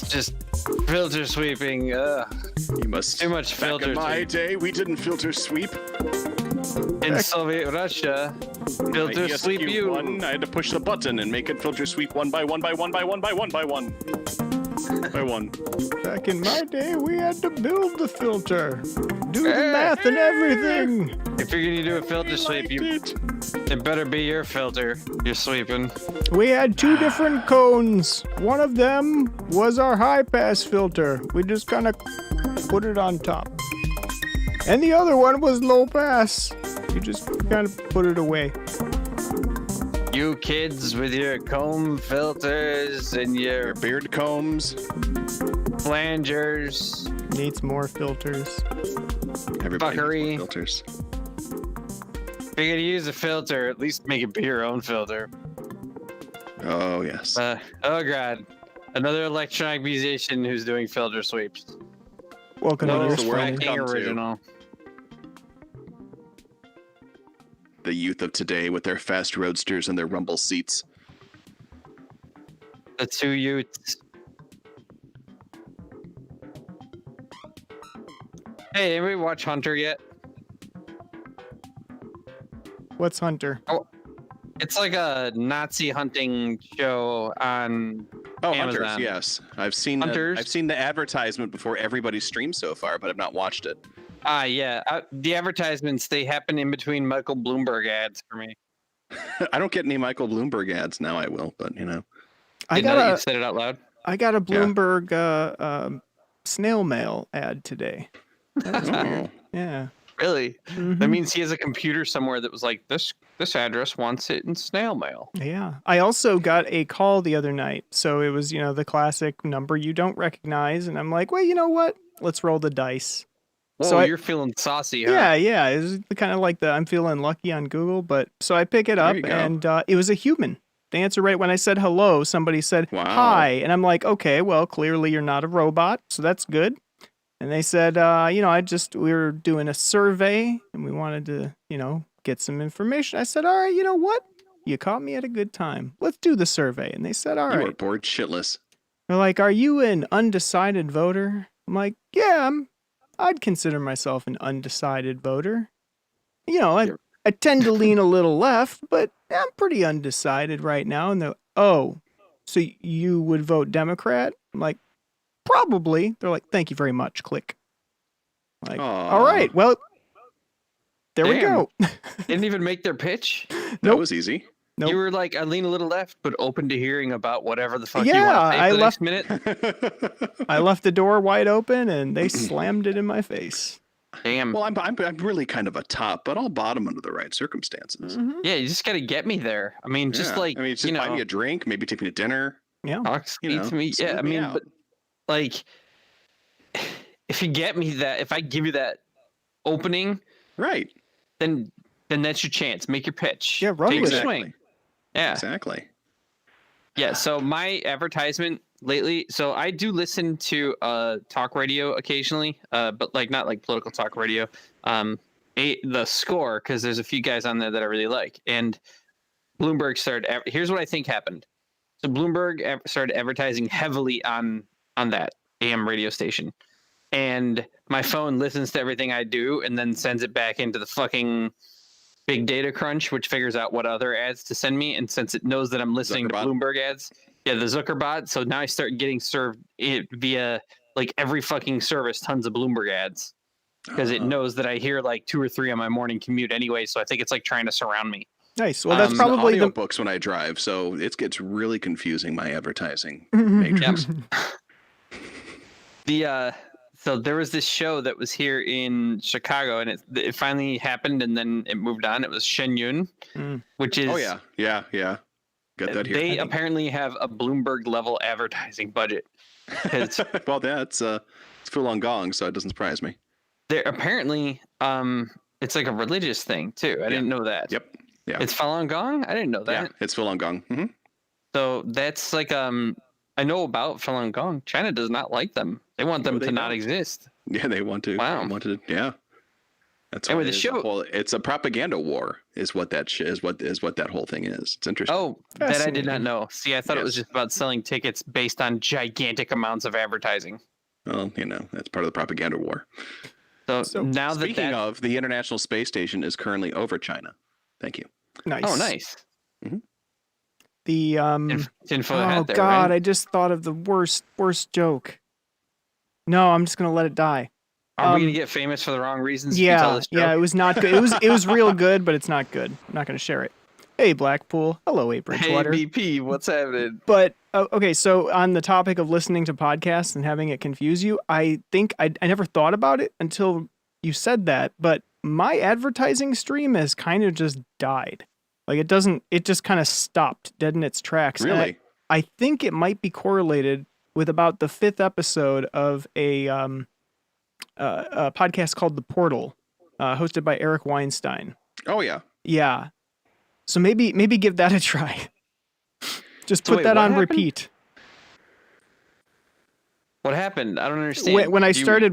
Just filter sweeping. You must. Too much filter. Back in my day, we didn't filter sweep. In Soviet Russia, filter sweep you. I had to push the button and make it filter sweep one by one by one by one by one by one. By one. Back in my day, we had to build the filter, do the math and everything. If you're gonna do a filter sweep, it better be your filter you're sweeping. We had two different cones. One of them was our high pass filter. We just kind of put it on top. And the other one was low pass. You just kind of put it away. You kids with your comb filters and your beard combs, flangers. Needs more filters. Everybody Fuckery. needs more filters. If you're gonna use a filter, at least make it be your own filter. Oh, yes. Oh, God. Another electronic musician who's doing filter sweeps. Welcome No, to it's your the family. fucking original. The youth of today with their fast roadsters and their rumble seats. The two youths. Hey, anybody watch Hunter yet? What's Hunter? Oh, it's like a Nazi hunting show on Amazon. Hunters, yes. I've seen Hunters. I've seen the advertisement before everybody's stream so far, but I've not watched it. Yeah. The advertisements, they happen in between Michael Bloomberg ads for me. I don't get any Michael Bloomberg ads now. I will, but you know. I Didn't know that you said it out loud. I got a Bloomberg snail mail ad today. That was weird. Yeah. Really? Mhm. That means he has a computer somewhere that was like, this address wants it in snail mail. Yeah. I also got a call the other night. So it was, the classic number you don't recognize. And I'm like, well, you know what? Let's roll the dice. Whoa, So you're feeling saucy, huh? Yeah. It was kind of like I'm feeling lucky on Google. But so I pick it up you go. and it was a human. The answer right when I said hello, somebody said Wow. hi. And I'm like, okay, well, clearly you're not a robot. So that's good. And they said, we were doing a survey and we wanted to, get some information. I said, all right, you know what? You caught me at a good time. Let's do the survey. And they said, all You were right. bored shitless. They're like, are you an undecided voter? I'm like, yeah, I'd consider myself an undecided voter. I I tend to lean a little left, but I'm pretty undecided right now. And they're like, oh, so you would vote Democrat? I'm like, probably. They're like, thank you very much. Click. Like, all right, well, there we go. Didn't even make their pitch. That was easy. Nope. You were like, I lean a little left, but open to hearing about whatever the fuck you Yeah, want to say I for the left- next minute. I left the door wide open, and they slammed it in my face. Damn. Well, I'm really kind of a top, but I'll bottom under the right circumstances. Mhm. Yeah, you just got to get me there. I mean, just Yeah. like, I mean, just you buy know, me a drink, maybe take me to dinner. Yeah. talk you speak know, to me. Yeah, I smooth me mean, out. but like, if you get me that, if I give you that opening, Right. then that's your chance. Make your pitch. Yeah, run Take with a it. swing. Yeah. Exactly. Yeah, so my advertisement lately, so I do listen to talk radio occasionally, but like not like political talk radio. The Score, because there's a few guys on there that I really like, and Bloomberg started. Here's what I think happened. So Bloomberg started advertising heavily on that AM radio station, and my phone listens to everything I do and then sends it back into the fucking big data crunch, which figures out what other ads to send me. And since it knows that I'm listening Zuckerbot. to Bloomberg ads, the Zuckerbot. So now I start getting served it via like every fucking service, tons of Bloomberg ads, because it knows that I hear like 2 or 3 on my morning commute anyway. So I think it's like trying to surround me. Nice. Well, that's The probably the. audiobooks when I drive, so it gets really confusing, my advertising Yep. matrix. So there was this show that was here in Chicago, and it finally happened, and then it moved on. It was Shen Yun, Mm. which is Oh yeah. Got that here. they apparently have a Bloomberg level advertising budget. 'Cause Well, it's Falun Gong, so it doesn't surprise me. they're apparently it's like a religious thing too. I didn't know that. Yep. Yeah. It's Falun Gong. I didn't know that. Yeah, it's Falun Gong. Mm-hmm. So that's like I know about Falun Gong. China does not like them. They want them they to not don't. exist. Yeah, they want to. Wow. They want to. Yeah. That's Anyway, all it the is. show- It's a propaganda war, is what that is what that whole thing is. It's interesting. Oh, that I did Fascinating. not know. See, I thought it was Yes. just about selling tickets based on gigantic amounts of advertising. Well, that's part of the propaganda war. So, now Speaking that of, the International Space Station is currently over China. Thank you. Nice. oh, nice. The Tinfoil Oh hat there, God! right? I just thought of the worst joke. No, I'm just gonna let it die. Are we gonna get famous for the wrong reasons? if you tell Yeah, this yeah, it joke? was not good. It was real good, but it's not good. I'm not gonna share it. Hey, Blackpool. Hello, Hey, Bridgewater. BP, what's happening? But okay, so on the topic of listening to podcasts and having it confuse you, I think I never thought about it until you said that. But my advertising stream has kind of just died. Like it just kind of stopped dead in its tracks. And Really? I think it might be correlated with about the 5th episode of a podcast called The Portal, hosted by Eric Weinstein. Oh yeah. Yeah. So maybe give that a try. Just So put wait, that what on happened? repeat. What happened? I don't understand. When I started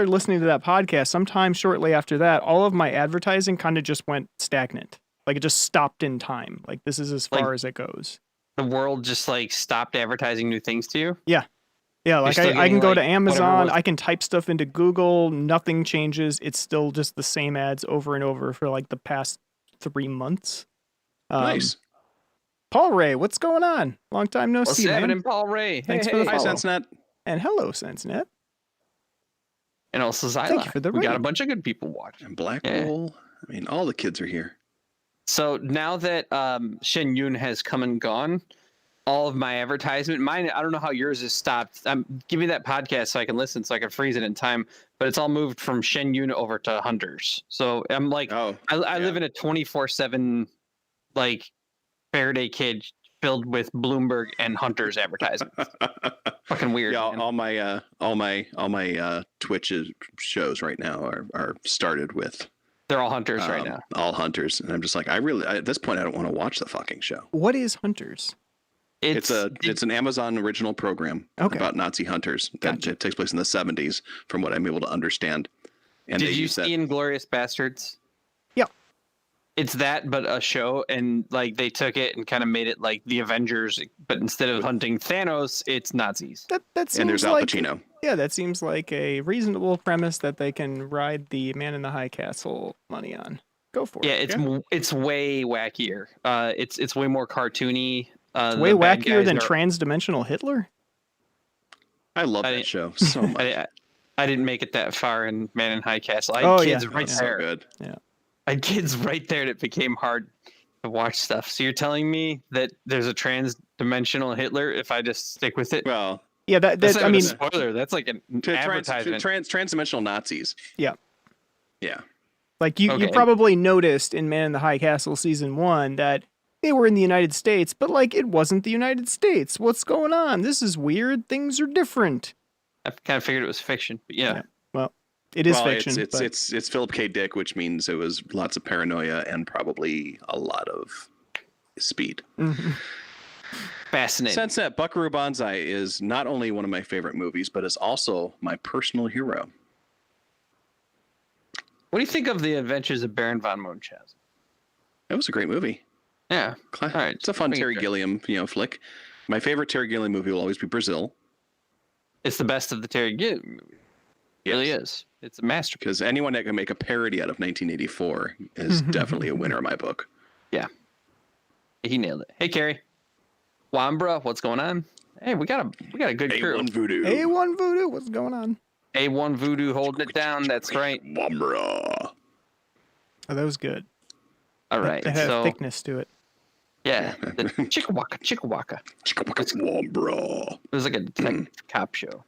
listening to that podcast, sometime shortly after that, all of my advertising kind of just went stagnant. Like it just stopped in time. Like this is as far Like- as it goes. The world just like stopped advertising new things to you. Yeah, like still I can getting, go to like, whatever Amazon, was- I can type stuff into Google, nothing changes. It's still just the same ads over and over for like the past 3 months. Nice. Paul Ray, what's going on? Long time no What's see, man. happening, Paul Ray? Thanks hey, for the Hi, follow. SenseNet. And hello, SenseNet. And also Zyla. Thank you for the We got a raid. bunch of good people watching. And Blackpool. I mean, all the kids are here. So now that Shen Yun has come and gone, all of my advertisement, mine, I don't know how yours is stopped. Give me that podcast so I can listen, so I can freeze it in time. But it's all moved from Shen Yun over to Hunters. So I'm like, Oh, I live in a 24/7 like Faraday cage filled with Bloomberg and Hunters advertisements. Fucking weird. yeah. Man. All my Twitch shows right now are started with They're all Hunters right now. all hunters, and I'm just like, at this point I don't want to watch the fucking show. What is Hunters? It's an Amazon original program Okay. about Nazi hunters that Gotcha. takes place in the 70s, from what I'm able to understand. And Did they you use that. see Inglorious Bastards? Yeah. It's that, but a show, and like they took it and kind of made it like the Avengers, but instead of hunting Thanos, it's Nazis. That seems And there's Al like Pacino. yeah, that seems like a reasonable premise that they can ride the Man in the High Castle money on. Go for Yeah, it. it's way wackier. It's way more cartoony. It's way wackier than Trans-Dimensional Hitler. I love that show so much. I didn't make it that far in Man in High Castle. I had kids right there. So good. Yeah. I had kids right there, and it became hard to watch stuff. So you're telling me that there's a trans-dimensional Hitler if I just stick with it? Well, yeah, that's I mean, a spoiler. That's like an advertisement. Trans-dimensional Nazis. Yeah. Yeah. Like you probably noticed in Man in the High Castle season 1 that they were in the United States, but like it wasn't the United States. What's going on? This is weird. Things are different. I kind of figured it was fiction, but yeah. Well, it is fiction. It's Philip K. Dick, which means it was lots of paranoia and probably a lot of speed. Mm-hmm. Fascinating. Sunset Buckaroo Banzai is not only one of my favorite movies, but is also my personal hero. What do you think of The Adventures of Baron von Munchausen? It was a great movie. Yeah. All right. It's a fun Terry Gilliam, flick. My favorite Terry Gilliam movie will always be Brazil. It's the best of the Terry Gilliam movies. It really is. It's a masterpiece. Because anyone that can make a parody out of 1984 is definitely a winner in my book. Yeah. He nailed it. Hey, Carrie. Wambra, what's going on? Hey, we got a good crew. A1 Voodoo. A1 Voodoo, what's going on? A1 Voodoo holding it down. That's right. Wambra. Oh, that was good. All right. It had a thickness to it. Yeah. The Chickawaka. Wambra. It was like a detective cop show.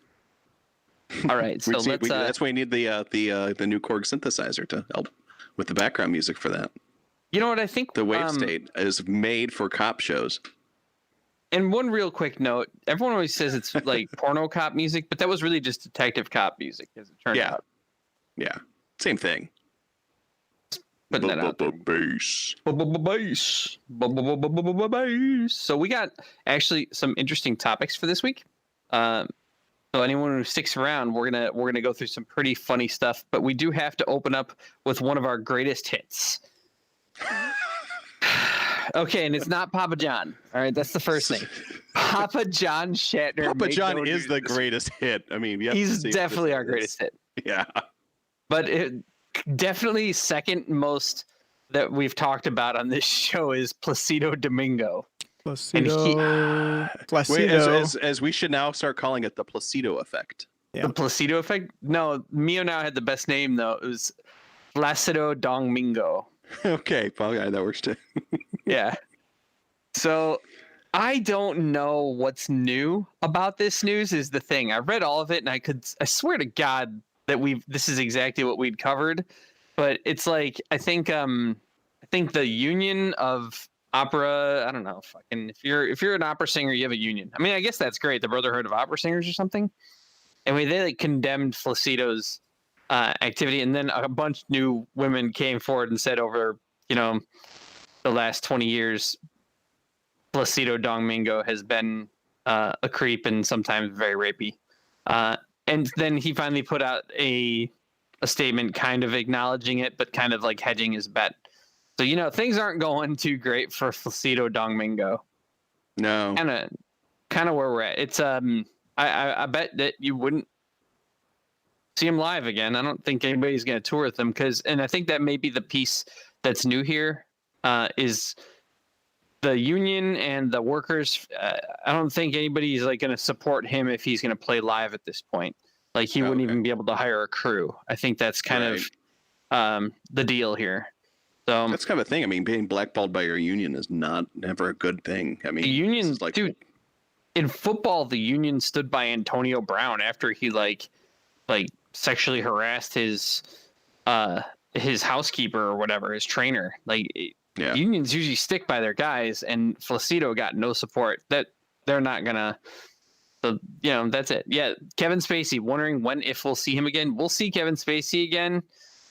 All right. So that's why you need the new Korg synthesizer to help with the background music for that. You know what I think? The wave state is made for cop shows. And one real quick note, everyone always says it's like porno cop music, but that was really just detective cop music, as it turned out. Yeah, same thing. Putting that out there. Bass. So we got actually some interesting topics for this week. So anyone who sticks around, we're gonna go through some pretty funny stuff, but we do have to open up with one of our greatest hits. Okay, and it's not Papa John. All right, that's the first thing. Papa John Shatner. Papa John is the greatest hit. I mean, he's definitely our greatest hit. Yeah. But definitely second most that we've talked about on this show is Placido Domingo. Placido. Wait, as we should now start calling it the Placido effect. Yeah. The Placido effect? No, Mio now had the best name, though. It was Placido Domingo. Okay, well, yeah, that works too. Yeah. So I don't know what's new about this news is the thing. I read all of it and I swear to God that this is exactly what we'd covered, but it's like, I think the union of opera, I don't know, fucking, if you're an opera singer, you have a union. I mean, I guess that's great. The Brotherhood of Opera Singers or something. Anyway, they like condemned Placido's activity, and then a bunch of new women came forward and said over the last 20 years Placido Domingo has been a creep and sometimes very rapey, and then he finally put out a statement kind of acknowledging it but kind of like hedging his bet. So things aren't going too great for Placido Domingo. No, kind of where we're at. It's I bet that you wouldn't see him live again. I don't think anybody's going to tour with him and I think that may be the piece that's new here, is the union and the workers. I don't think anybody's like going to support him if he's going to play live at this point. Like he wouldn't even be able to hire a crew. I think that's kind of the deal here. So that's kind of a thing. I mean, being blackballed by your union is never a good thing. I mean, the union, dude, in football, the union stood by Antonio Brown after he like sexually harassed his housekeeper or whatever, his trainer. Unions usually stick by their guys, and Placido got no support. That they're not gonna. So that's it. Yeah, Kevin Spacey. Wondering if we'll see him again. We'll see Kevin Spacey again,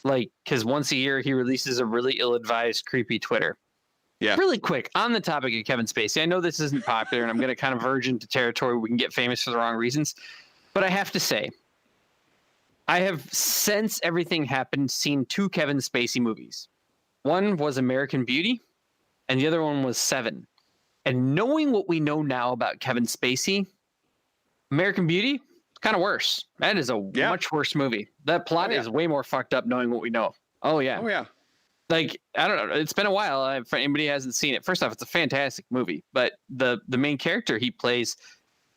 because once a year he releases a really ill-advised, creepy Twitter. Yeah. Really quick on the topic of Kevin Spacey. I know this isn't popular, and I'm going to kind of verge into territory where we can get famous for the wrong reasons, but I have to say, I have, since everything happened, seen 2 Kevin Spacey movies. One was American Beauty, and the other one was Seven. And knowing what we know now about Kevin Spacey, American Beauty, kind of worse. That is a much worse movie. That plot is way more fucked up knowing what we know. Oh, yeah. Oh, yeah. like I don't know. It's been a while. For anybody who hasn't seen it, first off, it's a fantastic movie. But the main character he plays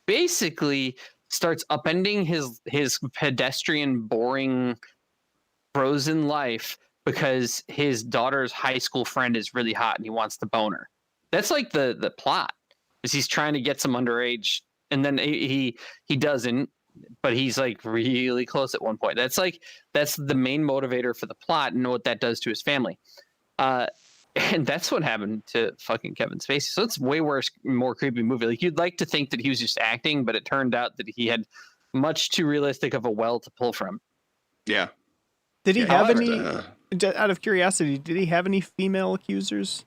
basically starts upending his pedestrian, boring, frozen life because his daughter's high school friend is really hot and he wants to bone her. That's like the plot. Is he's trying to get some underage, and then he doesn't. But he's like really close at one point. That's the main motivator for the plot, and what that does to his family. And that's what happened to fucking Kevin Spacey. So it's way worse, more creepy movie. Like you'd like to think that he was just acting, but it turned out that he had much too realistic of a well to pull from. Yeah. Did he have however, any? Out of curiosity, did he have any female accusers?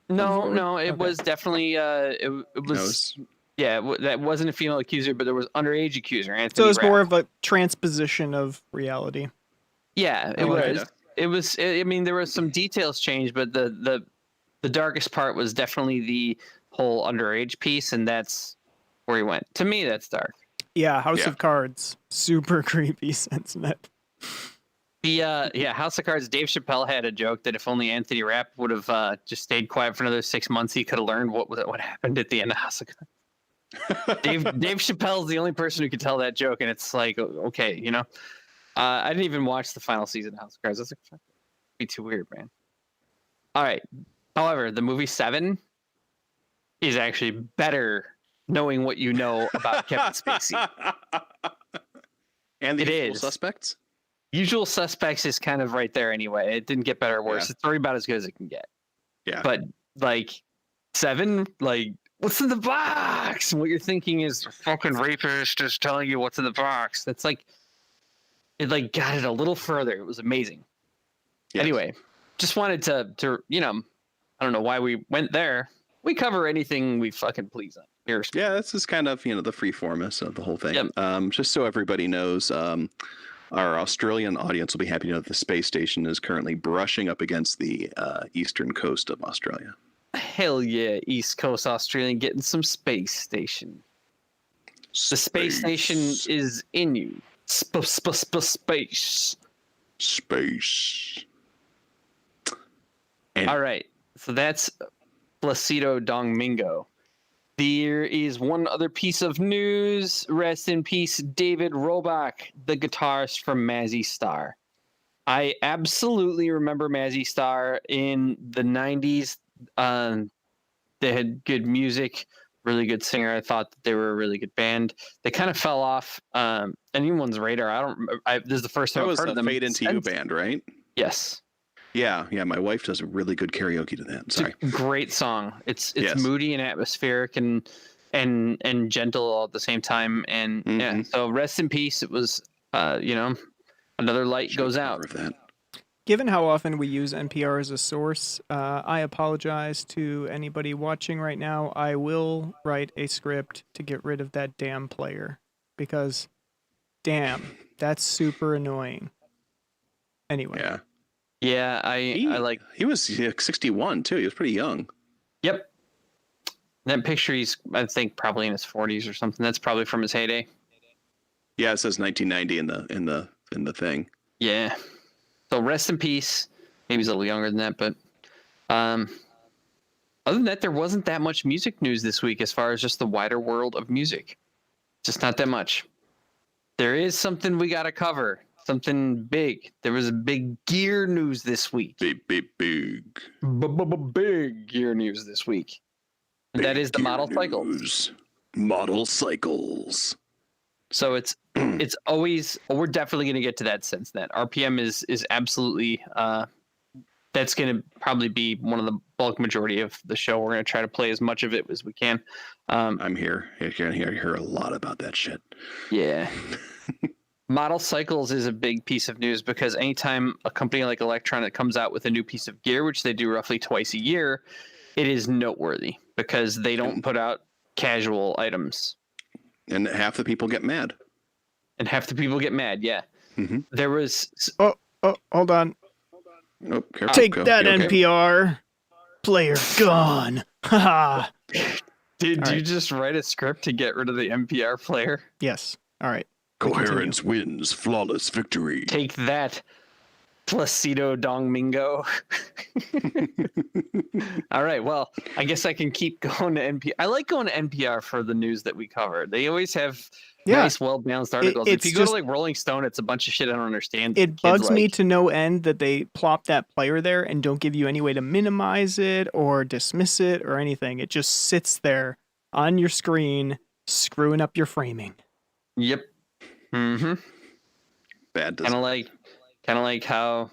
No, it Okay. was definitely it was. Yeah, that wasn't a female accuser, but there was underage accuser. Anthony So it was Rapp. more of a transposition of reality. Yeah, it Okay. was. It was. I mean, there was some details changed, but the darkest part was definitely the whole underage piece, and that's where he went. To me, that's dark. Yeah, House Yeah. of Cards, super creepy since that. The House of Cards. Dave Chappelle had a joke that if only Anthony Rapp would have just stayed quiet for another 6 months, he could have learned what happened at the end of House of Cards. Dave Chappelle's the only person who could tell that joke, and it's like, okay, you know. I didn't even watch the final season of House of Cards. That's like, fuck, be too weird, man. All right. However, the movie Seven is actually better knowing what you know about Kevin Spacey. And the It Usual is. Suspects? Usual Suspects is kind of right there anyway. It didn't get better or worse. Yeah. It's already about as good as it can get. Yeah. But like Seven, like what's in the box? And what you're thinking is the fucking rapist is telling you what's in the box. That's like it like got it a little further. It was amazing. Yes. Anyway, just wanted to you know, I don't know why we went there. We cover anything we fucking please on here. Yeah, this is kind of, the free-formness of the whole thing. Yep. Just so everybody knows, our Australian audience will be happy to know that the space station is currently brushing up against the eastern coast of Australia. Hell yeah, East Coast Australian getting some space station. The space station is in you. Space. Space. And All right, so that's Placido Domingo. There is one other piece of news. Rest in peace, David Roebuck, the guitarist from Mazzy Star. I absolutely remember Mazzy Star in the 90s. They had good music, really good singer. I thought that they were a really good band. They kind of fell off anyone's radar. This is the first time that I've was heard a of them. Fade Into You band, right? Yes. Yeah, my wife does a really good karaoke to that. Sorry. It's a great song. It's Yes. moody and atmospheric and gentle all at the same time. And yeah, so rest in peace. It was another light goes out. Of that. Given how often we use NPR as a source, I apologize to anybody watching right now. I will write a script to get rid of that damn player because, damn, that's super annoying. Anyway. Yeah. Yeah, I like. He was 61 too. He was pretty young. Yep. That picture, he's I think probably in his 40s or something. That's probably from his heyday. Yeah, it says 1990 in the thing. Yeah. So rest in peace. Maybe he's a little younger than that, but other than that, there wasn't that much music news this week as far as just the wider world of music. Just not that much. There is something we got to cover. Something big. There was a big gear news this week. Big. Big gear news this week. And that is the model cycles. Model cycles. So it's always, we're definitely going to get to that since then. RPM is absolutely, that's going to probably be one of the bulk majority of the show. We're going to try to play as much of it as we can. I'm here. You're going to hear a lot about that shit. Yeah. Model cycles is a big piece of news because anytime a company like Electronic comes out with a new piece of gear, which they do roughly twice a year, it is noteworthy because they don't put out casual items. And half the people get mad. And half the people get mad, yeah. Mm-hmm. There was... Oh, hold on. Oh, careful. Take that, You okay? NPR. Player gone. Haha. Did All you right. just write a script to get rid of the NPR player? Yes. All right. Coherence wins flawless victory. Take that, Placido Domingo. All right. Well, I guess I can keep going to NPR. I like going to NPR for the news that we cover. They always have nice, well-balanced articles. If you go to like Rolling Stone, it's a bunch of shit I don't understand. It bugs me to no end that they plop that player there and don't give you any way to minimize it or dismiss it or anything. It just sits there on your screen, screwing up your framing. Yep. Mm-hmm. Bad. Kind of like how.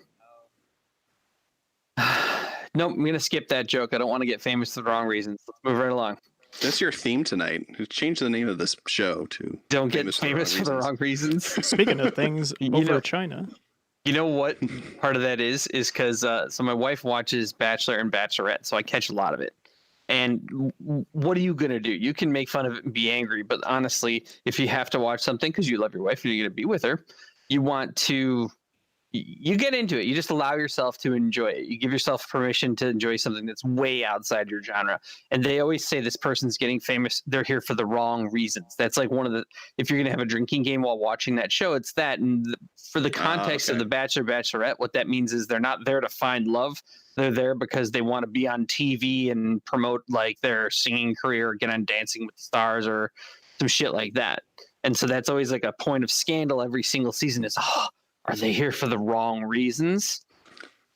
Nope, I'm gonna skip that joke. I don't want to get famous for the wrong reasons. Let's move right along. That's your theme tonight. Change the name of this show to "Don't Get Famous for the Wrong Reasons." Speaking of things over China, you know what part of that is because so my wife watches Bachelor and Bachelorette, so I catch a lot of it. And what are you gonna do? You can make fun of it and be angry, but honestly, if you have to watch something because you love your wife and you're gonna be with her, you want to. You get into it. You just allow yourself to enjoy it. You give yourself permission to enjoy something that's way outside your genre. And they always say this person's getting famous. They're here for the wrong reasons. That's like one of the, if you're going to have a drinking game while watching that show, it's that. And for the context of the Bachelor, Bachelorette, what that means is they're not there to find love. They're there because they want to be on TV and promote like their singing career, or get on Dancing with the Stars or some shit like that. And so that's always like a point of scandal every single season is, are they here for the wrong reasons?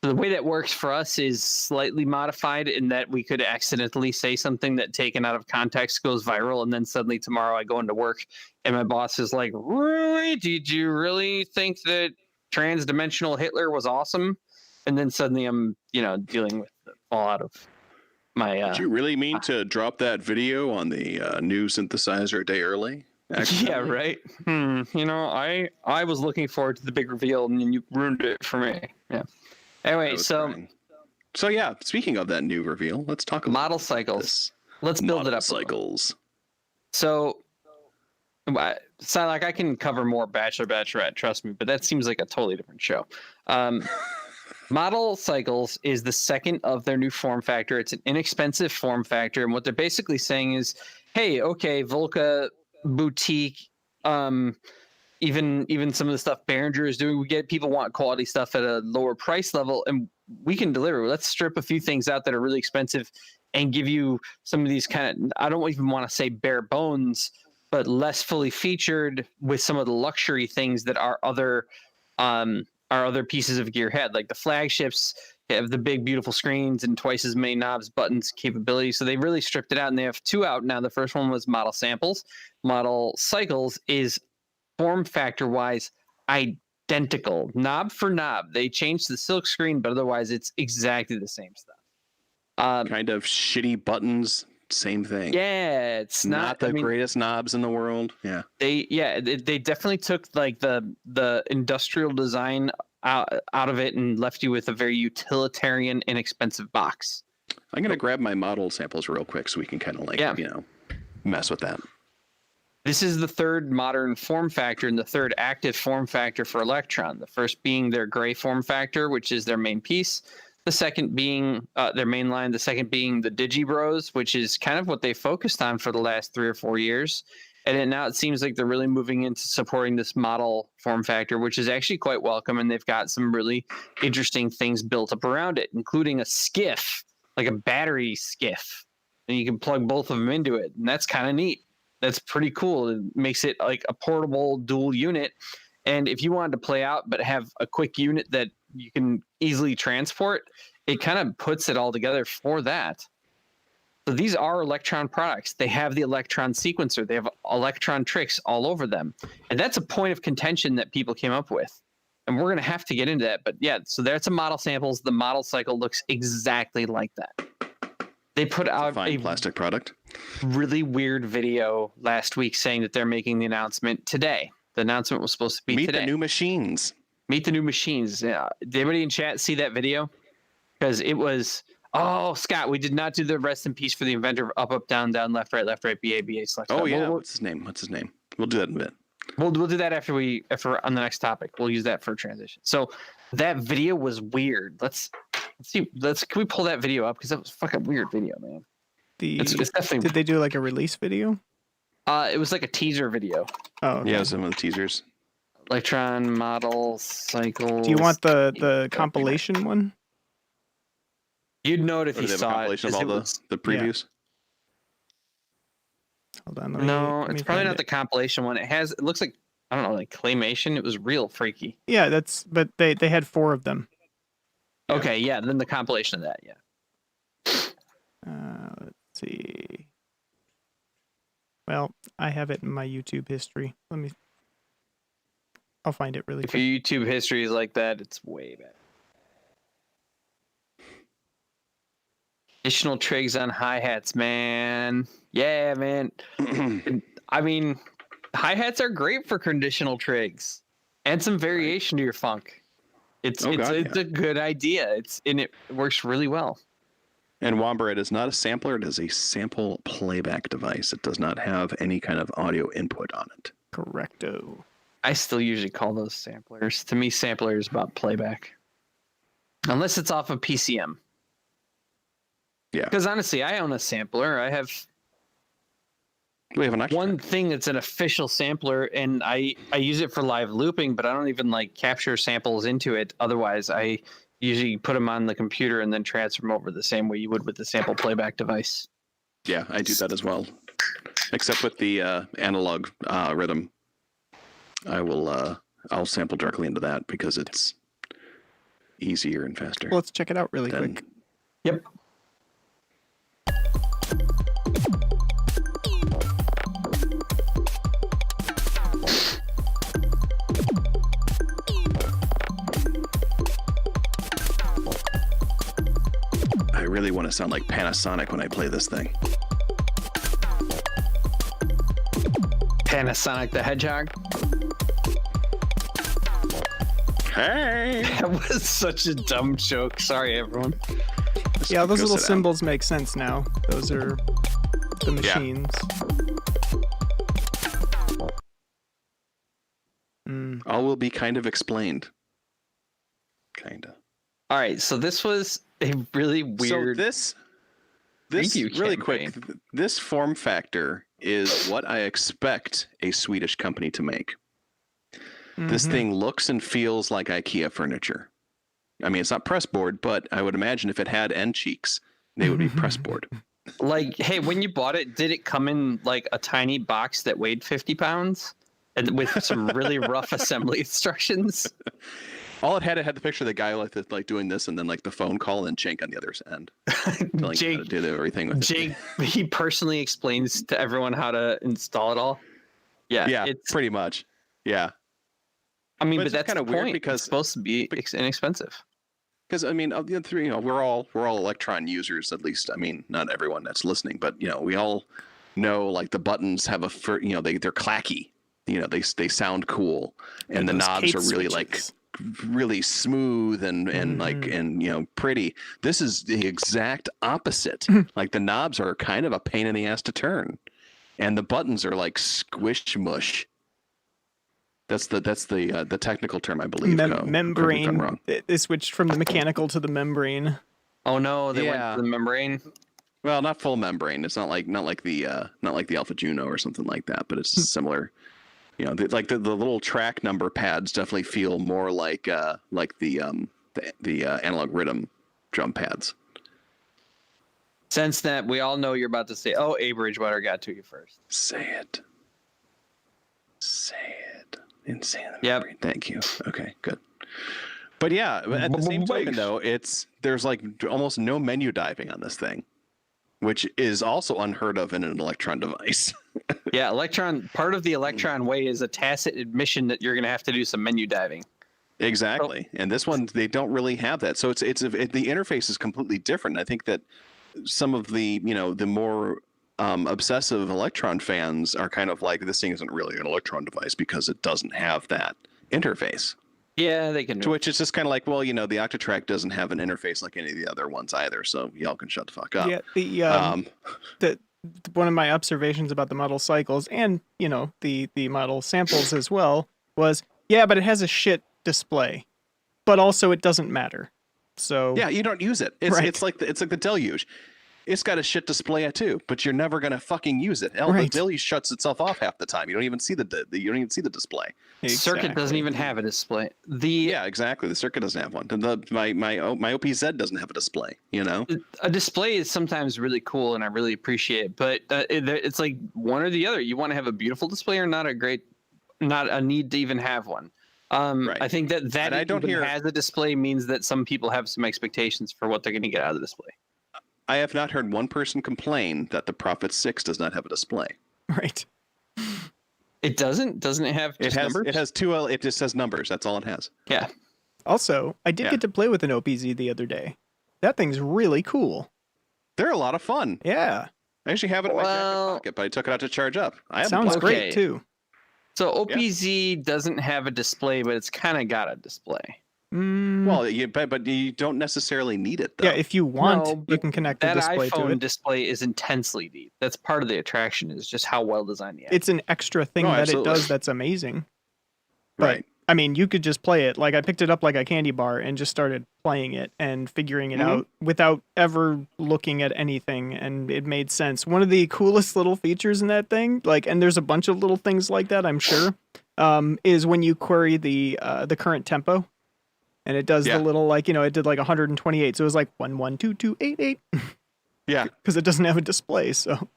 So the way that works for us is slightly modified in that we could accidentally say something that taken out of context goes viral. And then suddenly tomorrow I go into work and my boss is like, really? Did you really think that trans-dimensional Hitler was awesome? And then suddenly I'm, dealing with the fallout of my... Did you really mean to drop that video on the new synthesizer a day early? Yeah, right. I was looking forward to the big reveal, and you ruined it for me. Yeah. Anyway, so yeah. Speaking of that new reveal, let's talk about model cycles. Let's build it up. Cycles. So, it's not like I can cover more Bachelor, Bachelorette. Trust me, but that seems like a totally different show. Model cycles is the second of their new form factor. It's an inexpensive form factor, and what they're basically saying is, hey, okay, Volca. Boutique, even some of the stuff Behringer is doing, we get people want quality stuff at a lower price level, and we can deliver. Let's strip a few things out that are really expensive and give you some of these kind of, I don't even want to say bare bones, but less fully featured with some of the luxury things that our other pieces of gear had, like the flagships have the big beautiful screens and twice as many knobs, buttons, capabilities. So they really stripped it out, and they have two out now. The first one was Model Samples. Model Cycles is form factor wise identical, knob for knob. They changed the silk screen, but otherwise it's exactly the same stuff. Kind of shitty buttons, same thing. Yeah, it's not the greatest knobs in the world. Yeah, they definitely took like the industrial design out of it and left you with a very utilitarian, inexpensive box. I'm gonna grab my model samples real quick so we can kind of mess with that. This is the third modern form factor and the third active form factor for Electron. The first being their gray form factor, which is their main piece. The second being their main line. The second being the DigiBros, which is kind of what they focused on for the last 3 or 4 years. And now it seems like they're really moving into supporting this model form factor, which is actually quite welcome. And they've got some really interesting things built up around it, including a skiff, like a battery skiff. And you can plug both of them into it. And that's kind of neat. That's pretty cool. It makes it like a portable dual unit. And if you wanted to play out but have a quick unit that you can easily transport, it kind of puts it all together for that. So these are Electron products. They have the Electron sequencer. They have Electron tricks all over them. And that's a point of contention that people came up with. And we're going to have to get into that. But yeah, so that's a model samples. The model cycle looks exactly like that. They put out a plastic product. Really weird video last week saying that they're making the announcement today. The announcement was supposed to be today. Meet the new machines. Meet the new machines. Yeah. Did anybody in chat see that video? Because it was... Oh, Scott, we did not do the rest in peace for the inventor of up, down, left, right, BA, select. Oh, yeah. What's his name? We'll do that in a bit. We'll do that after on the next topic. We'll use that for transition. So that video was weird. Let's see. Can we pull that video up? Because that was a fucking weird video, man. It's definitely... Did they do like a release video? It was like a teaser video. Oh, okay. Yeah, some of the teasers. Electron model cycles. Do you want the compilation one? You'd know it if Or you do they have a saw it. compilation of 'cause all it was- the previews? Hold on. No, let me it's probably find not it. the compilation one. It looks like, I don't know, like claymation. It was real freaky. Yeah, but they had 4 of them. Yeah. Okay, yeah, then the compilation of that, yeah. Let's see. Well, I have it in my YouTube history. I'll find it really If your quick. YouTube history is like that, it's way back. Additional trigs on hi-hats, man. Yeah, man. I mean, hi-hats are great for conditional trigs. And some variation to your funk. It's a good idea. It works really well. And Wombre is not a sampler, it is a sample playback device. It does not have any kind of audio input on it. Correcto. I still usually call those samplers. To me, sampler is about playback. Unless it's off of PCM. Yeah. Because honestly, I own a sampler. I have We have an extra. one thing that's an official sampler, and I use it for live looping, but I don't even like capture samples into it. Otherwise, I usually put them on the computer and then transfer them over the same way you would with the sample playback device. Yeah, I do that as well. Except with the analog rhythm, I'll sample directly into that because it's easier and faster. Well, let's check it out really quick. Yep. I really want to sound like Panasonic when I play this thing. Panasonic the Hedgehog. Hey! That was such a dumb joke. Sorry, everyone. Yeah, those Go little sit down. symbols make sense now. Those are the machines. All will be kind of explained. Kinda. All right, so this was a really weird. So this Review really campaign. quick. This form factor is what I expect a Swedish company to make. This thing looks and feels like IKEA furniture. I mean, it's not press board, but I would imagine if it had end cheeks, they would be press board. Like, hey, when you bought it, did it come in like a tiny box that weighed 50 pounds and with some really rough assembly instructions? All it had the picture of the guy like doing this, and then like the phone call, and Jake on the other end, telling you how to do everything with it. Jake, he personally explains to everyone how to install it all. Yeah, it's pretty much. Yeah, I mean, But but it's that's kinda the weird point. because- It's supposed to be inexpensive. because I mean, of the three, we're all Electron users. At least, I mean, not everyone that's listening, but we all know like the buttons have they're clacky. They sound cool, and the those knobs Kate are really like switches. really smooth and like and pretty. This is the exact opposite. Like the knobs are kind of a pain in the ass to turn, and the buttons are like squish mush. That's the technical term, I believe. Correct me if I'm membrane. wrong. They switched from the mechanical to the membrane. Oh no, they went Yeah. to the membrane. Well, not full membrane. It's not like the Alpha Juno or something like that, but it's similar. The little track number pads definitely feel more like the analog rhythm drum pads. Since that, we all know you're about to say, "Oh, A Bridgewater got to you first." Say it. Insane. Yep. Thank you. Okay, good. But yeah, at the same token though, there's like almost no menu diving on this thing, which is also unheard of in an Electron device. Yeah, part of the Electron way is a tacit admission that you're going to have to do some menu diving. Exactly. And this one, they don't really have that. So the interface is completely different. I think that some of the more obsessive Electron fans are kind of like, this thing isn't really an Electron device because it doesn't have that interface. Yeah, they can. To which it's just kind of like, well, the Octatrack doesn't have an interface like any of the other ones either. So y'all can shut the fuck up. Yeah, one of my observations about the model cycles and the model samples as well was, but it has a shit display, but also it doesn't matter. So yeah, you don't use it. It's like the deluge. it's got a shit display too, but you're never gonna fucking use it. Hell, Right. the Dilly shuts itself off half the time. You don't even see the display. Circuit doesn't Exactly. even have a display. Yeah, exactly. The Circuit doesn't have one. My OPZ doesn't have a display. You know. A display is sometimes really cool, and I really appreciate it. But it's like one or the other. You want to have a beautiful display, or not a need to even have one. Right. I think that And I don't hear- has a display means that some people have some expectations for what they're going to get out of the display. I have not heard one person complain that the Prophet 6 does not have a display. Right. It doesn't. Doesn't it have just numbers? It has two. It just says numbers. That's all it has. Yeah. Also, I did get to play with an OPZ the other day. That thing's really cool. They're a lot of fun. Yeah. I actually have it in my jacket pocket, but I took it out to charge up. I haven't Sounds played it. great Okay. too. So OPZ doesn't have a display, but it's kind of got a display. Well, but you don't necessarily need it, though. yeah, if you want, No, you but can connect the That display to iPhone it. display is intensely deep. That's part of the attraction. Is just how well designed the app. It's an extra thing Oh, that absolutely. it does that's amazing. But, Right. I mean, you could just play it. Like, I picked it up like a candy bar and just started playing it and figuring it out without ever looking at anything, and it made sense. One of the coolest little features in that thing, like, and there's a bunch of little things like that, I'm sure, is when you query the current tempo, and it does the little, like, it did like 128, so it was like 112288. Yeah. Because it doesn't have a display, so.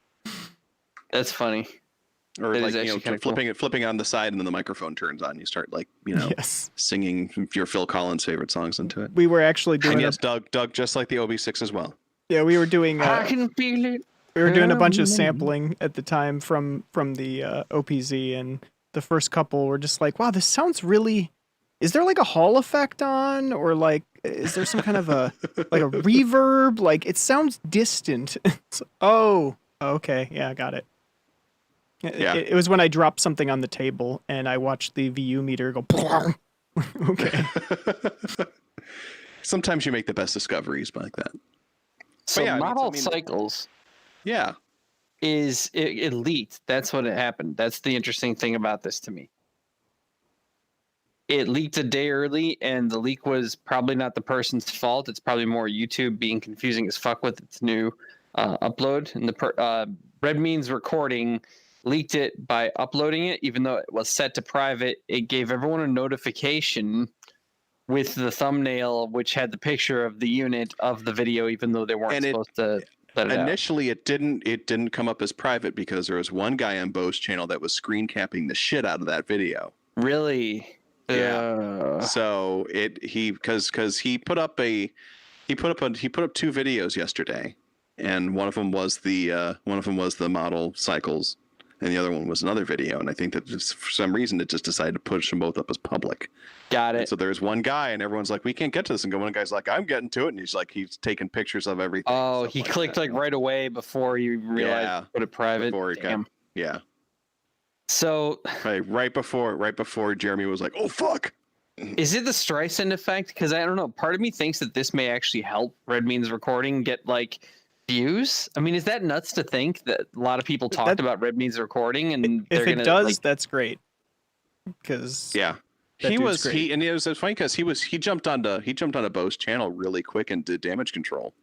That's funny. Or It like, is actually kinda flipping on the side, and then the microphone turns on. You start like, Yes. singing your Phil Collins favorite songs into it. We were actually doing And yes, Doug, just like the OB6 as well. we were doing I can feel it. we were doing a bunch of sampling at the time from the OPZ, and the first couple were just like, wow, this sounds really, is there like a Hall effect on, or like is there some kind of a like a reverb? Like it sounds distant. Oh, okay, yeah, I got it. Yeah. It was when I dropped something on the table and I watched the VU meter go. Okay. Sometimes you make the best discoveries like that. So yeah, I mean, model cycles Yeah. is it leaked. That's what it happened. That's the interesting thing about this to me. It leaked a day early, and the leak was probably not the person's fault. It's probably more YouTube being confusing as fuck with its new upload. And the Red Means Recording leaked it by uploading it, even though it was set to private. It gave everyone a notification with the thumbnail, which had the picture of the unit of the video, even though they weren't supposed to let it out. Initially, it didn't come up as private because there was one guy on Bo's channel that was screen capping the shit out of that video. Really? Yeah. So he put up two videos yesterday, and one of them was the model cycles, and the other one was another video. And I think that just for some reason it just decided to push them both up as public. Got And it. so there's one guy, and everyone's like, "We can't get to this." And one guy's like, "I'm getting to it," and he's taking pictures of everything. Oh, stuff he like clicked that. like right away before you realized Yeah. to put it private. Before it got- Damn. Yeah. So Right before Jeremy was like, "Oh fuck." is it the Streisand effect? Because I don't know. Part of me thinks that this may actually help Red Means Recording get like views. I mean, is that nuts to think that a lot of people talked about Red Means Recording and If they're it gonna does, like, that's great. Because Yeah. That He dude's was great. and it was funny because he jumped onto Bo's channel really quick and did damage control.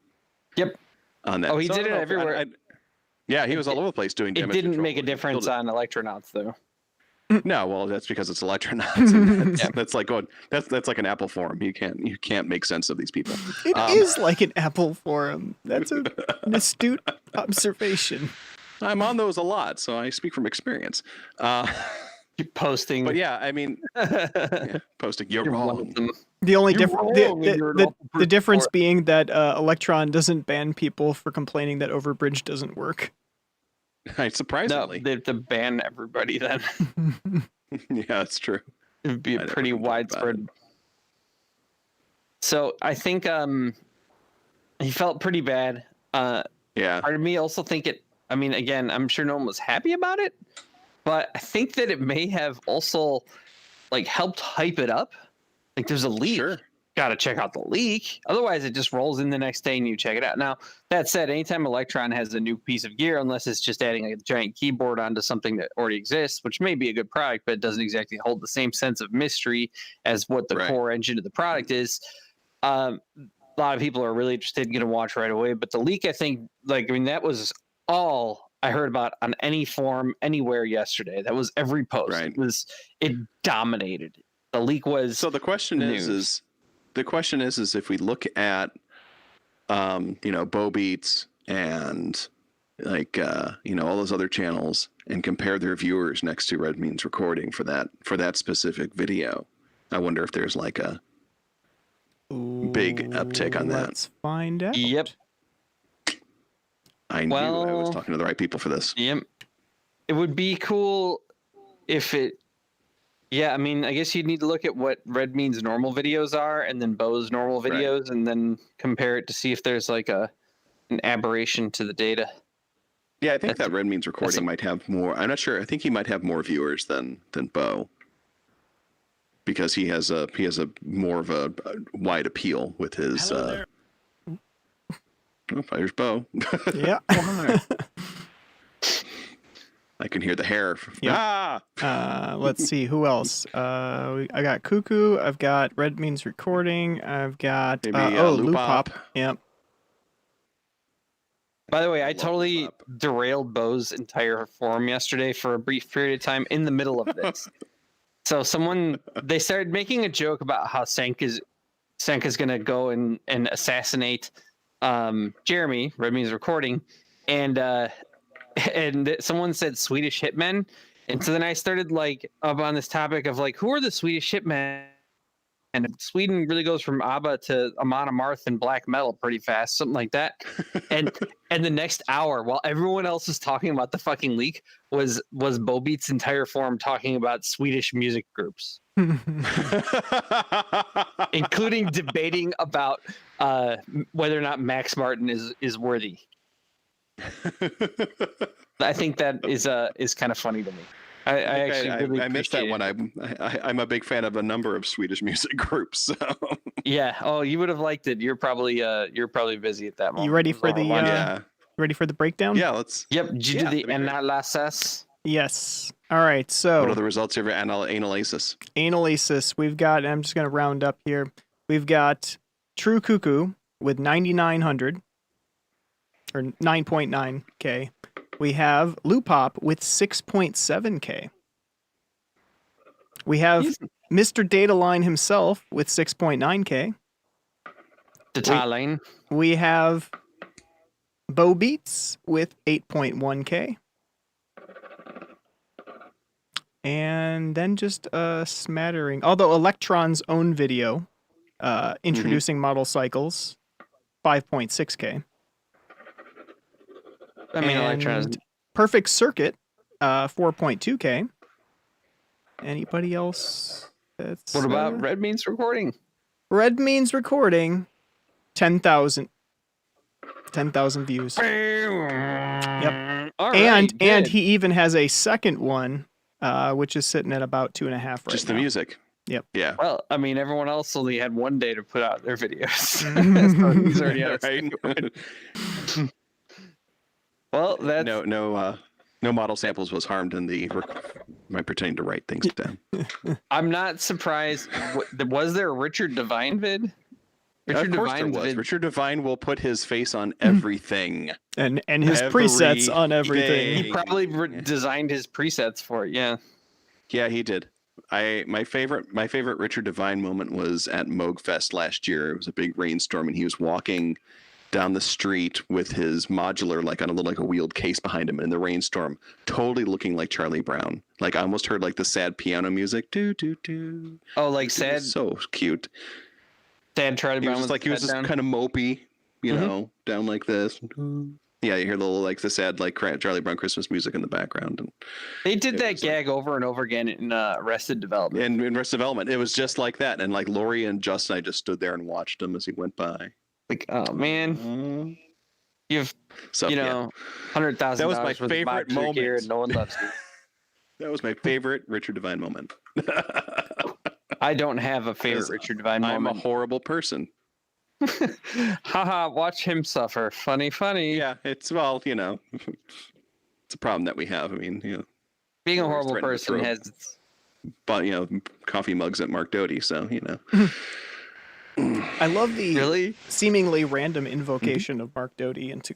Yep. On that. Oh, he So I did don't it know if- everywhere. Yeah, he was all over the place doing it damage didn't control. make a He difference killed on Electronauts though. it. No, well, that's because it's Electronauts. And Yeah. that's like going. That's like an Apple forum. You can't make sense of these people. it is like an Apple forum. That's an astute observation. I'm on those a lot, so I speak from experience. Keep posting. But yeah, I mean, posting you're wrong. The only You're difference, wrong, and you're an awful the person difference for it. being that Electron doesn't ban people for complaining that Overbridge doesn't work. No, Surprisingly, they have to ban everybody then. yeah, that's true. It would be I a never pretty complained about widespread. So I think he felt pretty bad. Yeah, Part of me also think it. I mean, again, I'm sure no one was happy about it, but I think that it may have also like helped hype it up. Like there's a leak. sure. Got to check out the leak. Otherwise, it just rolls in the next day and you check it out. Now, that said, anytime Electron has a new piece of gear, unless it's just adding a giant keyboard onto something that already exists, which may be a good product, but it doesn't exactly hold the same sense of mystery as what the Right. core engine of the product is. a lot of people are really interested, going to watch right away. But the leak, I think, that was all I heard about on any forum anywhere yesterday. That was every post. Right. It dominated. The leak was. So the question is if we look at, Bo Beats and all those other channels and compare their viewers next to Red Means Recording for that specific video, I wonder if there's like a big uptick on that. Let's find out. Yep. I knew I was talking to the right people for this. Yep. It would be cool if it. Yeah, I mean, I guess you'd need to look at what Red Means normal videos are, and then Bo's normal videos, and then compare it to see if there's like an aberration to the data. Yeah, I think that Red Means Recording might have more. I'm not sure. I think he might have more viewers than Bo, because he has a more of a wide appeal with his. Oh, there's Bo. Yeah. I can hear the hair. Yep. Let's see who else. I got Cuckoo. I've got Red Means Recording. I've got Loopop. Yep. By the way, I totally derailed Bo's entire forum yesterday for a brief period of time in the middle of this. So they started making a joke about how SYNTH is going to go and assassinate Jeremy, Red Means Recording, and someone said Swedish hitmen, and so then I started up on this topic of who are the Swedish hitmen? And Sweden really goes from ABBA to Amon Amarth and black metal pretty fast, something like that. And the next hour, while everyone else is talking about the fucking leak, was Bo Beats' entire forum talking about Swedish music groups, including debating about whether or not Max Martin is worthy. I think that is kind of funny to me. I actually really missed that one. I'm a big fan of a number of Swedish music groups. So. Yeah. Oh, you would have liked it. You're probably busy at that moment. You ready for the breakdown? Yeah. Let's. Yep. Did you do the analysis? Yes. All right. So. What are the results of your analysis? Analysis. We've got. I'm just going to round up here. We've got True Cuckoo with 9,900 or 9.9K. We have Loopop with 6.7K. We have Mr. Dataline himself with 6.9K. Dataline. We have Bo Beats with 8.1K. And then just a smattering. Although Electron's own video introducing model cycles, 5.6K. I mean, Electron's Perfect Circuit, 4.2K. Anybody else? What about Red Means Recording? Red Means Recording, 10,000. 10,000 views. Yep. All right, and he even has a second one, which is sitting at about 2.5 right now. Just the music. Yep. Yeah. Well, I mean, everyone else only had one day to put out their videos. So he's already out. Right? Well, that's no model samples was harmed in my pretending to write things down. I'm not surprised. Was there a Richard Devine vid? Of course there was. Richard Devine will put his face on everything. And his presets on everything. He probably designed his presets for it, yeah. Yeah, he did. My favorite Richard Devine moment was at Moogfest last year. It was a big rainstorm, and he was walking down the street with his modular on a wheeled case behind him in the rainstorm, totally looking like Charlie Brown. I almost heard the sad piano music. Do do do. Oh, sad. So cute. Sad Charlie Brown. He was just kind of mopey, down like this. Yeah, you hear the sad Charlie Brown Christmas music in the background. And they did that gag over and over again in Arrested Development. In Arrested Development, it was just like that. And Lori and Justin, I just stood there and watched him as he went by. Oh man, you've $100,000. That was my favorite moment. And no one loves you. That was my favorite Richard Devine moment. I don't have a favorite Richard Devine moment. I'm a horrible person. Haha, watch him suffer. Funny. Yeah, it's it's a problem that we have. I mean, being a horrible person has its... But coffee mugs at Mark Doty, so I love the Really? seemingly random invocation of Mark Doty into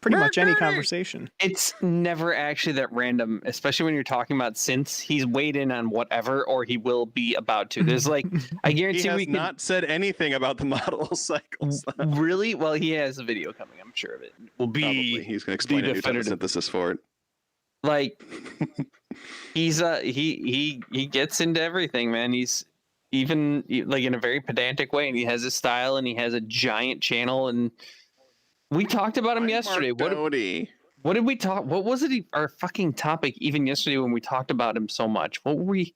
pretty much any conversation. It's never actually that random, especially when you're talking about synths. He's weighed in on whatever, or he will be about to. There's like, I He guarantee has we not said anything about the model cycles. really. Well, he has a video coming. I'm sure of it. Will be Probably he's going to explain a new type of definitive. synthesis for it. Like he's he gets into everything, man. He's even like in a very pedantic way, and he has a style, and he has a giant channel, and we talked about him yesterday. What did we talk? What was it? Our fucking topic even yesterday when we talked about him so much. What were we?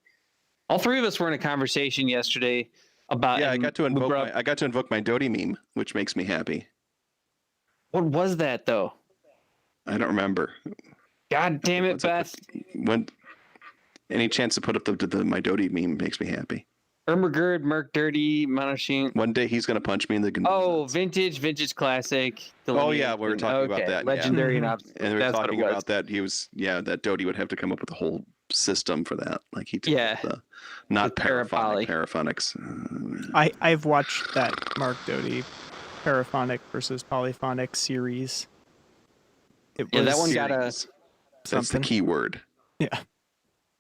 All three of us were in a conversation yesterday about. Yeah, I got to invoke my Doty meme, which makes me happy. What was that though? I don't remember. God damn it, Beth! When any chance to put up the my Doty meme makes me happy. Ermagerd, Merc Dirty, Monosheen. One day he's gonna punch me in the. Oh, vintage classic. Oh yeah, we were talking about that. Legendary yeah. and we were talking about that. He was that Doty would have to come up with a whole system for that. Like he did the not paraphonics. I've watched that Mark Doty paraphonic versus polyphonic series. That one got a something. That's the key word. Yeah.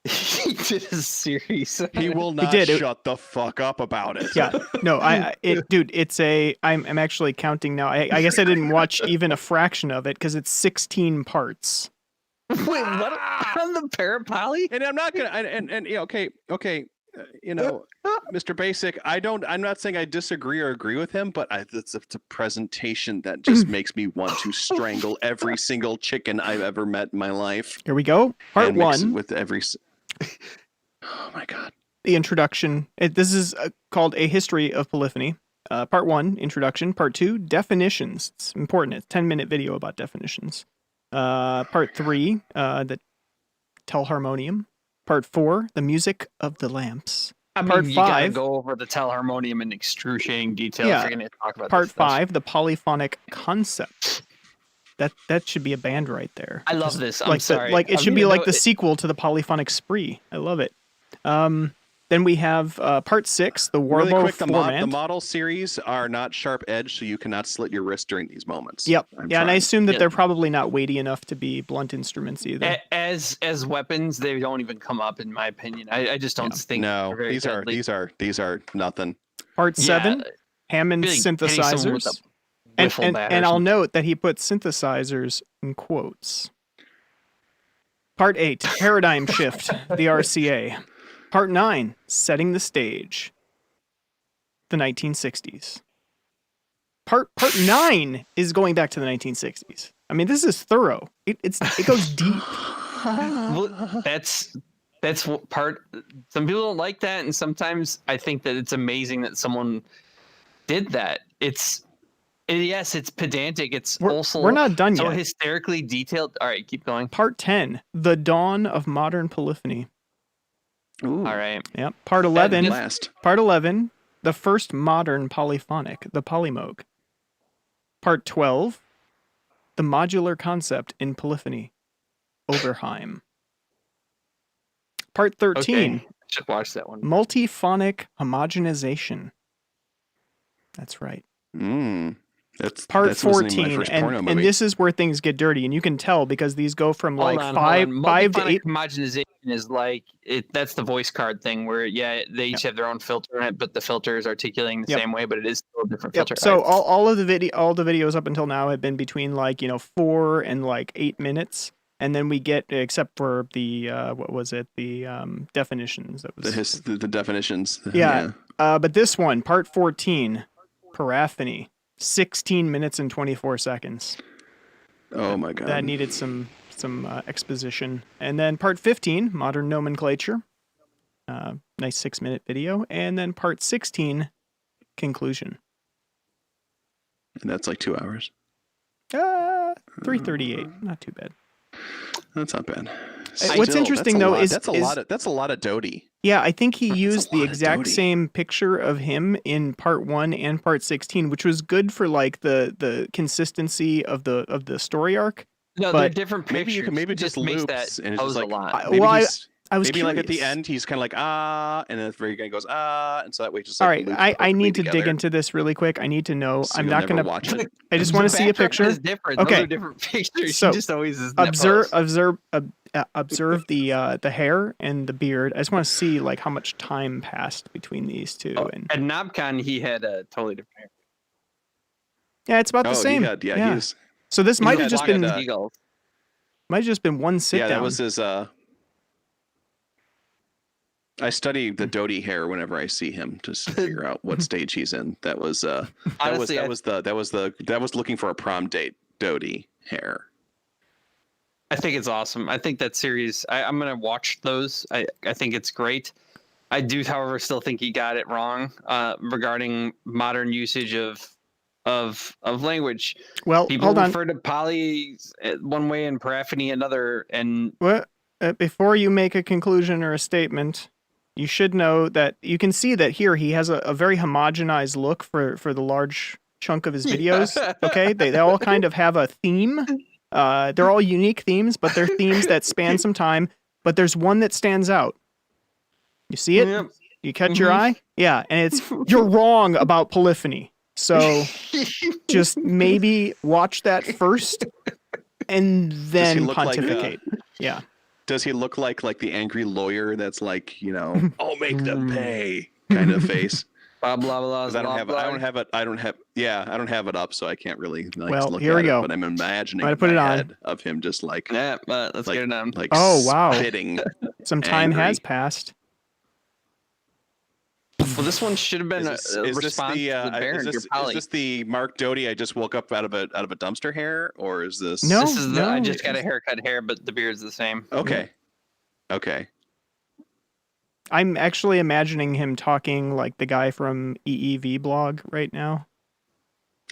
He did a series. He will not shut the fuck up about it. Yeah. No, dude, it's I'm actually counting now. I guess I didn't watch even a fraction of it because it's 16 parts. Wait, what? On the parapoly? And I'm not gonna. And okay. Mr. Basic, I'm not saying I disagree or agree with him, but it's a presentation that just makes me want to strangle every single chicken I've ever met in my life. Here we go. Part one. With every. Oh my God. The introduction. This is called A History of Polyphony. Part 1, introduction. Part 2, definitions. It's important. It's a 10-minute video about definitions. Part 3, the telharmonium. Part 4, the music of the lamps. Part 5, gotta go over the telharmonium in excruciating detail. Yeah. If you're gonna talk about Part 5, the polyphonic concept. That should be a band right there. I love this. I'm sorry. It should be like the sequel to the Polyphonic Spree. I love it. Then we have part 6, the Warbow really quick, Formant. The model series are not sharp edge, so you cannot slit your wrist during these moments. Yep. And I assume that they're probably not weighty enough to be blunt instruments either. As weapons, they don't even come up, in my opinion. I just don't think. No, these are nothing. Part 7, Hammond really synthesizers. And I'll note that he put synthesizers in quotes. Part 8, Paradigm Shift, the RCA. Part 9, Setting the Stage, the 1960s. Part 9 is going back to the 1960s. I mean, this is thorough. It goes deep. Well, that's what part. Some people don't like that, and sometimes I think that it's amazing that someone did that. Yes, it's pedantic. We're not done so yet. Hysterically detailed. All right, keep going. Part 10, The Dawn of Modern Polyphony. Ooh. All right. Yep. Part 11, Last. Part 11, The First Modern Polyphonic, the Polymoog. Part 12, The Modular Concept in Polyphony, Oberheim. Part 13, Okay. Should watch that one. Multiphonic Homogenization. That's right. That's Part 14, my first porno movie. and this is where things get dirty, and you can tell because these go from like Hold on. five to 8. Homogenization is like that's the voice card thing where they each have their own filter in it, but the filter is articulating the same way, but it is still a different filter. So all the videos up until now have been between 4 and 8 minutes, and then we get, except for the definitions. That was the definitions. Yeah. But this one, part 14, paraphony. 16 minutes and 24 seconds. Oh my God. That needed some exposition. And then part 15, modern nomenclature. Nice 6-minute video. And then part 16, conclusion. And that's like 2 hours. 3:38. Not too bad. That's not bad. What's interesting though is that's a lot of Doty. Yeah, I think he used the exact same picture of him in part 1 and part 16, which was good for the consistency of the story arc. No, they're different pictures. Maybe just makes loops that and it's just a like lot. I was Maybe curious. like at the end, he's kind of like, ah, and then at the very end goes, ah, and so that way just All like right, I need to dig together. into this really quick. I need to know. So I'm you'll not never going to watch it. I just want to see a picture. Is different. Okay. Those are different pictures. So, She just always is observe the hair and the beard. I just want to see like how much time passed between these two. Oh, And at NobCon, he had a totally different hair. yeah, it's about the same. He's So this might have just been Eagles. one sit down. that was his. I study the Doty hair whenever I see him to figure out what stage he's in. That was Honestly, that was looking for a prom date Doty hair. I think it's awesome. I think that series. I'm gonna watch those. I think it's great. I do, however, still think he got it wrong regarding modern usage of language. Well, People hold on. refer to poly one way and paraphony another, and What? Before you make a conclusion or a statement, you should know that you can see that here he has a very homogenized look for the large chunk of his videos. Okay, they all kind of have a theme. They're all unique themes, but they're themes that span some time. But there's one that stands out. You see it? Yep. You catch your eye? Yeah, and it's you're wrong about polyphony. So just maybe watch that first and then look like, pontificate. Yeah. Does he look like the angry lawyer that's like, I'll make them pay kind of face? blah blah blah. 'Cause I don't have it up, so I can't really Well, look here we at go. it. But I'm imagining I in put my it on. head of him just like Yeah, but let's get it on. like Oh, wow. spitting. Some time Angry. has passed. Well, this one should have been Is a this response the to the Behringer is poly. this the Mark Doty I just woke up out of a dumpster hair, or is this No. This is the I just got a haircut hair, but the beard's the same. Okay. Okay. I'm actually imagining him talking like the guy from EEV blog right now.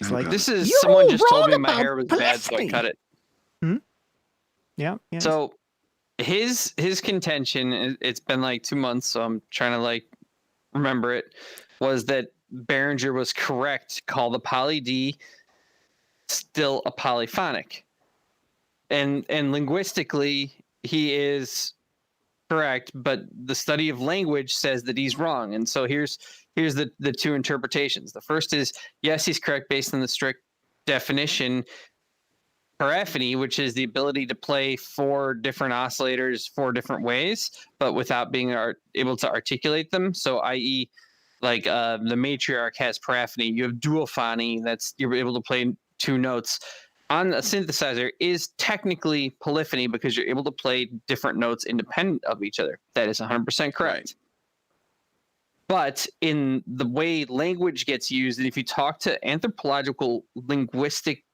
It's Oh, like God. This is You're someone just told wrong me my about hair was bad, so I polyphony. cut it. yeah. So his contention, it's been like 2 months, so I'm trying to like remember it, was that Behringer was correct to call the poly D still a polyphonic. And linguistically he is correct, but the study of language says that he's wrong. And so here's the two interpretations. The first is, yes, he's correct based on the strict definition. Paraphony, which is the ability to play 4 different oscillators 4 different ways, but without being able to articulate them. So, i.e., like the matriarch has paraphony. You have duophony. That's you're able to play 2 notes. On a synthesizer is technically polyphony because you're able to play different notes independent of each other. That is 100% correct. Right. But in the way language gets used, and if you talk to anthropological linguistic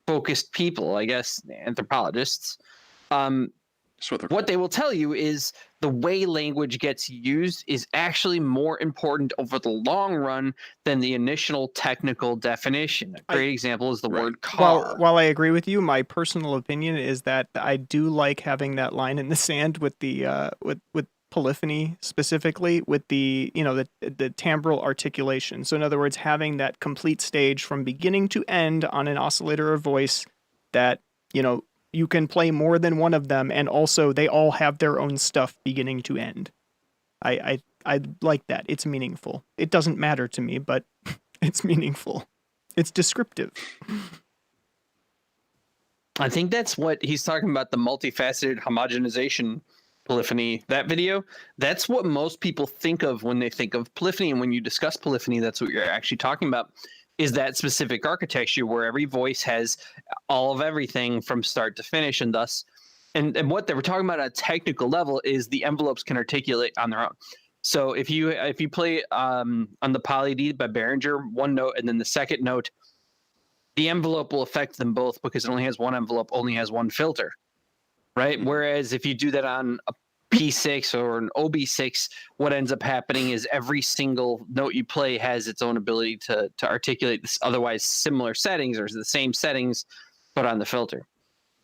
focused people, I guess anthropologists, what they will tell you is the way language gets used is actually more important over the long run than the initial technical definition. A great example is the word car. While I agree with you, my personal opinion is that I do like having that line in the sand with the with polyphony, specifically with the the timbral articulation. So in other words, having that complete stage from beginning to end on an oscillator or voice that you can play more than one of them, and also they all have their own stuff beginning to end. I like that. It's meaningful. It doesn't matter to me, but it's meaningful. It's descriptive. I think that's what he's talking about, the multifaceted homogenization polyphony. That video, that's what most people think of when they think of polyphony. And when you discuss polyphony, that's what you're actually talking about, is that specific architecture where every voice has all of everything from start to finish, and thus, and what they were talking about at a technical level is the envelopes can articulate on their own. So if you play on the poly D by Behringer, 1 note, and then the second note, the envelope will affect them both because it only has 1 envelope, only has 1 filter, right? Whereas if you do that on a P6 or an OB6, what ends up happening is every single note you play has its own ability to articulate this otherwise similar settings or the same settings, but on the filter.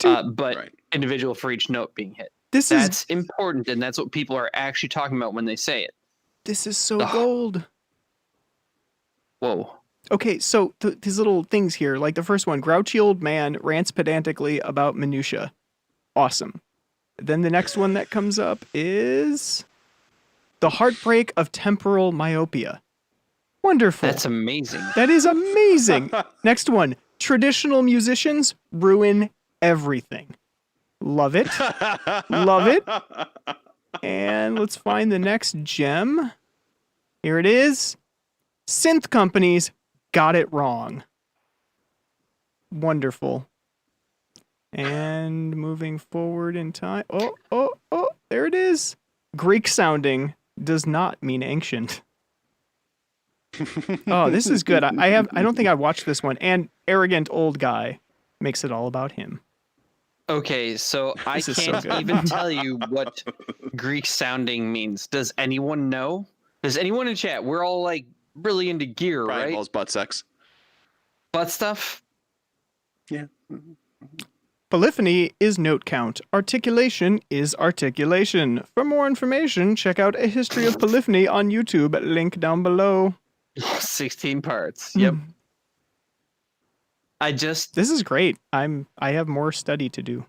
But individual for each note being hit. That's important, and that's what people are actually talking about when they say it. This is so gold. Whoa. Okay, so these little things here, like the first one, grouchy old man rants pedantically about minutia. Awesome. Then the next one that comes up is the heartbreak of temporal myopia. Wonderful. That's amazing. That is amazing. Next one. Traditional musicians ruin everything. Love it. Love it. And let's find the next gem. Here it is. Synth companies got it wrong. Wonderful. And moving forward in time. Oh, there it is. Greek sounding does not mean ancient. Oh, this is good. I don't think I watched this one. And arrogant old guy makes it all about him. Okay, so I This is so can't good. even tell you what Greek sounding means. Does anyone know? Does anyone in chat? We're all like really into gear, Brian right? calls butt sex. Butt stuff? Yeah. Polyphony is note count. Articulation is articulation. For more information, check out A History of Polyphony on YouTube. Link down below. 16 parts. Yep. This is great. I have more study to do.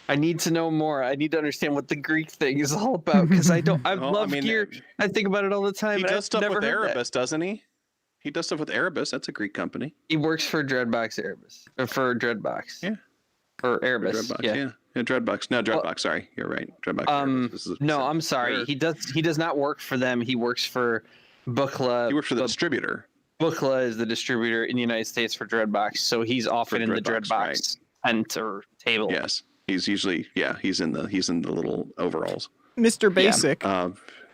I need to know more. I need to understand what the Greek thing is all about because I Well, love gear. I think about it all the time. He and does I've stuff never with heard that. Erebus, doesn't he? He does stuff with Erebus. That's a Greek company. He works for Dreadbox Erebus. Or for Dreadbox. Yeah. Or Erebus. Dreadbox, Yeah. yeah. Dreadbox. No, Dreadbox. Sorry, you're right. Dreadbox. Erebus. No, I'm sorry. Error. He does not work for them. He works for Bookla. He works for the distributor. Bookla is the distributor in the United States for Dreadbox, so he's often in the Dreadbox tent or table. Yes, he's usually he's in the little overalls. Mr. Basic.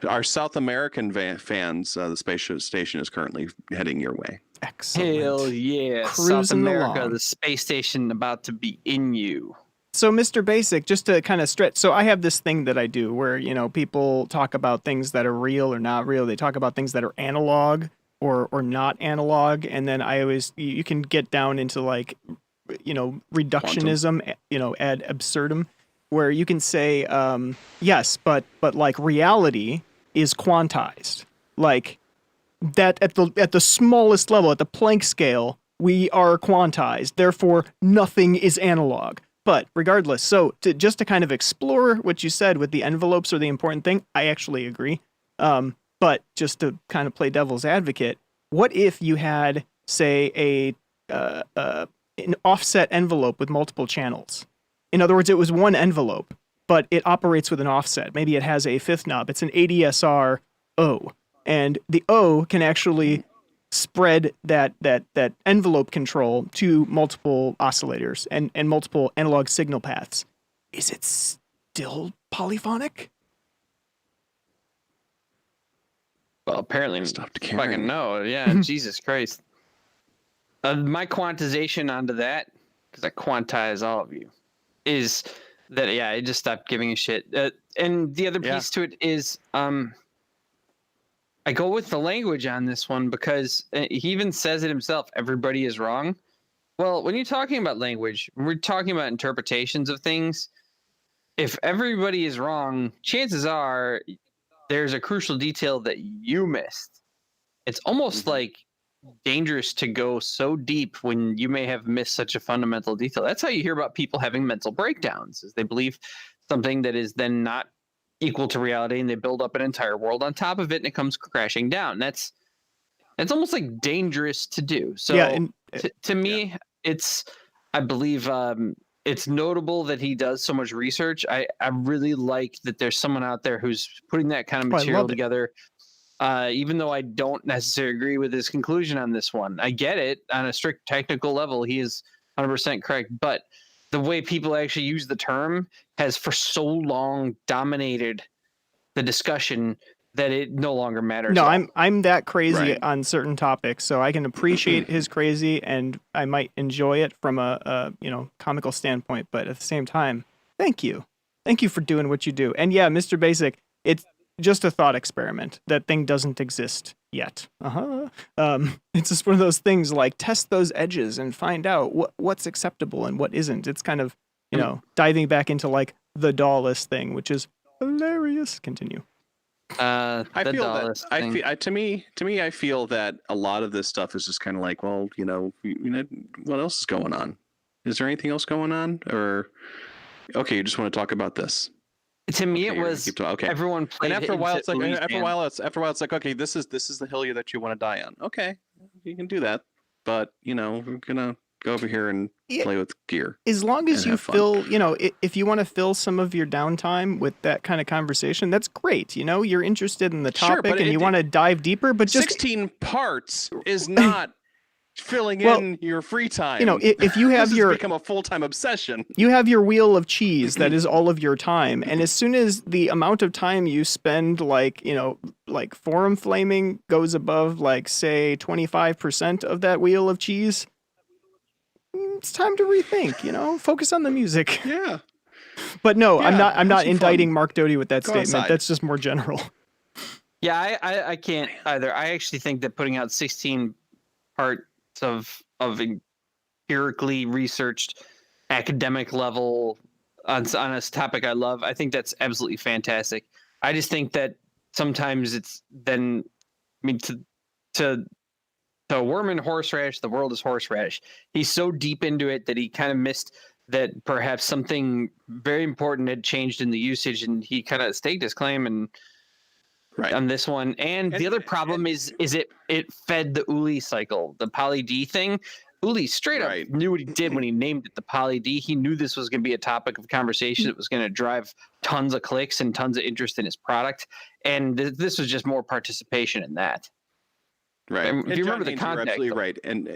Our South American fans, the space station is currently heading your way. Excellent. Hell yeah. South Cruising America, along. the space station about to be in you. So, Mr. Basic, just to kind of stretch, so I have this thing that I do where, people talk about things that are real or not real. They talk about things that are analog or not analog. And then you can get down into like, reductionism, ad absurdum, where you can say, yes, but like reality is quantized. Like that at the smallest level, at the Planck scale, we are quantized. Therefore, nothing is analog. But regardless, so just to kind of explore what you said with the envelopes are the important thing, I actually agree. But just to kind of play devil's advocate, what if you had, say, an offset envelope with multiple channels? In other words, it was one envelope, but it operates with an offset. Maybe it has a fifth knob. It's an ADSR O, and the O can actually spread that envelope control to multiple oscillators and multiple analog signal paths. Is it still polyphonic? Well, apparently, Stopped caring. fucking no. Yeah, Jesus Christ. My quantization onto that, because I quantize all of you, is that, I just stopped giving a shit. And the other piece to it is, I go with the language on this one because he even says it himself. Everybody is wrong. Well, when you're talking about language, when we're talking about interpretations of things, if everybody is wrong, chances are there's a crucial detail that you missed. It's almost like dangerous to go so deep when you may have missed such a fundamental detail. That's how you hear about people having mental breakdowns, is they believe something that is then not equal to reality, and they build up an entire world on top of it, and it comes crashing down. It's almost like dangerous to do. So to me, it's, I believe, it's notable that he does so much research. I really like that there's someone out there who's putting that kind of material together. Even though I don't necessarily agree with his conclusion on this one. I get it on a strict technical level. He is 100% correct, but the way people actually use the term has for so long dominated the discussion that it no longer matters. No, I'm that crazy on certain topics, so I can appreciate his crazy, and I might enjoy it from a comical standpoint. But at the same time, thank you for doing what you do. And yeah, Mr. Basic, it's just a thought experiment. That thing doesn't exist yet. It's just one of those things like test those edges and find out what's acceptable and what isn't. It's kind of diving back into like the Dawless thing, which is hilarious. Continue. I feel that I feel that a lot of this stuff is just kind of like, well, what else is going on? Is there anything else going on? Or Okay, you just want to talk about this. To me, Okay, it you're gonna was keep talking. Okay. everyone played And after a it while, into it's like Uli's after a hand. while, it's like, okay, this is the hill that you want to die on. Okay, you can do that, but we're gonna go over here and Yeah. play with gear. As long as And you have fun. fill, if you want to fill some of your downtime with that kind of conversation, that's great. You're interested in the Sure, topic but and you want to dive deeper, but just 16 parts is not filling Well, in your free time. if you have this your has become a full-time obsession. you have your wheel of cheese that is all of your time, and as soon as the amount of time you spend like forum flaming goes above like say 25% of that wheel of cheese, it's time to rethink, focus on the music. Yeah. But no, I'm Yeah, not have some indicting fun. Mark Doty with that Go statement. outside. That's just more general. Yeah, I can't either. I actually think that putting out 16 parts of empirically researched academic level on a topic I love, I think that's absolutely fantastic. I just think that sometimes it's then, I mean, to a worm in horseradish, the world is horseradish. He's so deep into it that he kind of missed that perhaps something very important had changed in the usage, and he kind of staked his claim and Right. on this one. And the other problem is it fed the Uli cycle, the poly D thing. Uli straight up Right. knew what he did when he named it the poly D. He knew this was going to be a topic of conversation that was going to drive tons of clicks and tons of interest in his product. And this was just more participation in that. Right. And if you remember the you're context, absolutely right. And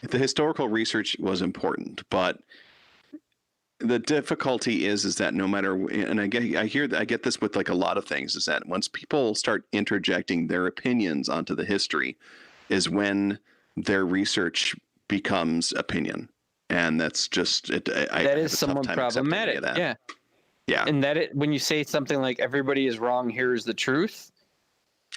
the historical research was important, but the difficulty is that no matter, and I get this with like a lot of things, is that once people start interjecting their opinions onto the history, is when their research becomes opinion, and that's just it. that is somewhat problematic. That. Yeah. And when you say something like "everybody is wrong, here's the truth,"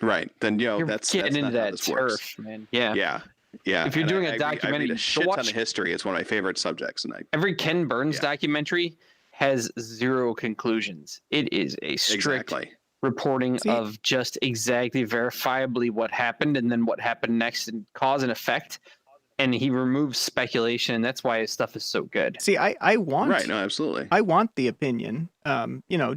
right? Then you're that's getting not into how that this turf, works. man. Yeah. Yeah. Yeah. If you're doing a I documentary, read a shit watch ton of history. It's one of my favorite subjects, and every Ken Burns documentary has zero conclusions. It is a strict reporting of just exactly verifiably what happened and then what happened next and cause and effect. And he removes speculation, and that's why his stuff is so good. See, I want right. No, absolutely. I want the opinion.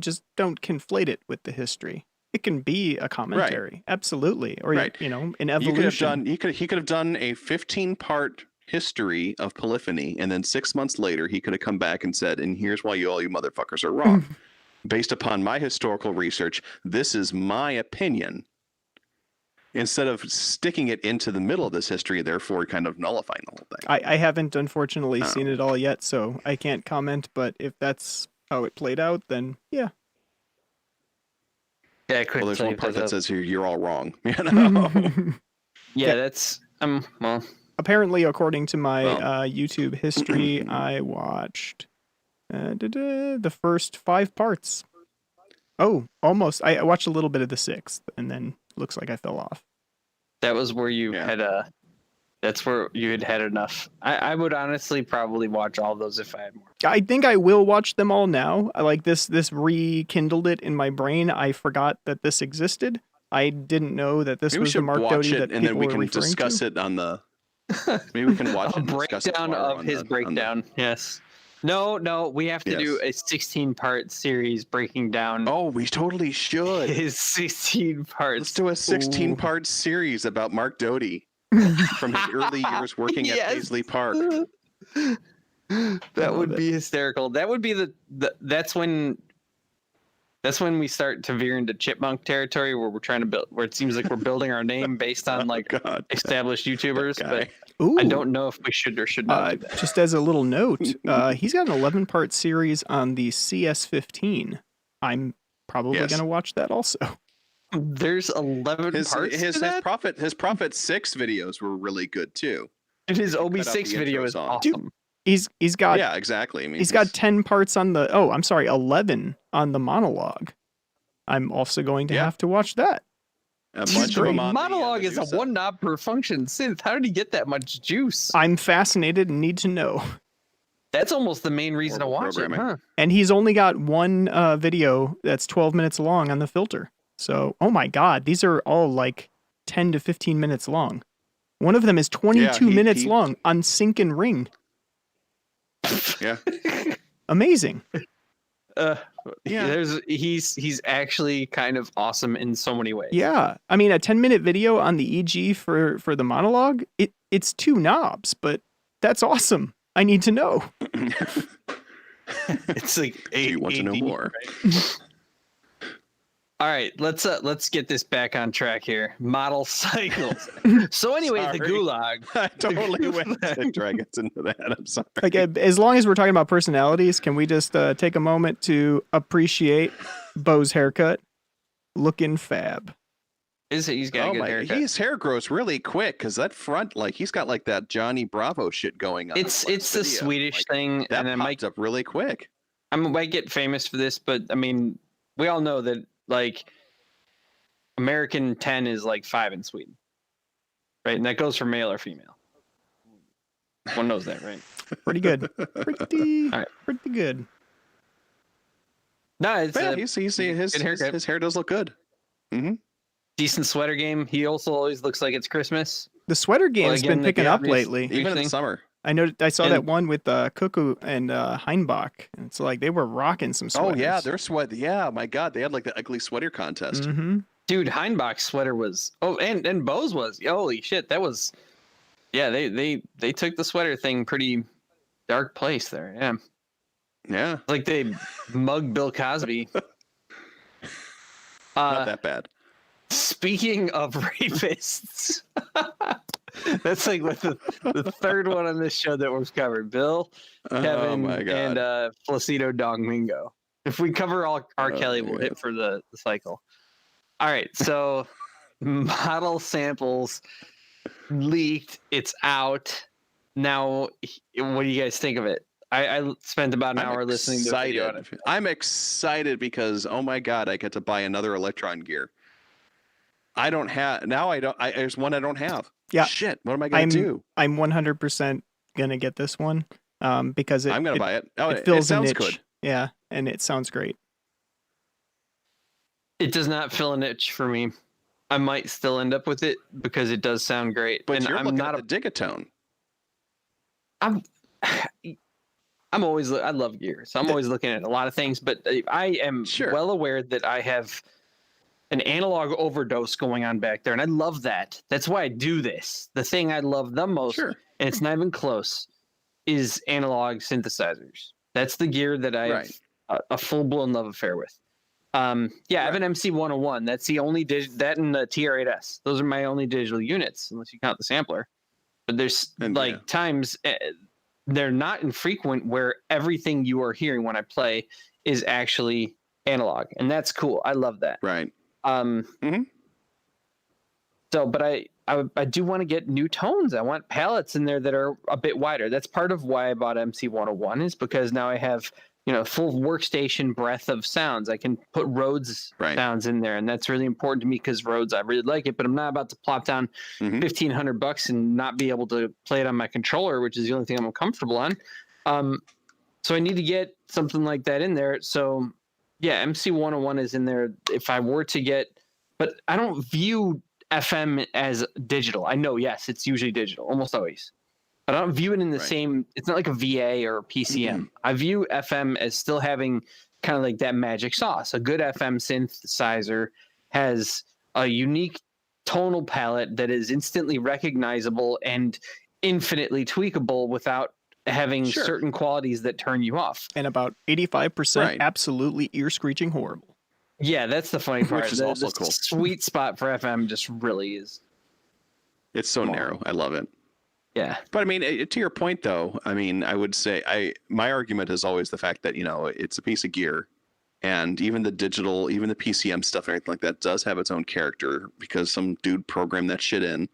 Just don't conflate it with the history. It can be a commentary, right. Absolutely, or right. an evolution. He could have done a 15-part history of polyphony, and then 6 months later he could have come back and said, "And here's why all you motherfuckers are wrong. Based upon my historical research, this is my opinion." Instead of sticking it into the middle of this history, therefore kind of nullifying the whole thing. I haven't unfortunately seen it all yet, so I can't comment. But if that's how it played out, then yeah. Yeah, well, there's one part that says you're all wrong. Yeah, that's well. Apparently, according to my YouTube history, I watched the first 5 parts. Oh, almost. I watched a little bit of the 6th, and then looks like I fell off. That was where you had that's where you had enough. I would honestly probably watch all those if I had more. I think I will watch them all now. I like this rekindled it in my brain. I forgot that this existed. I didn't know that this was the Mark Doty that and then we can discuss discuss it on the. Maybe we can watch a breakdown of his breakdown. Yes. No, we have to do a 16-part series breaking down. Oh, we totally should. His 16 parts. Let's do a 16-part series about Mark Doty from his early years working at Paisley Park. That would be hysterical. That would be that's when we start to veer into chipmunk territory where we're trying to build, where it seems like we're building our name based on established YouTubers. But I don't know if we should or should not do that. Just as a little note, he's got an 11-part series on the CS15. I'm probably going to watch that also. There's 11 parts. His Prophet 6 videos were really good too. And his OB6 video is awesome. He's got exactly. I mean, he's got 10 parts on the 11 on the monologue. I'm also going to have to watch that. A bunch of them on monologue is a 1 knob per function synth. How did he get that much juice? I'm fascinated and need to know. That's almost the main reason to watch it, huh? And he's only got one video that's 12 minutes long on the filter. So, oh my God, these are all like 10 to 15 minutes long. One of them is 22 minutes long on Sync and Ring. Yeah. Amazing. Yeah. Yeah. He's actually kind of awesome in so many ways. Yeah. I mean, a 10-minute video on the EG for the monologue, it's 2 knobs, but that's awesome. I need to know. It's like Do you want to know AD, more? right? All right, let's get this back on track here. Model cycles. So anyway, the Sorry. gulag. I totally went to dragons into that. I'm sorry. Like, as long as we're talking about personalities, can we just take a moment to appreciate Bo's haircut? Looking fab. He's got a good haircut. His hair grows really quick because that front, like he's got like that Johnny Bravo shit going on. It's the Swedish thing, that and I popped up really quick. I might get famous for this, but I mean, we all know that like American 10 is like 5 in Sweden, right? And that goes for male or female. One knows that, right? Pretty good. Pretty, All right. pretty good. No, it's Yeah, a his hair does look good. Mm-hmm. decent sweater game. He also always looks like it's Christmas. The sweater game's again, been the picking up obvious- lately. Even in thing. the summer. I saw And- that one with Cuckoo and Heinbach. And it's like they were rocking some sweaters. Oh yeah, their sweat. Yeah, my God, they had like the ugly sweater contest. Mm-hmm. Dude, Heinbach's sweater was and Bo's was. Holy shit, that was they took the sweater thing pretty dark place there. Yeah. Yeah, Like they mugged Bill Cosby. not that bad. Speaking of rapists, that's like what the third one on this show that was covered. Bill, Oh Kevin, my God. and Placido Domingo. If we cover all R. Kelly, we'll man. hit for the cycle. All right, so model samples leaked. It's out now. What do you guys think of it? I spent about an hour listening to a video on it. I'm excited because oh my God, I get to buy another Electron gear. I don't have now. There's one I don't have. Yeah. Shit. What am I gonna do? I'm 100% gonna get this one because I'm gonna buy it. Oh, it fills a sounds niche. good. Yeah, and it sounds great. It does not fill a niche for me. I might still end up with it because it does sound great. But and you're I'm looking not at the Digatone. I'm always I love gear, so I'm always looking at a lot of things. But I am Sure. well aware that I have an analog overdose going on back there, and I love that. That's why I do this. The thing I love the most, Sure. and it's not even close, is analog synthesizers. That's the gear that I have a full blown love affair with. I have an MC 101. That's the only that and the TR8S. Those are my only digital units, unless you count the sampler. But there's times they're not infrequent where everything you are hearing when I play is actually analog, and that's cool. I love that. Right. So, but I do want to get new tones. I want palettes in there that are a bit wider. That's part of why I bought MC 101 is because now I have full workstation breadth of sounds. I can put Rhodes sounds in there, and that's really important to me because Rhodes, I really like it, but I'm not about to plop down $1,500 and not be able to play it on my controller, which is the only thing I'm comfortable on. So I need to get something like that in there. So yeah, MC 101 is in there if I were to get, but I don't view FM as digital. I know, yes, it's usually digital, almost always. But I don't view it in the same, it's not like a VA or a PCM. I view FM as still having kind of like that magic sauce. A good FM synthesizer has a unique tonal palette that is instantly recognizable and infinitely tweakable without having certain qualities that turn you off. And about 85% absolutely ear screeching horrible. Yeah, that's the funny part. Which is also the cool. Sweet spot for FM just really is. It's so narrow. I love it. Yeah. But I mean, to your point though, I mean, I would say my argument is always the fact that, it's a piece of gear, and even the digital, even the PCM stuff and everything like that does have its own character because some dude programmed that shit in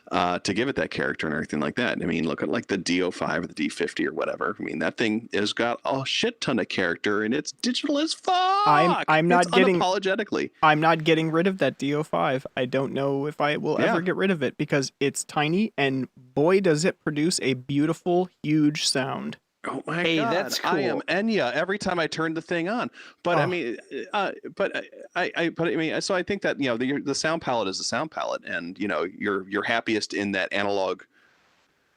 to give it that character and everything like that. I mean, look at like the D05 or the D50 or whatever. I mean, that thing has got a shit ton of character and it's digital as fuck. I'm not getting unapologetically. I'm not getting rid of that D05. I don't know if I will ever get rid of it because it's tiny and boy does it produce a beautiful, huge sound. Oh my God! That's cool. I am Enya every time I turn the thing on. But I mean, so I think that the sound palette is the sound palette, and you're happiest in that analog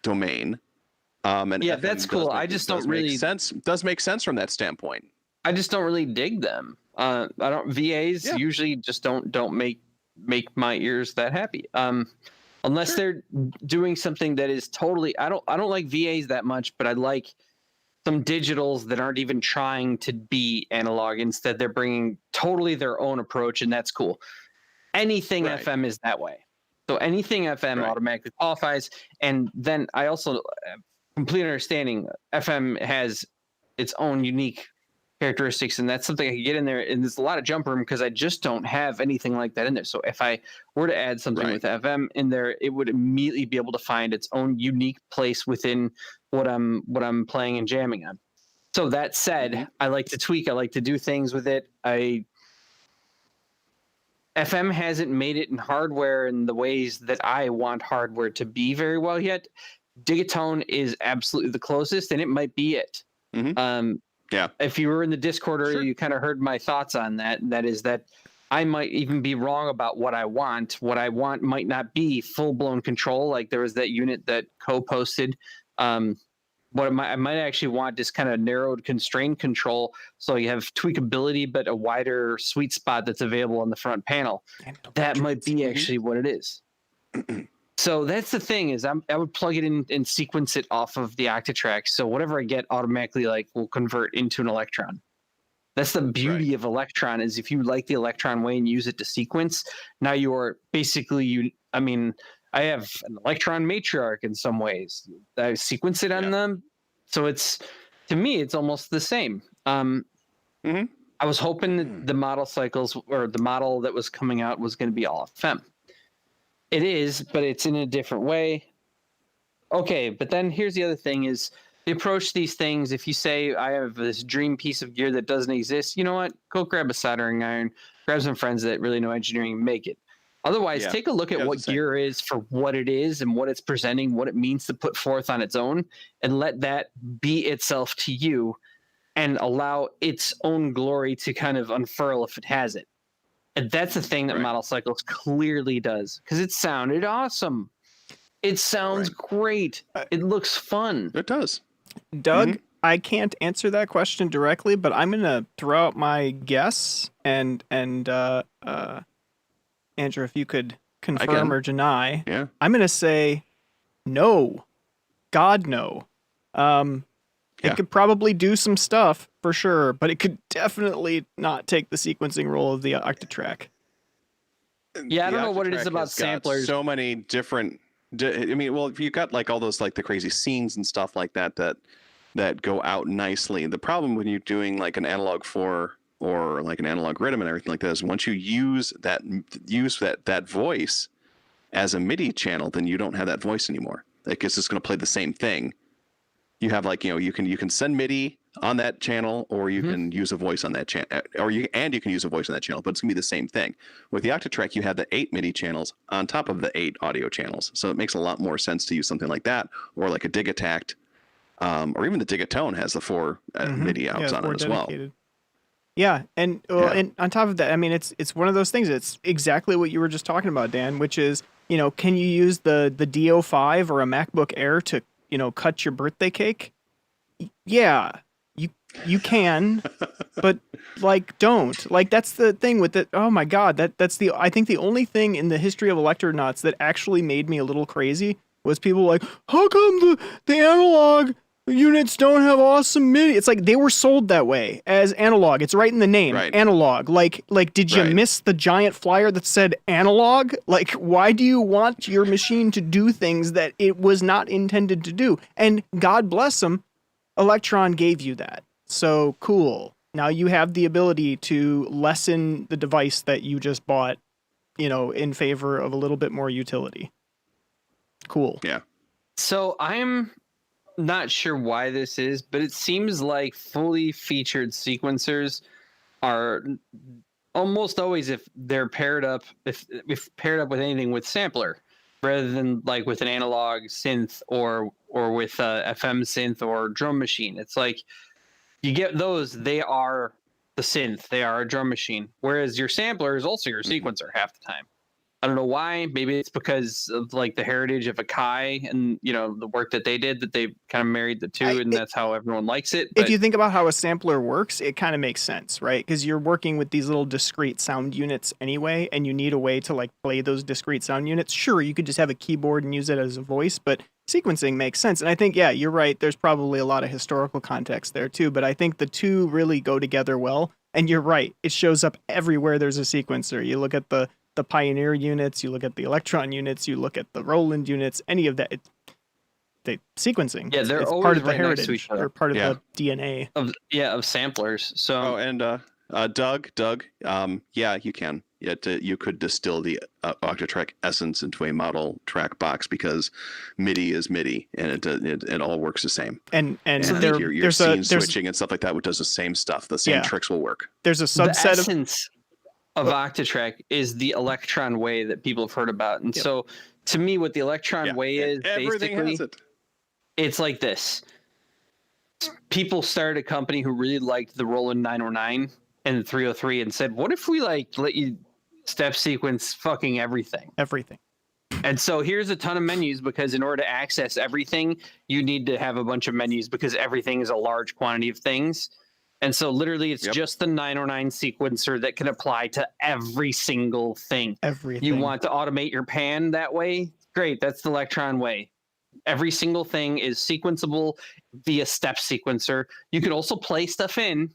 domain. And Yeah, FM that's cool. I just don't really does make sense from that standpoint. I just don't really dig them. I don't VAs Yeah. usually just don't make my ears that happy. Unless they're doing something that is totally I don't like VAs that much, but I like some digitals that aren't even trying to be analog. Instead, they're bringing totally their own approach, and that's cool. Anything Right. FM is that way. So anything FM automatically qualifies. And then I also complete understanding FM has its own unique characteristics, and that's something I can get in there. And there's a lot of jump room because I just don't have anything like that in there. So if I were to add something with FM in there, it would immediately be able to find its own unique place within what I'm playing and jamming on. So that said, I like to tweak. I like to do things with it. FM hasn't made it in hardware in the ways that I want hardware to be very well yet. Digatone is absolutely the closest, and it might be it. Yeah. If you were in the Discord earlier, you kind of heard my thoughts on that. That is that I might even be wrong about what I want. What I want might not be full-blown control. Like there was that unit that co-posted. What I might actually want is kind of narrowed constrained control. So you have tweakability, but a wider sweet spot that's available on the front panel. That might be actually what it is. So that's the thing is I would plug it in and sequence it off of the Octatrack. So whatever I get automatically will convert into an Electron. That's the beauty of Electron is if you like the Electron way and use it to sequence, now you're basically I have an Electron matriarch in some ways. I sequence it on them. So to me, it's almost the same. I was hoping that the model cycles or the model that was coming out was going to be all FM. It is, but it's in a different way. Okay, but then here's the other thing is they approach these things. If you say, I have this dream piece of gear that doesn't exist, you know what? Go grab a soldering iron, grab some friends that really know engineering and make it. Otherwise, take a look at what gear is for what it is and what it's presenting, what it means to put forth on its own, and let that be itself to you and allow its own glory to kind of unfurl if it has it. And that's the thing that Model Cycles clearly does because it sounded awesome. It sounds great. It looks fun. It does. Doug, I can't answer that question directly, but I'm going to throw out my guess and Andrew, if you could confirm or deny. Yeah. I'm going to say no. God, no. It could probably do some stuff for sure, but it could definitely not take the sequencing role of the Octatrack. Yeah, I don't know what it is about samplers. So many different. If you got like all those like the crazy scenes and stuff like that go out nicely. The problem when you're doing like an analog 4 or like an analog rhythm and everything like that is once you use that voice as a MIDI channel, then you don't have that voice anymore. Like it's just going to play the same thing. You have you can send MIDI on that channel, or you can use a voice on that channel, or you can use a voice on that channel, but it's gonna be the same thing. With the Octatrack, you have the 8 MIDI channels on top of the 8 audio channels, so it makes a lot more sense to use something like that, or like a Digitact, or even the Digatone has the 4 MIDI outs on it as well. Yeah, and on top of that, I mean, it's one of those things. It's exactly what you were just talking about, Dan, which is can you use the DO5 or a MacBook Air to cut your birthday cake? Yeah, you can, but don't. That's the thing with it. Oh my God, that's I think the only thing in the history of Electronauts that actually made me a little crazy was people like, how come the analog units don't have awesome MIDI? It's like they were sold that way as analog. It's right in the name, analog. Like did you miss the giant flyer that said analog? Like, why do you want your machine to do things that it was not intended to do? And God bless them, Electron gave you that. So cool. Now you have the ability to lessen the device that you just bought, in favor of a little bit more utility. Cool. Yeah. So I'm not sure why this is, but it seems like fully featured sequencers are almost always, if they're paired up, if paired up with anything with sampler, rather than like with an analog synth or with a FM synth or drum machine. It's like you get those, they are the synth, they are a drum machine, whereas your sampler is also your sequencer half the time. I don't know why. Maybe it's because of like the heritage of Akai and the work that they did, that they kind of married the two, and that's how everyone likes it. But if you think about how a sampler works, it kind of makes sense, right? Because you're working with these little discrete sound units anyway, and you need a way to like play those discrete sound units. Sure, you could just have a keyboard and use it as a voice, but sequencing makes sense. And I think, yeah, you're right. There's probably a lot of historical context there too, but I think the two really go together well. And you're right. It shows up everywhere there's a sequencer. You look at the Pioneer units, you look at the Electron units, you look at the Roland units, any of that. Sequencing. Yeah, they're it's always part of the right next to heritage each other. or part of the DNA of samplers. So and Doug, yeah, you can. You could distill the Octatrack essence into a model track box, because MIDI is MIDI, and it all works the same. And so your scene switching and stuff like that does the same stuff. The same tricks will work. There's a subset the essence of Octatrack is the Electron way that people have heard about. And so to me, what the Electron way is, basically, it's like this. People started a company who really liked the Roland 909 and the 303 and said, what if we like let you step sequence fucking everything? And so here's a ton of menus, because in order to access everything, you need to have a bunch of menus, because everything is a large quantity of things. And so literally it's just the 909 sequencer that can apply to every single thing. Everything. You want to automate your pan that way? Great. That's the Electron way. Every single thing is sequenceable via step sequencer. You can also play stuff in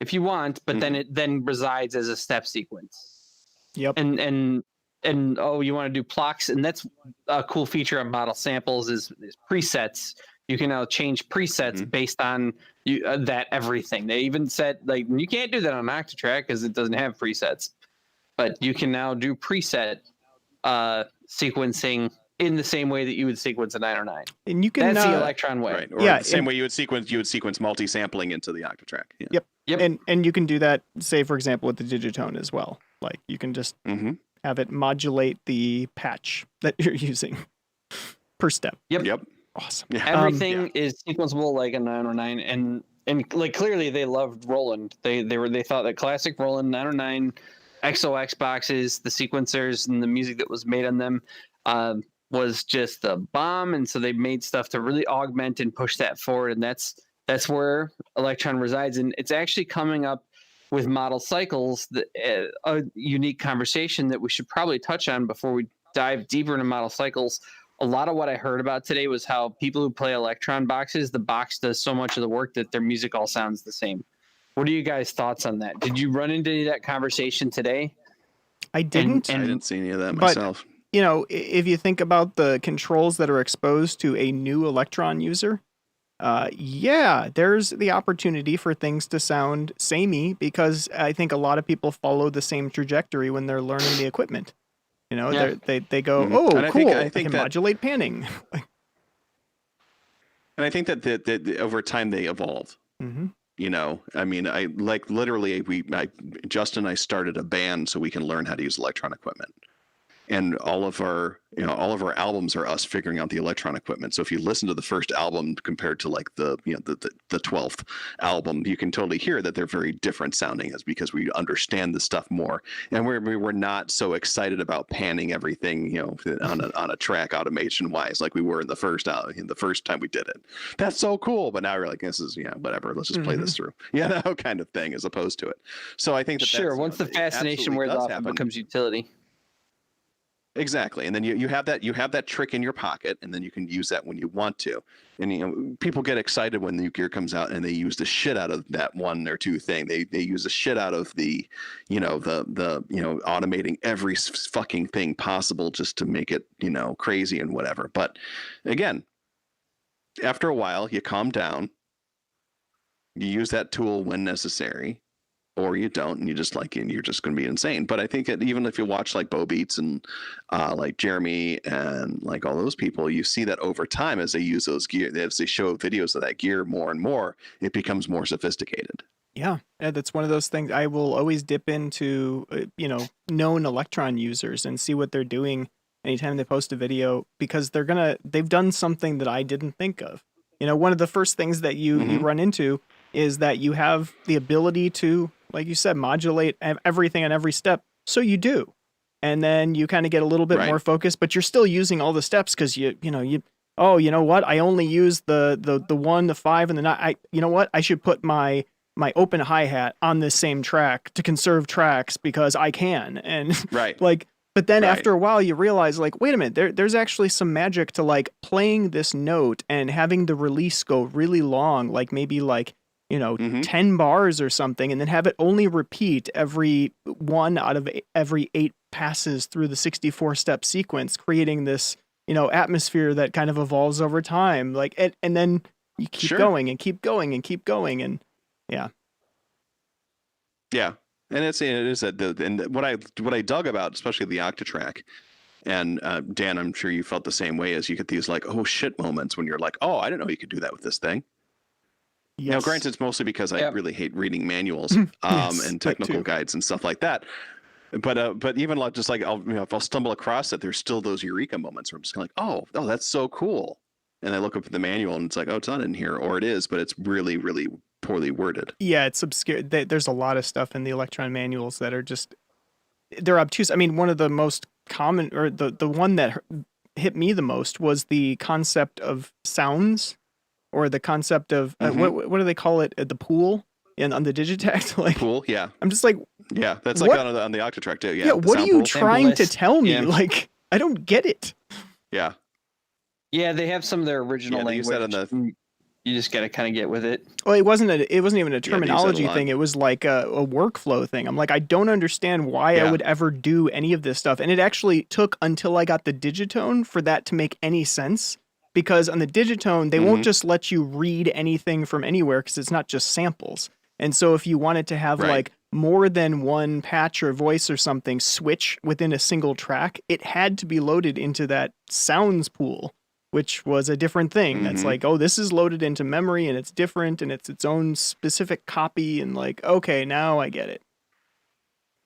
if you want, but then it then resides as a step sequence. Yep. And you want to do blocks, and that's a cool feature of model samples is presets. You can now change presets based on that everything. They even said, like, you can't do that on Octatrack because it doesn't have presets, but you can now do preset sequencing in the same way that you would sequence a 909. And you can that's the Electron way. Right. Or the same way you would sequence multi-sampling into the Octatrack. Yeah. Yep. And you can do that, say, for example, with the Digitone as well. Like, you can just have it modulate the patch that you're using per step. Yep. Awesome. Yeah. Everything is sequenceable like a 909, and like clearly they loved Roland. They thought that classic Roland 909 XOX boxes, the sequencers and the music that was made on them was just a bomb, and so they made stuff to really augment and push that forward, and that's where Electron resides. And it's actually coming up with model cycles, a unique conversation that we should probably touch on before we dive deeper into model cycles. A lot of what I heard about today was how people who play Electron boxes, the box does so much of the work that their music all sounds the same. What are you guys' thoughts on that? Did you run into any of that conversation today? I didn't. I didn't see any of that myself. If you think about the controls that are exposed to a new Electron user, there's the opportunity for things to sound samey, because I think a lot of people follow the same trajectory when they're learning the equipment. They go, and cool, I think can that modulate panning. And I think that over time they evolve. I mean, I like literally Justin and I started a band so we can learn how to use electron equipment. And all of our albums are us figuring out the electron equipment. So if you listen to the first album compared to like the 12th album, you can totally hear that they're very different sounding, is because we understand the stuff more, and we're not so excited about panning everything, on a track automation wise, like we were in the first time we did it. That's so cool. But now we're like, this is whatever. Let's just play this through, kind of thing, as opposed to it. So I think once the fascination wears off, it becomes utility. Exactly. And then you have that trick in your pocket, and then you can use that when you want to. And people get excited when the new gear comes out and they use the shit out of that one or two thing. They use the shit out of the automating every fucking thing possible just to make it, crazy and whatever. But again, after a while, you calm down. You use that tool when necessary, or you don't, and you're just going to be insane. But I think that even if you watch like Bo Beats and like Jeremy and like all those people, you see that over time, as they use those gear, as they show videos of that gear more and more, it becomes more sophisticated. Yeah, that's one of those things. I will always dip into, known Electron users and see what they're doing anytime they post a video, because they've done something that I didn't think of. One of the first things that you run into is that you have the ability to, like you said, modulate everything on every step. So you do. and then you kind of get a little bit Right. more focused, but you're still using all the steps because you know what? I only use the 1, the 5, and the 9. You know what? I should put my open hi-hat on this same track to conserve tracks because I can. And Right. like, but then Right. after a while you realize like, wait a minute, there's actually some magic to like playing this note and having the release go really long, like maybe like, you know, Mhm. 10 bars or something, and then have it only repeat every 1 out of every 8 passes through the 64 step sequence, creating this, you know, atmosphere that kind of evolves over time. Like, and then you keep Sure. going and keep going and keep going. And yeah. Yeah, and it is that and what I dug about, especially the Octatrack, and Dan, I'm sure you felt the same way, as you get these like oh shit moments when you're like, oh, I didn't know you could do that with this thing. Yes. Now, granted, it's mostly because I Yep. really hate reading manuals Yes, and that technical too. guides and stuff like that. But even like just like if I'll stumble across it, there's still those eureka moments where I'm just kind of like, oh, that's so cool. And I look up at the manual and it's like, oh, it's not in here, or it is, but it's really, really poorly worded. Yeah, it's obscure. There's a lot of stuff in the Electron manuals that are just, they're obtuse. I mean, one of the most common, or the one that hit me the most was the concept of sounds, or the concept of what do they call it? The pool on the Digitact. Like, Pool, yeah. I'm just like, Yeah, that's What? like on the Octatrack too. Yeah, yeah, the what are sound you pool. trying to Sample tell me? yeah. Like, I don't get it. Yeah, Yeah, they have some of their original yeah. They use language. that on the. You just got to kind of get with it. Well, it wasn't even a a terminology lot. thing. It was like a workflow thing. I'm like, I don't understand why I Yeah. would ever do any of this stuff. And it actually took until I got the Digitone for that to make any sense. Because on the Digitone, they won't Mhm. just let you read anything from anywhere because it's not just samples. And so if you wanted to have Right. like more than one patch or voice or something switch within a single track, it had to be loaded into that sounds pool, which was a different thing. That's Mhm. like, oh, this is loaded into memory and it's different and it's its own specific copy. And like, okay, now I get it.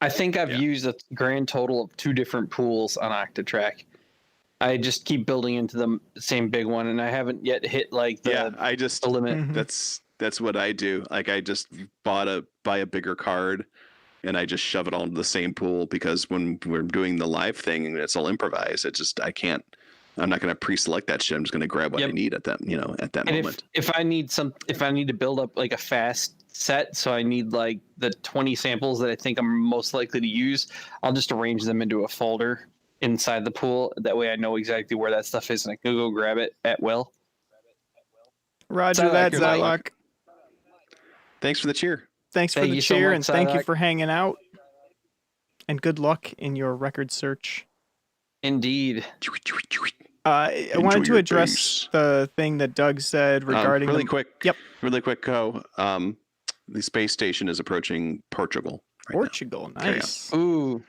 I think I've Yeah. used a grand total of 2 different pools on Octatrack. I just keep building into the same big one, and I haven't yet hit like the, I just the limit. Mhm. that's what I do. Like I just buy a bigger card, and I just shove it all into the same pool, because when we're doing the live thing and it's all improvised, it's just I'm not going to pre-select that shit. I'm just going to grab what I Yep. need at that at that And moment. if I need to build up like a fast set, so I need like the 20 samples that I think I'm most likely to use, I'll just arrange them into a folder inside the pool. That way I know exactly where that stuff is and I can go grab it at will. Roger Psylocke, that, you're like- Zylock. Thanks for the cheer. Thanks for Thank the you so cheer much, and thank you Psylocke. for hanging out. And good luck in your record search. Indeed. I Enjoy wanted to your address bass. the thing that Doug said regarding really the- quick. Yep. Really quick, Go. The space station is approaching Portugal. Right now. Portugal. Okay, yeah. Nice. Ooh.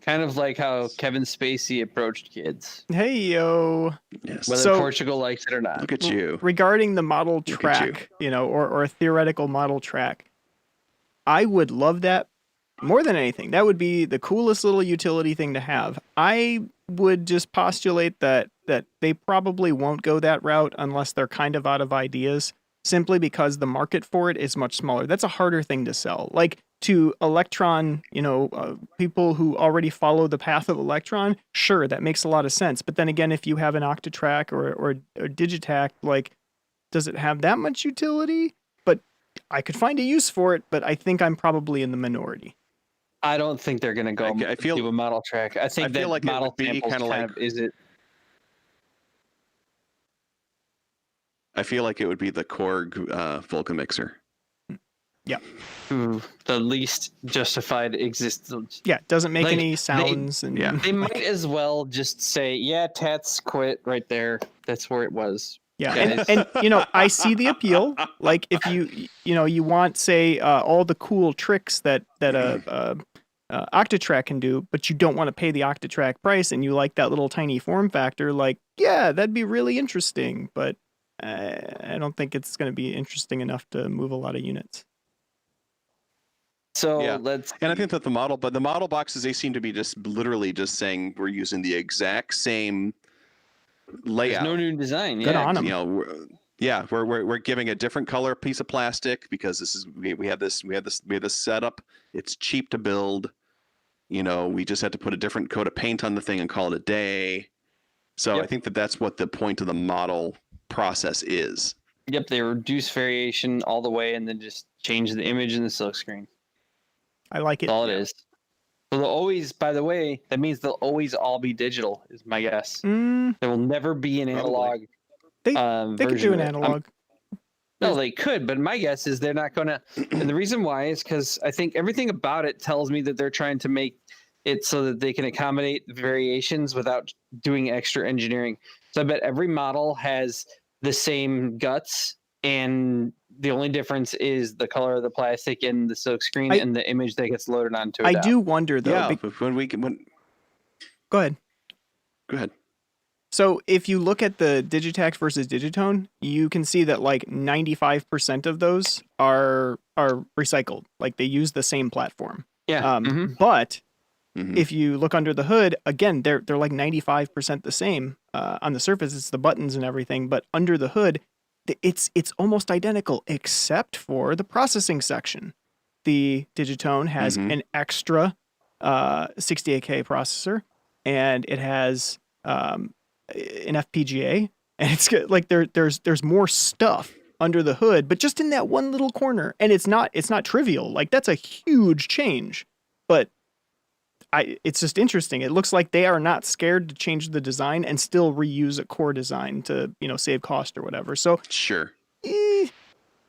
Kind of like how Kevin Spacey approached kids, Hey yo. Yes. whether So- Portugal likes it or not. Look at you. Regarding the model at you. track, or a theoretical model track, I would love that more than anything. That would be the coolest little utility thing to have. I would just postulate that they probably won't go that route unless they're kind of out of ideas, simply because the market for it is much smaller. That's a harder thing to sell. Like to Electron, people who already follow the path of Electron, sure, that makes a lot of sense. But then again, if you have an Octatrack or Digitact, like, does it have that much utility? But I could find a use for it, but I think I'm probably in the minority. I don't think they're going to go I feel- do a model track. I think I feel that like it model would be samples kinda kind like- of is it. I feel like it would be the Korg Volca mixer. The least justified existence. Yeah, it doesn't make Like, any sounds. yeah. They might as well just say, "Yeah, Tats quit right there. That's where it was." Yeah, Guys. and I see the appeal. Like if you want, say, all the cool tricks that Octatrack can do, but you don't want to pay the Octatrack price, and you like that little tiny form factor, like, yeah, that'd be really interesting. But I don't think it's going to be interesting enough to move a lot of units. So Yeah. let's. And I think that the model boxes, they seem to be just literally just saying we're using the exact same There's layout. no new design. Good Yeah. on 'em. We're giving a different color piece of plastic because we have this setup. It's cheap to build. You know, we just had to put a different coat of paint on the thing and call it a day. So Yep. I think that's what the point of the model process is. Yep, they reduce variation all the way and then just change the image in the silkscreen. I like it. That's all it is. So they'll always, by the way, that means they'll always all be digital, is my guess. There will never be an analog They version could do an of it. analog. No, they could, but my guess is they're not going to. And the reason why is because I think everything about it tells me that they're trying to make it so that they can accommodate variations without doing extra engineering. So I bet every model has the same guts, and the only difference is the color of the plastic and the silk screen and the image that gets loaded onto it. I do wonder though. Yeah, Go ahead. Go ahead. So if you look at the Digitax versus Digitone, you can see that like 95% of those are recycled. Like they use the same platform. Yeah. But if you look under the hood, again, they're like 95% the same. On the surface, it's the buttons and everything, but under the hood, it's almost identical except for the processing section. The Digitone has an extra 68K processor, and it has an FPGA, and it's like there's more stuff under the hood, but just in that one little corner, and it's not trivial. Like that's a huge change, but it's just interesting. It looks like they are not scared to change the design and still reuse a core design to save cost or whatever. So sure. It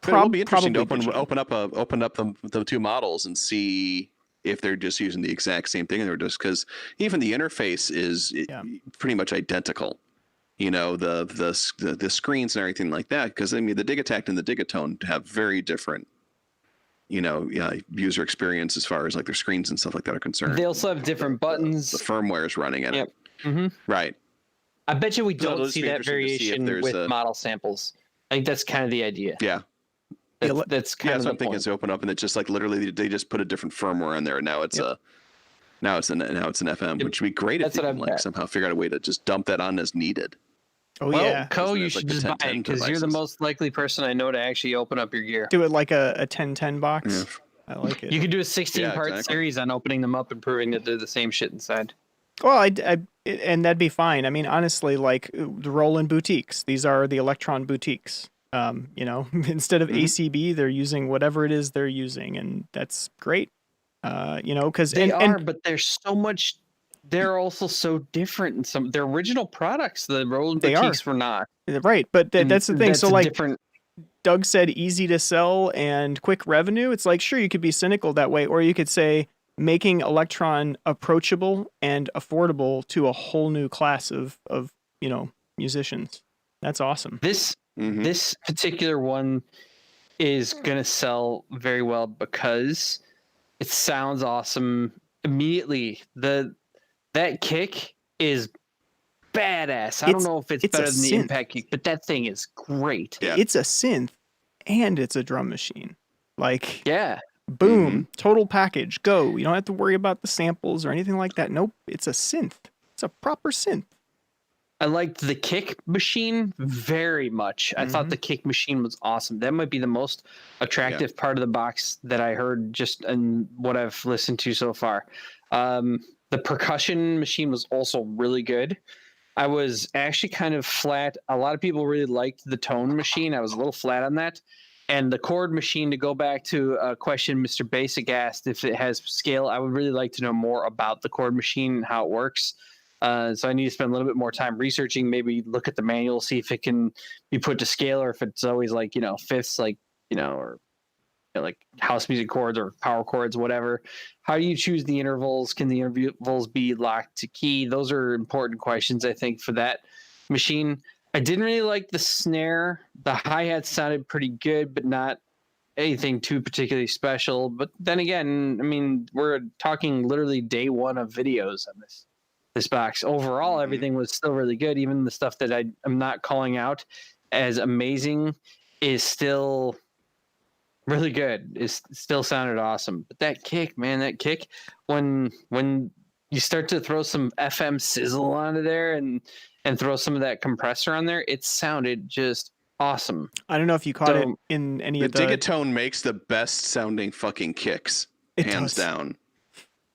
will be interesting to open up the two models and see if they're just using the exact same thing, or just because even the interface is pretty much identical. You know, the screens and everything like that. Because I mean, the Digitact and the Digitone have very different, user experience as far as like their screens and stuff like that are concerned. They also have different buttons. The firmware is running in it. Right. I bet you we don't see that variation with model samples. I think that's kind of the idea. Yeah. That's kind of the something is open up, and it's just like literally they just put a different firmware on there, and now it's an FM, which would be great if they can like somehow figure out a way to just dump that on as needed. Oh yeah, Co, you should just buy it because you're the most likely person I know to actually open up your gear. Do it like a 1010 box. Yeah. I like it. You could do a 16-part series on opening them up and proving that they're the same shit inside. Well, and that'd be fine. I mean, honestly, like the Roland boutiques. These are the Electron boutiques. Instead of ACB, they're using whatever it is they're using, and that's great. Because but there's so much. They're also so different in some their original products. The Roland boutiques were not right, but that's the thing. That's so like different. Doug said, easy to sell and quick revenue. It's like, sure, you could be cynical that way, or you could say making Electron approachable and affordable to a whole new class of musicians. That's awesome. This particular one is going to sell very well because it sounds awesome immediately. That kick is badass. I don't know if it's better than the Impact kick, but that thing is great. Yeah. It's a synth and it's a drum machine. Like, boom, total package, go. You don't have to worry about the samples or anything like that. Nope, it's a synth. It's a proper synth. I liked the kick machine very much. I thought the kick machine was awesome. That might be the most attractive part of the box that I heard just in what I've listened to so far. The percussion machine was also really good. I was actually kind of flat. A lot of people really liked the tone machine. I was a little flat on that. And the chord machine, to go back to a question Mr. Basic asked if it has scale, I would really like to know more about the chord machine and how it works. So I need to spend a little bit more time researching, maybe look at the manual, see if it can be put to scale or if it's always like, fifths, like, or like house music chords or power chords, whatever. How do you choose the intervals? Can the intervals be locked to key? Those are important questions, I think, for that machine. I didn't really like the snare. The hi-hat sounded pretty good, but not anything too particularly special. But then again, I mean, we're talking literally day one of videos on this box. Overall, everything was still really good. Even the stuff that I'm not calling out as amazing is still really good. It still sounded awesome. But that kick, man, when you start to throw some FM sizzle onto there and throw some of that compressor on there, it sounded just awesome. I don't know if you caught it in any of the... Digitone makes the best sounding fucking kicks, hands down.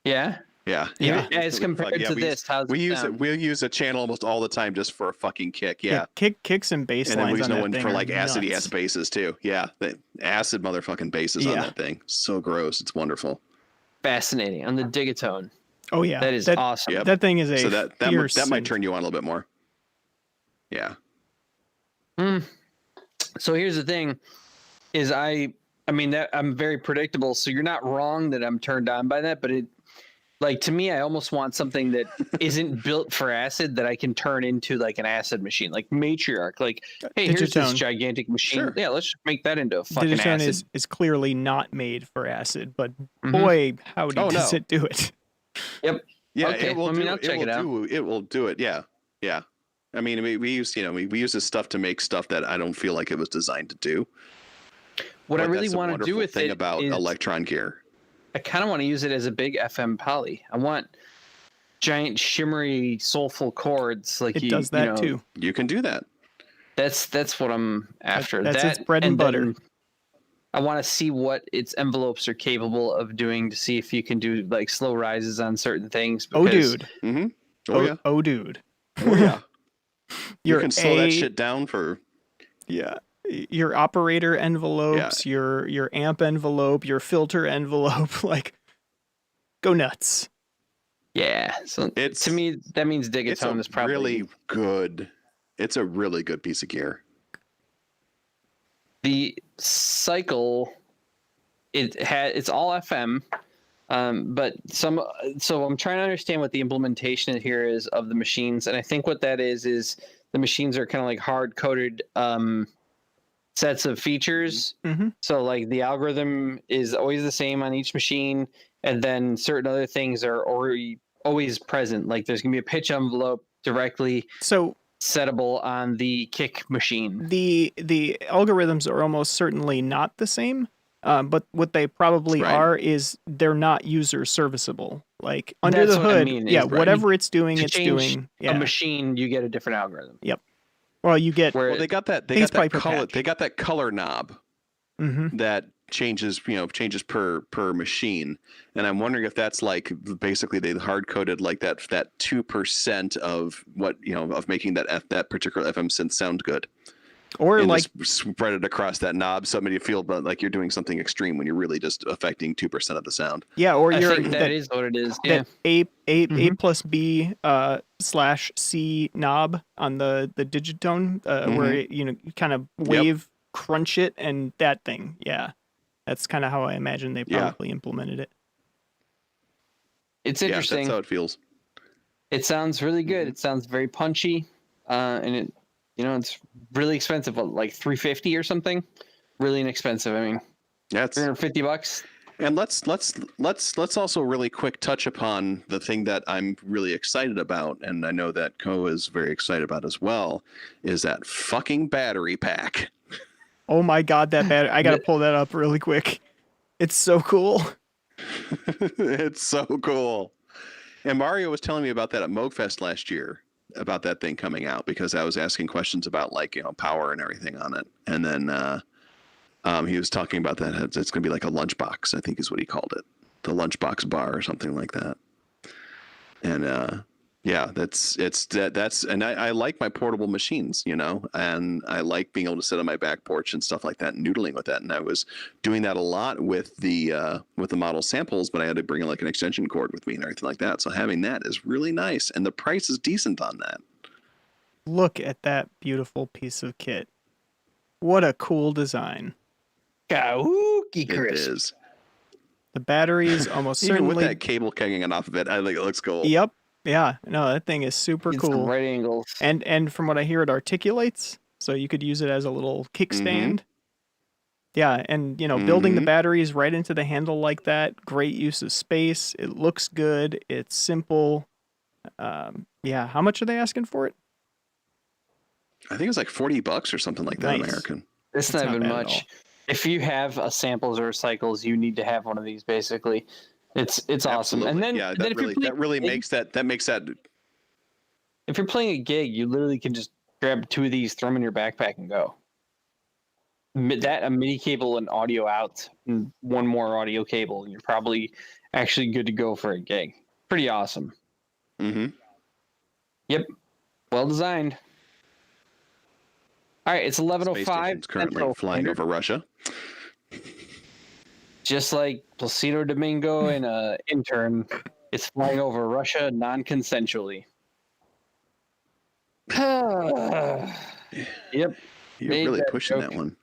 Yeah? Yeah. As compared to this, how's we it use sound? it. We'll use a channel almost all the time just for a fucking kick. Yeah. Kicks and bass And then we lines use on no that one thing for are like acidy ass nuts. basses too. Yeah, the acid motherfucking basses on Yeah. that thing. So gross. It's wonderful. Fascinating on the Digatone. Oh yeah, That is awesome. Yep. that thing is a So that fierce might synth. turn you on a little bit more. Yeah. So here's the thing: is I mean that I'm very predictable. So you're not wrong that I'm turned on by that, but it, like, to me, I almost want something that isn't built for acid that I can turn into like an acid machine, like Matriarch. Like, hey, here's this Digitone. gigantic machine. Sure. Yeah, let's just make that into a fucking Digitone acid. is clearly not made for acid, but Mhm. boy, howdy Oh, does no. it do it. Yep. Yeah, Okay, it will I mean, I'll check it out. It will do it. Yeah. Yeah. I mean, we use, we use this stuff to make stuff that I don't feel like it was designed to do. What I But really that's the want to do wonderful with thing it about is Electron gear. I kind of want to use it as a big FM poly. I want giant shimmery soulful chords like It does that too. You can do that. That's what I'm after. That's that its bread and butter. then I want to see what its envelopes are capable of doing to see if you can do like slow rises on certain things. Oh because- dude. Mm-hmm. Oh, yeah. Oh dude. Oh, yeah. You Your can slow that shit down for... Yeah. Your operator envelopes, your amp envelope, your filter envelope, like, go nuts. Yeah. So to me, that means Digatone is probably really good. It's a really good piece of gear. the cycle. It's all FM. But so I'm trying to understand what the implementation here is of the machines, and I think what that is the machines are kind of like hard coded sets of features. Mm-hmm. So like the algorithm is always the same on each machine, and then certain other things are already always present. Like there's gonna be a pitch envelope directly So settable on the kick machine. the algorithms are almost certainly not the same. But what they probably Right. are is they're not user serviceable. Like under That's the what I hood, mean, is, yeah, right, whatever it's doing, to it's change doing. A Yeah. machine, you get a different algorithm. Well, you get. Where Well, they got that. They think got it's probably that per color. patch. They got that color knob Mm-hmm. that changes. Changes per machine. And I'm wondering if that's like basically they hard coded like that 2% of what of making that particular FM synth sound good. Or And like just spread it across that knob, so you feel like you're doing something extreme when you're really just affecting 2% of the sound. yeah, or I you're think that is what it is. Yeah. that A Mhm. plus B / C knob on the digitone where it, you kind of wave crunch it and that thing. Yeah, that's kind of how I imagine they Yeah. probably implemented it. It's Yeah, interesting. that's how it feels. It sounds really good. It sounds very punchy, and it, it's really expensive. What, like $350 or something? Really inexpensive. I mean, Yeah, it's, $350. and let's also really quick touch upon the thing that I'm really excited about, and I know that Ko is very excited about as well, is that fucking battery pack. Oh my god, that battery! I gotta pull that up really quick. It's so cool. It's so cool. And Mario was telling me about that at Moogfest last year, about that thing coming out, because I was asking questions about power and everything on it. And then he was talking about that. It's going to be like a lunchbox, I think is what he called it. The lunchbox bar or something like that. And yeah, and I like my portable machines, and I like being able to sit on my back porch and stuff like that, noodling with that. And I was doing that a lot with the model samples, but I had to bring like an extension cord with me and everything like that. So having that is really nice, and the price is decent on that. Look at that beautiful piece of kit. What a cool design. Gahookie It crisp. is. The battery is almost Even certainly. with that cable hanging off of it, I think it looks cool. Yep. Yeah. No, that thing is super Get some cool. right angles. And from what I hear, it articulates, so you could use it as a little kickstand. Mm-hmm. Yeah, and building the batteries right into the handle like that, great use of space. It looks good. It's simple. Yeah, how much are they asking for it? I think it's like $40 or something like that, Nice. American. It's That's not not even bad at all. much. If you have a samples or cycles, you need to have one of these. Basically, it's awesome. Absolutely. And then, yeah, and then that really makes that if you're playing a gig, you literally can just grab two of these, throw them in your backpack, and go. A MIDI cable and audio out, and one more audio cable, and you're probably actually good to go for a gig. pretty awesome. Mm-hmm. Yep. Well designed. All right, it's 11:05. Space station's currently flying over Russia. Just like Placido Domingo and an intern, it's flying over Russia non-consensually. Yep. You're really that pushing joke. that one.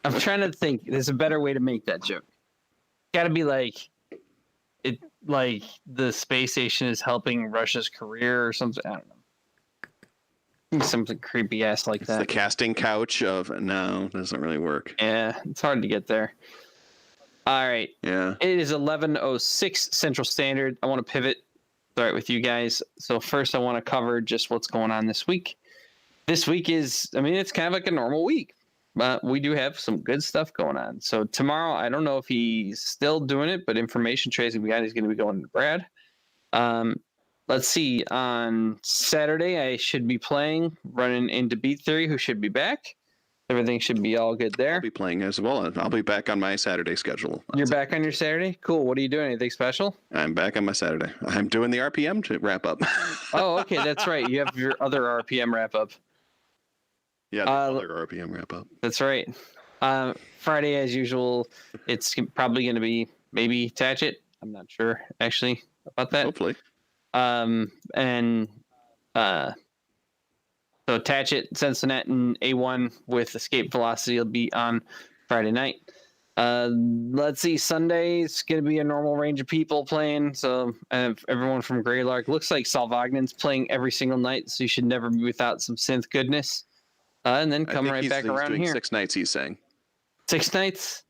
I'm trying to think. There's a better way to make that joke. Got to be like it, like the space station is helping Russia's career or something. I don't know. Something creepy ass like It's that. the casting couch of no, doesn't really work. Yeah, it's hard to get there. All right. Yeah. It is 11:06 Central Standard. I want to pivot. All right, with you guys. So first, I want to cover just what's going on this week. This week is, I mean, it's kind of like a normal week, but we do have some good stuff going on. So tomorrow, I don't know if he's still doing it, but information tracing guy is going to be going to Brad. Let's see. On Saturday, I should be running into Beat Theory, who should be back. Everything should be all good there. I'll be playing as well. I'll be back on my Saturday schedule. You're back on your Saturday? Cool. What are you doing? Anything special? I'm back on my Saturday. I'm doing the RPM to wrap up. Oh, okay. That's right. You have your other RPM wrap up. Yeah, the other RPM wrap up. That's right. Friday, as usual, it's probably going to be maybe Tatchet. I'm not sure, actually, about that. Hopefully. So Tatchet, Cincinnati, and A1 with Escape Velocity will be on Friday night. Let's see, Sunday it's going to be a normal range of people playing. So everyone from Greylark. Looks like Salvagnan's playing every single night, so you should never be without some synth goodness. And then come right back around doing here. 6 nights, he's saying. 6 nights?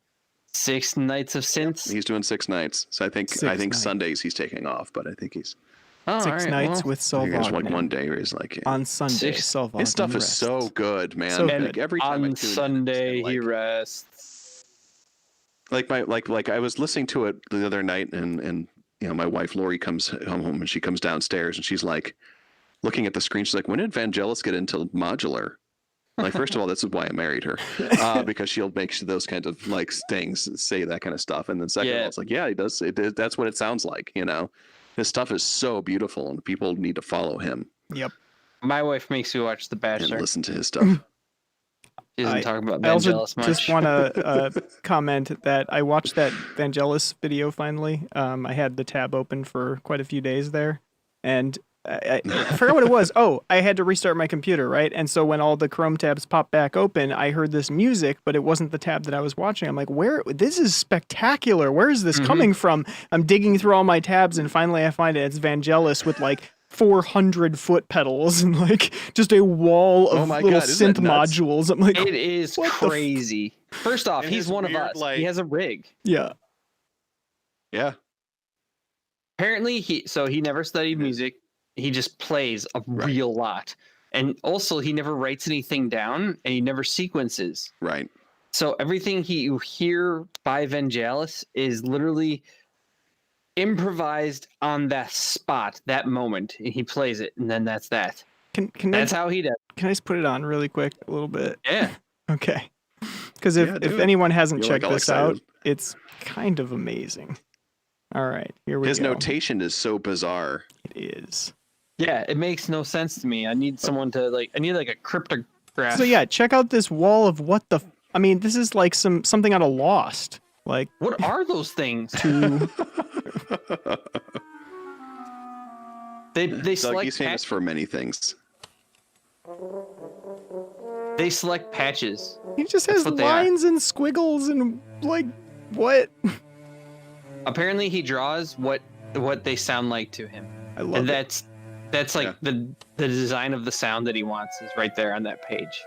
6 nights of synths? He's doing 6 nights. So I think Sundays he's taking off, but I think he's... Oh, 6 nights with There's Salvagnan. one day where he's like... On Sunday, Salvagnan his stuff rests. is so good, man. So like, every time on Sunday, he rests. Like I was listening to it the other night, and you know, my wife Lori comes home and she comes downstairs and she's like looking at the screen. She's like, "When did Vangelis get into modular?" Like, first of all, this is why I married her, because she'll make those kinds of like things, say that kind of stuff, and then second of all, it's like, yeah, he does. That's what it sounds like, you know. His stuff is so beautiful, and people need to follow him. Yep. My wife makes me watch The Bachelor. And listen to his stuff. She doesn't talk about I also Vangelis much. just want to comment that I watched that Vangelis video finally. I had the tab open for quite a few days there, and I forgot what it was. Oh, I had to restart my computer, right? And so when all the Chrome tabs popped back open, I heard this music, but it wasn't the tab that I was watching. I'm like, where? This is spectacular. Where is this coming from? I'm digging through all my tabs, and finally I find it. It's Vangelis with like 400 foot pedals and like just a wall of little synth modules. I'm like, it is crazy. First off, he's one of us. He has a rig. Yeah. Yeah. Apparently, he never studied music. He just plays a real lot. And also, he never writes anything down, and he never sequences. Right. So everything you hear by Vangelis is literally improvised on that spot, that moment. And he plays it, and then that's that. That's how he does. Can I just put it on really quick a little bit? Yeah. Okay. Because if anyone hasn't checked this out, it's kind of amazing. All right, here we go. His notation is so bizarre. It is. Yeah, it makes no sense to me. I need someone to I need like a cryptograph. So yeah, check out this wall of what the. I mean, this is like something out of Lost. Like, what are those things? They select. He's famous for many things. They select patches. He just has lines and squiggles and like what? Apparently, he draws what they sound like to him. I love it. That's like the design of the sound that he wants is right there on that page.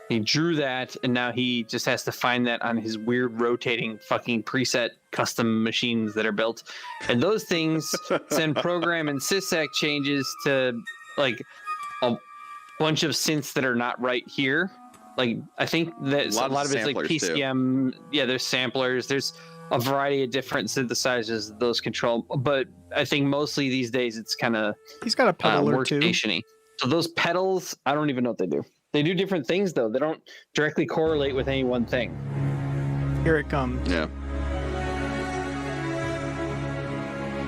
He drew that, and now he just has to find that on his weird rotating fucking preset custom machines that are built. And those things send program and sysac changes to like a bunch of synths that are not right here. Like, I think that a lot of it's like PCM. Too. Yeah, there's samplers. There's a variety of different synthesizers that those control. But I think mostly these days it's kind of he's got a pedal or two. Workstation-y. So those pedals, I don't even know what they do. They do different things, though. They don't directly correlate with any one thing. Here it comes. Yeah.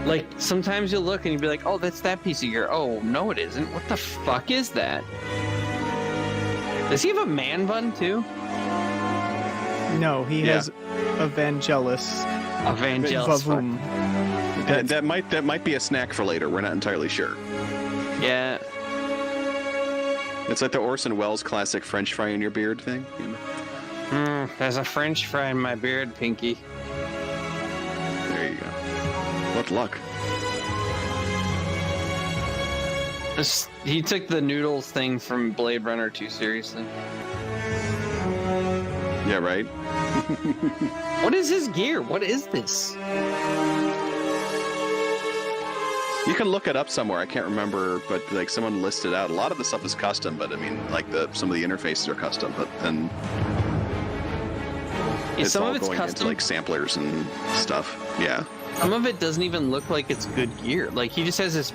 Like, sometimes you'll look and you'll be like, oh, that's that piece of gear. Oh, no, it isn't. What the fuck is that? Does he have a man bun, too? No, he has Evangelus. Evangelus. Vavoom. That might be a snack for later. We're not entirely sure. Yeah. It's like the Orson Welles classic French fry in your beard thing. There's a French fry in my beard, Pinky. There you go. What luck. He took the noodles thing from Blade Runner too seriously. Yeah, right? What is his gear? What is this? You can look it up somewhere. I can't remember, but like someone listed out. A lot of the stuff is custom, but I mean, like some of the interfaces are custom, but then it's some all of it's going custom. into like samplers and stuff. Yeah. Some of it doesn't even look like it's good gear. Like, he just has this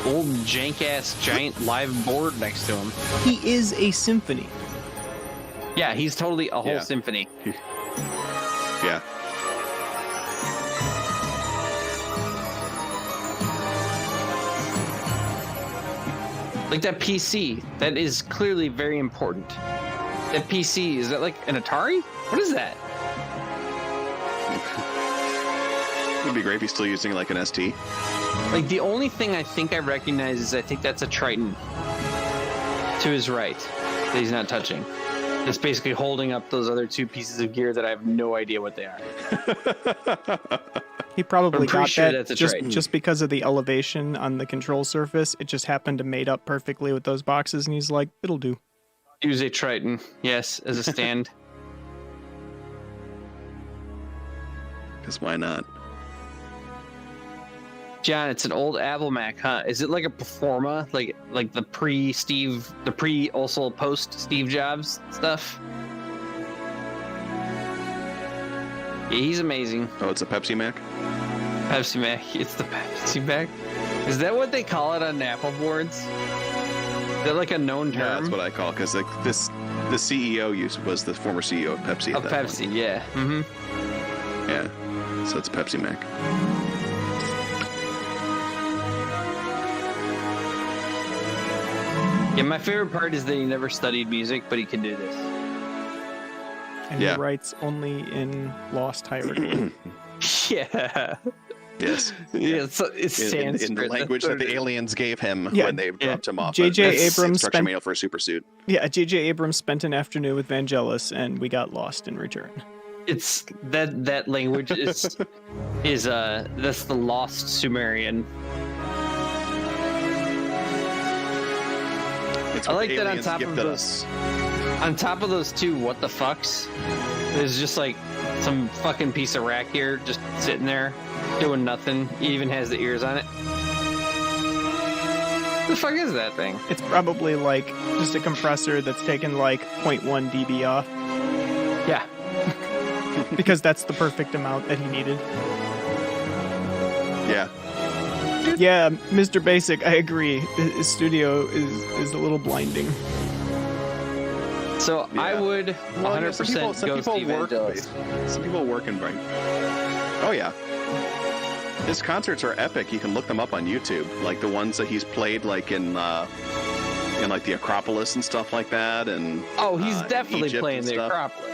old jank-ass giant live board next to him. He is a symphony. Yeah, he's totally a whole Yeah. symphony. Yeah. Like that PC, that is clearly very important. That PC, is that like an Atari? What is that? It'd be great if he's still using like an ST. Like, the only thing I think I recognize is I think that's a Triton to his right that he's not touching. It's basically holding up those other two pieces of gear that I have no idea what they are. He probably I'm pretty got sure that that's a just, Triton. just because of the elevation on the control surface. It just happened to mate up perfectly with those boxes, and he's like, it'll do. Use a Triton, yes, as a stand. Because why not? John, it's an old Avalmac, huh? Is it like a Performa, like the pre also post Steve Jobs stuff? Yeah, he's amazing. Oh, it's a Pepsi Mac? Pepsi Mac, it's the Pepsi Mac. Is that what they call it on Apple boards? Is that like a known Yeah, term? that's what I call it. Because like the CEO was the former CEO of Pepsi. Of at that Pepsi, point. yeah. Mm-hmm. Yeah. So it's Pepsi Mac. Yeah, my favorite part is that he never studied music, but he can do this. And Yeah. he writes only in Lost Hierarchy. Yeah. Yes. Yeah, so it's In Sanskrit. the language that the aliens gave him Yeah. when they dropped him off. J.J. That's Abrams instruction spent- manual for a super suit. Yeah, J.J. Abrams spent an afternoon with Vangelis, and we got lost in return. It's that language is that's the lost Sumerian. It's I what like the that on aliens top of gifted those- us. On top of those two, what the fucks? There's just like some fucking piece of rack here just sitting there doing nothing. It even has the ears on it. The fuck is that thing? It's probably like just a compressor that's taken like 0.1 dB off, Yeah. because that's the perfect amount that he needed. Yeah. Yeah, Mr. Basic, I agree. His studio is a little blinding. So I Yeah. would Well, 100% some go people Steve work. Vangelis. Some people work in brain. Oh yeah. His concerts are epic. You can look them up on YouTube. Like the ones that he's played, like in like the Acropolis and stuff like that. And Oh, he's in definitely Egypt playing and the stuff. Acropolis.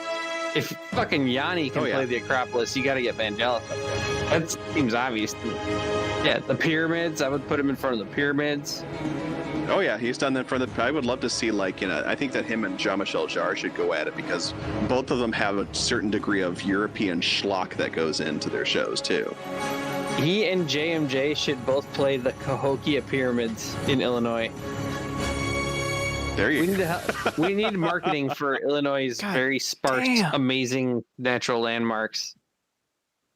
If fucking Yanni can Oh, yeah. play the Acropolis, you got to get Vangelis up there. That seems obvious to me. Yeah, the pyramids. I would put him in front of the pyramids. Oh yeah, he's done that for the. I would love to see I think that him and Jean-Michel Jarre should go at it because both of them have a certain degree of European schlock that goes into their shows too. He and JMJ should both play the Cahokia pyramids in Illinois. There you We go. need we need marketing for Illinois' God very sparse, damn. amazing natural landmarks.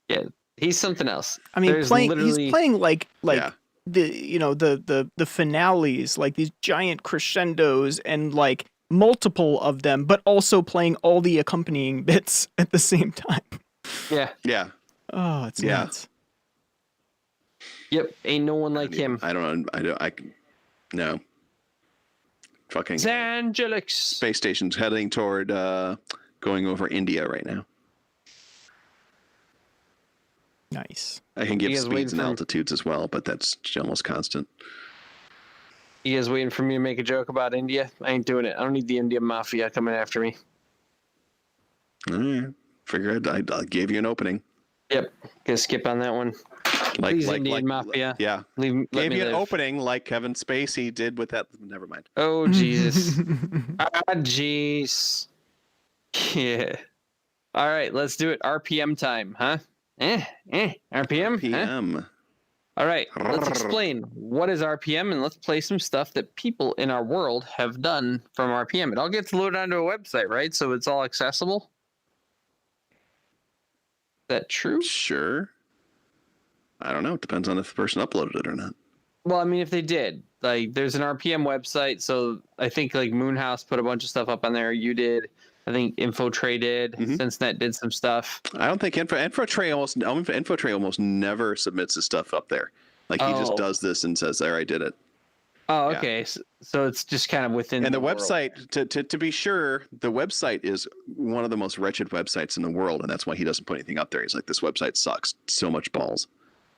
Yeah, he's something else. I mean, There's he's literally- playing like Yeah. the finales, like these giant crescendos and like multiple of them, but also playing all the accompanying bits at the same time. Yeah. Yeah. Oh, it's Yeah. nuts. Yep. Ain't no one like him. I don't. No. Fucking Zangelix. space station's heading toward going over India right now. Nice. I can give You guys waiting speeds and for- altitudes as well, but that's almost constant. You guys waiting for me to make a joke about India? I ain't doing it. I don't need the India mafia coming after me. All right. Figure I gave you an opening. Yep. Gonna skip on that one. Please, Indian mafia. Yeah. Let Gave me you an live. opening like Kevin Spacey did with that. Never mind. Oh, Jesus. Jeez. Yeah. All right, let's do it. RPM time, huh? RPM? Huh? PM. All right, let's explain what is RPM and let's play some stuff that people in our world have done from RPM. It all gets loaded onto a website, right? So it's all accessible. Is that true? Sure. I don't know. It depends on if the person uploaded it or not. Well, I mean, if they did, like, there's an RPM website. So I think like Moonhouse put a bunch of stuff up on there. You did. I think Infotray did. SYNTHNet did some stuff. I don't think Infotray almost never submits his stuff up there. Like he just does this and says, "There, I did it." Oh, Yeah. okay. So it's just kind of within. And the world. website, to be sure, the website is one of the most wretched websites in the world, and that's why he doesn't put anything up there. He's like, "This website sucks. So much balls."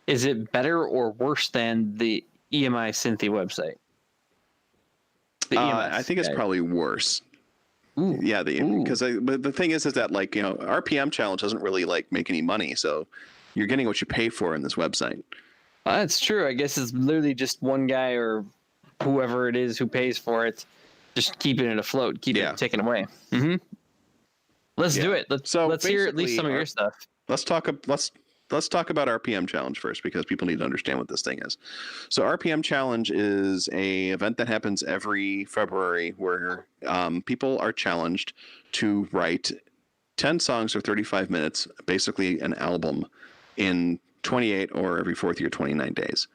Is it better or worse than the EMI Synthy website? The I think it's probably worse. Ooh. Yeah, because but the thing is that like RPM challenge doesn't really like make any money, so you're getting what you pay for in this website. That's true. I guess it's literally just one guy or whoever it is who pays for it, just keeping it afloat, keeping it ticking away. Let's do it. Let's hear at least some of your stuff. Let's talk about RPM challenge first because people need to understand what this thing is. So RPM challenge is a event that happens every February where people are challenged to write 10 songs or 35 minutes, basically an album, in 28 or every fourth year, 29 days.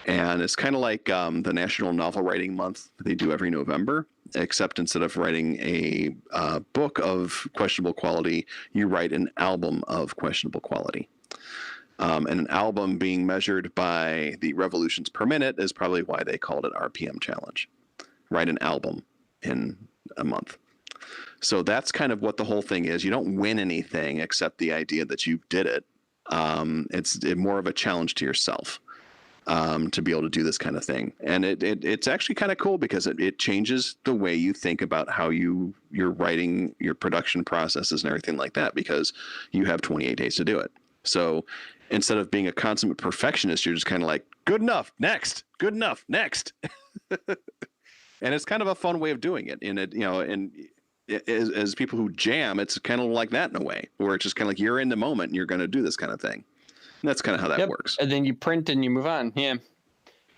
And it's kind of like the National Novel Writing Month that they do every November, except instead of writing a book of questionable quality, you write an album of questionable quality. And an album being measured by the revolutions per minute is probably why they called it RPM challenge. Write an album in a month. So that's kind of what the whole thing is. You don't win anything except the idea that you did it. It's more of a challenge to yourself to be able to do this kind of thing. And it's actually kind of cool because it changes the way you think about how you're writing your production processes and everything like that, because you have 28 days to do it. So instead of being a consummate perfectionist, you're just kind of like, good enough, next, good enough, next. And it's kind of a fun way of doing it. And as people who jam, it's kind of like that in a way, where it's just kind of like you're in the moment and you're going to do this kind of thing. And that's kind of how that works. And then you print and you move on. Yeah.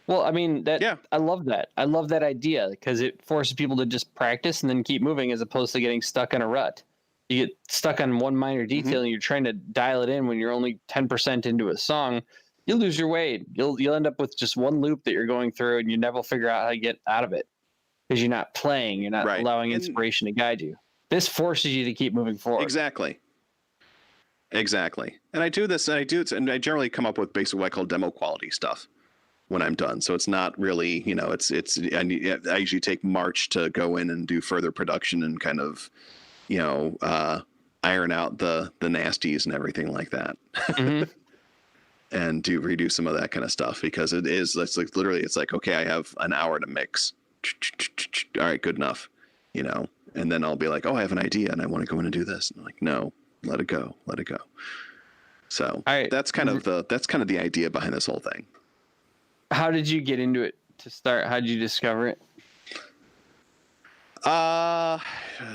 Well, I mean, I love that. I love that idea because it forces people to just practice and then keep moving as opposed to getting stuck in a rut. You get stuck on one minor detail and you're trying to dial it in when you're only 10% into a song. You'll lose your way. You'll end up with just one loop that you're going through and you never figure out how to get out of it because you're not playing. You're not allowing inspiration to guide you. This forces you to keep moving forward. Exactly. And I do this, and I generally come up with basically what I call demo quality stuff when I'm done. So it's not really, I usually take March to go in and do further production and kind of, iron out the nasties and everything like that. And redo some of that kind of stuff because it's like, okay, I have an hour to mix. All right, good enough. And then I'll be like, oh, I have an idea and I want to go in and do this. And I'm like, no. Let it go. So that's kind of the idea behind this whole thing. How did you get into it to start? How did you discover it? I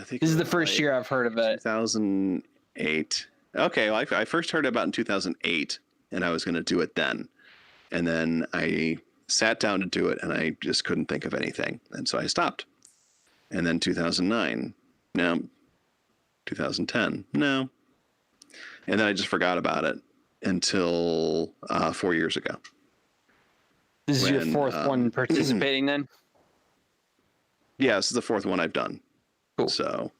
think this is the first year I've heard of it. 2008. Okay, well, I first heard about it in 2008, and I was going to do it then, and then I sat down to do it, and I just couldn't think of anything, and so I stopped. And then 2009, no. 2010, no. And then I just forgot about it until 4 years ago. This is your fourth one participating then? Yeah, this is the fourth one I've done. Cool. So,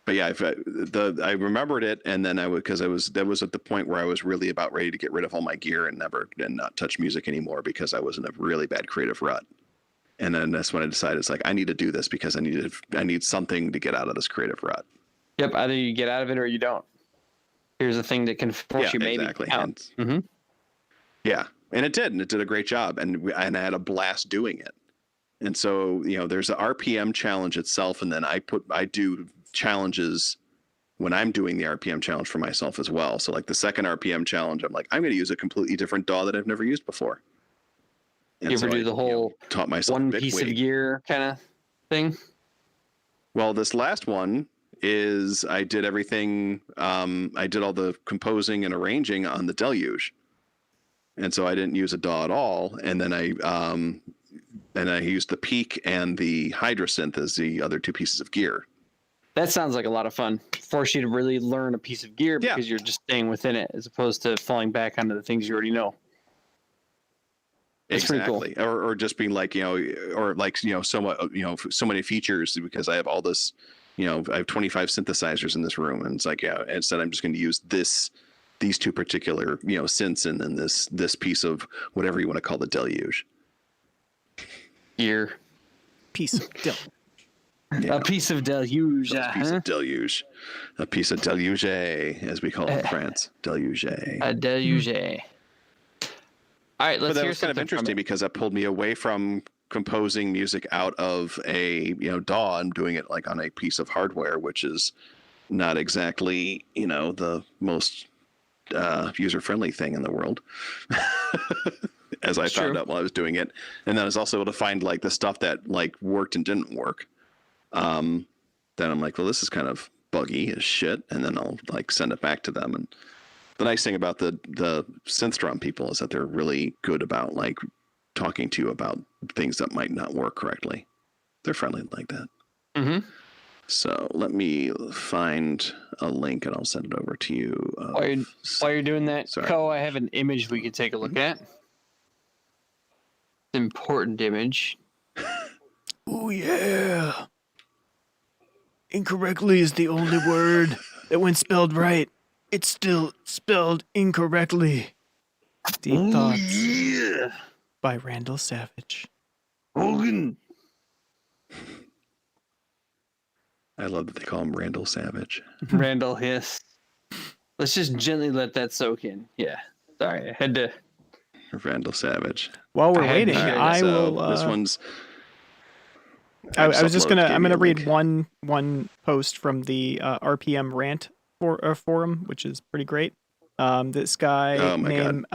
but yeah, I remembered it, and then that was at the point where I was really about ready to get rid of all my gear and not touch music anymore because I was in a really bad creative rut. And then that's when I decided it's like I need to do this because I need something to get out of this creative rut. Yep, either you get out of it or you don't. here's a thing that can force you maybe exactly. out. Yeah, and it did a great job, and I had a blast doing it. And so, there's a RPM challenge itself, and then I do challenges when I'm doing the RPM challenge for myself as well. So like the second RPM challenge, I'm like, I'm going to use a completely different DAW that I've never used before. And You ever so do the whole taught myself one big piece of weight. gear kind of thing? Well, this last one is I did everything. I did all the composing and arranging on the Deluge. And so I didn't use a DAW at all. And then I used the Peak and the Hydra-Synth as the other two pieces of gear. That sounds like a lot of fun. Force you to really learn a piece of gear because you're just staying within it as opposed to falling back onto the things you already know. That's Exactly. pretty Or just being like, or like, so many features because I have all this, I have 25 synthesizers in this room. And it's like, instead I'm just going to use these two particular, synths and then this piece of whatever you want to call the Deluge. Gear. Piece of dough. Yeah. A piece of deluge. A piece of deluge. A piece of deluge, as we call it in France. Deluge. A deluge. All right, let's but that hear was kind of something interesting because that pulled me away from composing music out of a DAW and doing it like on a piece of hardware, which is not exactly the most user-friendly thing in the world. As I found out while I was doing it. And then I was also able to find like the stuff that like worked and didn't work. Then I'm like, well, this is kind of buggy as shit. And then I'll like send it back to them. And the nice thing about the synth drum people is that they're really good about like talking to you about things that might not work correctly. They're friendly like that. Mm-hmm. So let me find a link and I'll send it over to you. While you're doing that, I have an image we could take a look at. Important image. Oh yeah. Incorrectly is the only word that when spelled right, it's still spelled incorrectly. Deep Thoughts by Randall Savage. Hogan. I love that they call him Randall Savage. Randall Hiss. Let's just gently let that soak in. Yeah. Sorry, I had to. Randall Savage. While we're waiting, Right, I will. This one's. I was just gonna. I'm gonna read one post from the RPM rant forum, which is pretty great. This guy named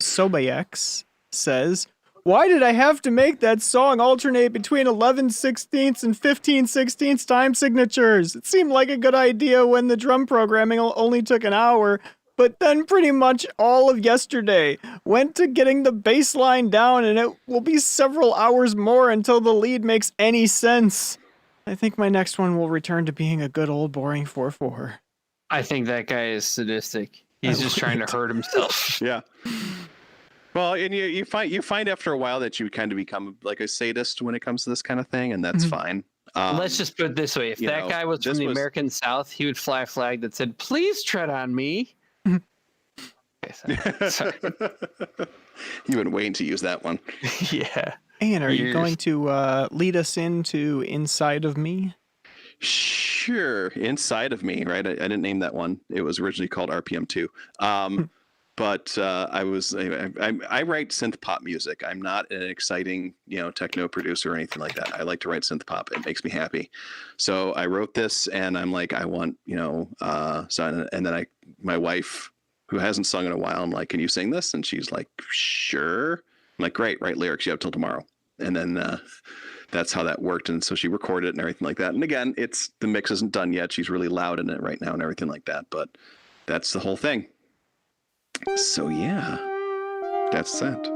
Sobayex says, "Why did I have to make that song alternate between 11/16 and 15/16 time signatures? It seemed like a good idea when the drum programming only took an hour." But then pretty much all of yesterday went to getting the bass line down, and it will be several hours more until the lead makes any sense. I think my next one will return to being a good old boring 4/4. I think that guy is sadistic. He's just trying to hurt himself. Yeah. Well, and you find after a while that you kind of become like a sadist when it comes to this kind of thing, and that's fine. Let's just put it this way. If that guy was from the American South, he would fly a flag that said, "Please tread on me." Okay, sorry. You've been waiting to use that one. Yeah. And are you going to lead us into Inside of Me? Sure. Inside of Me, right? I didn't name that one. It was originally called RPM 2. But I write synth pop music. I'm not an exciting, techno producer or anything like that. I like to write synth pop. It makes me happy. So I wrote this and I'm like, I want, and then my wife, who hasn't sung in a while, I'm like, can you sing this? And she's like, sure. I'm like, great, write lyrics. You have till tomorrow. And then that's how that worked. And so she recorded it and everything like that. And again, the mix isn't done yet. She's really loud in it right now and everything like that. But that's the whole thing. So yeah, that's that.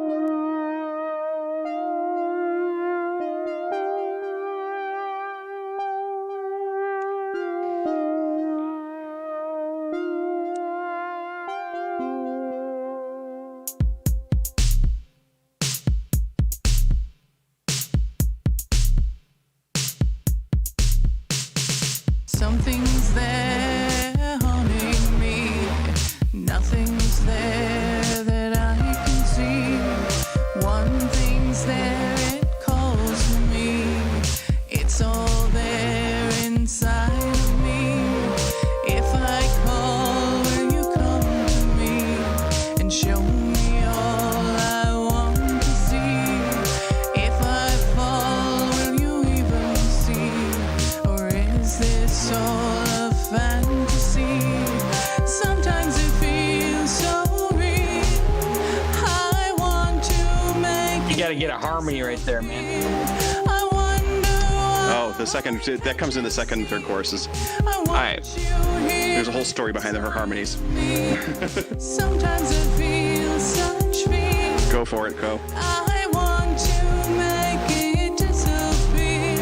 Something's there haunting me. Nothing's there that I can see. One thing's there, it calls me. It's all there inside of me. If I call, will you come? gotta get a harmony right there, man. I wonder Oh, the second that comes in the second and third choruses. All right. There's a whole story behind her harmonies. Sometimes I feel such fear. Go for it, go. I want to make it disappear.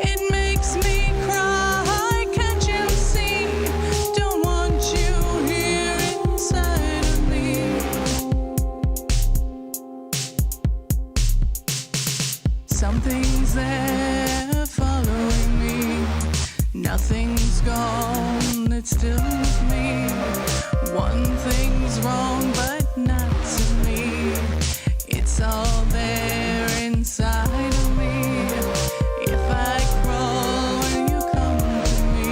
It makes me cry. Can't you see? Don't want you here inside of me. Something's there following me. Nothing's gone, it's still with me. One thing's wrong, but not to me. It's all there inside of me. If I crawl, will you come to me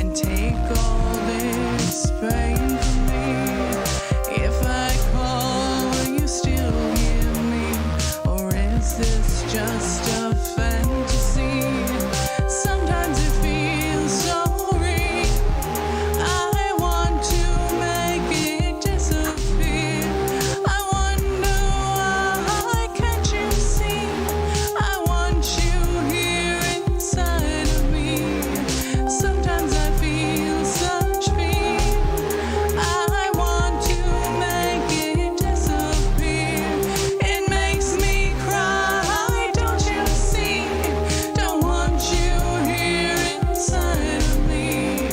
and take all this pain from me? If I call, will you still hear me? Or is this just a fantasy? Sometimes it feels so real. I want to make it disappear. I wonder why can't you see? I want you here inside of me. Sometimes I feel such fear. I want to make it disappear. It makes me cry. Don't you see? Don't want you here inside of me.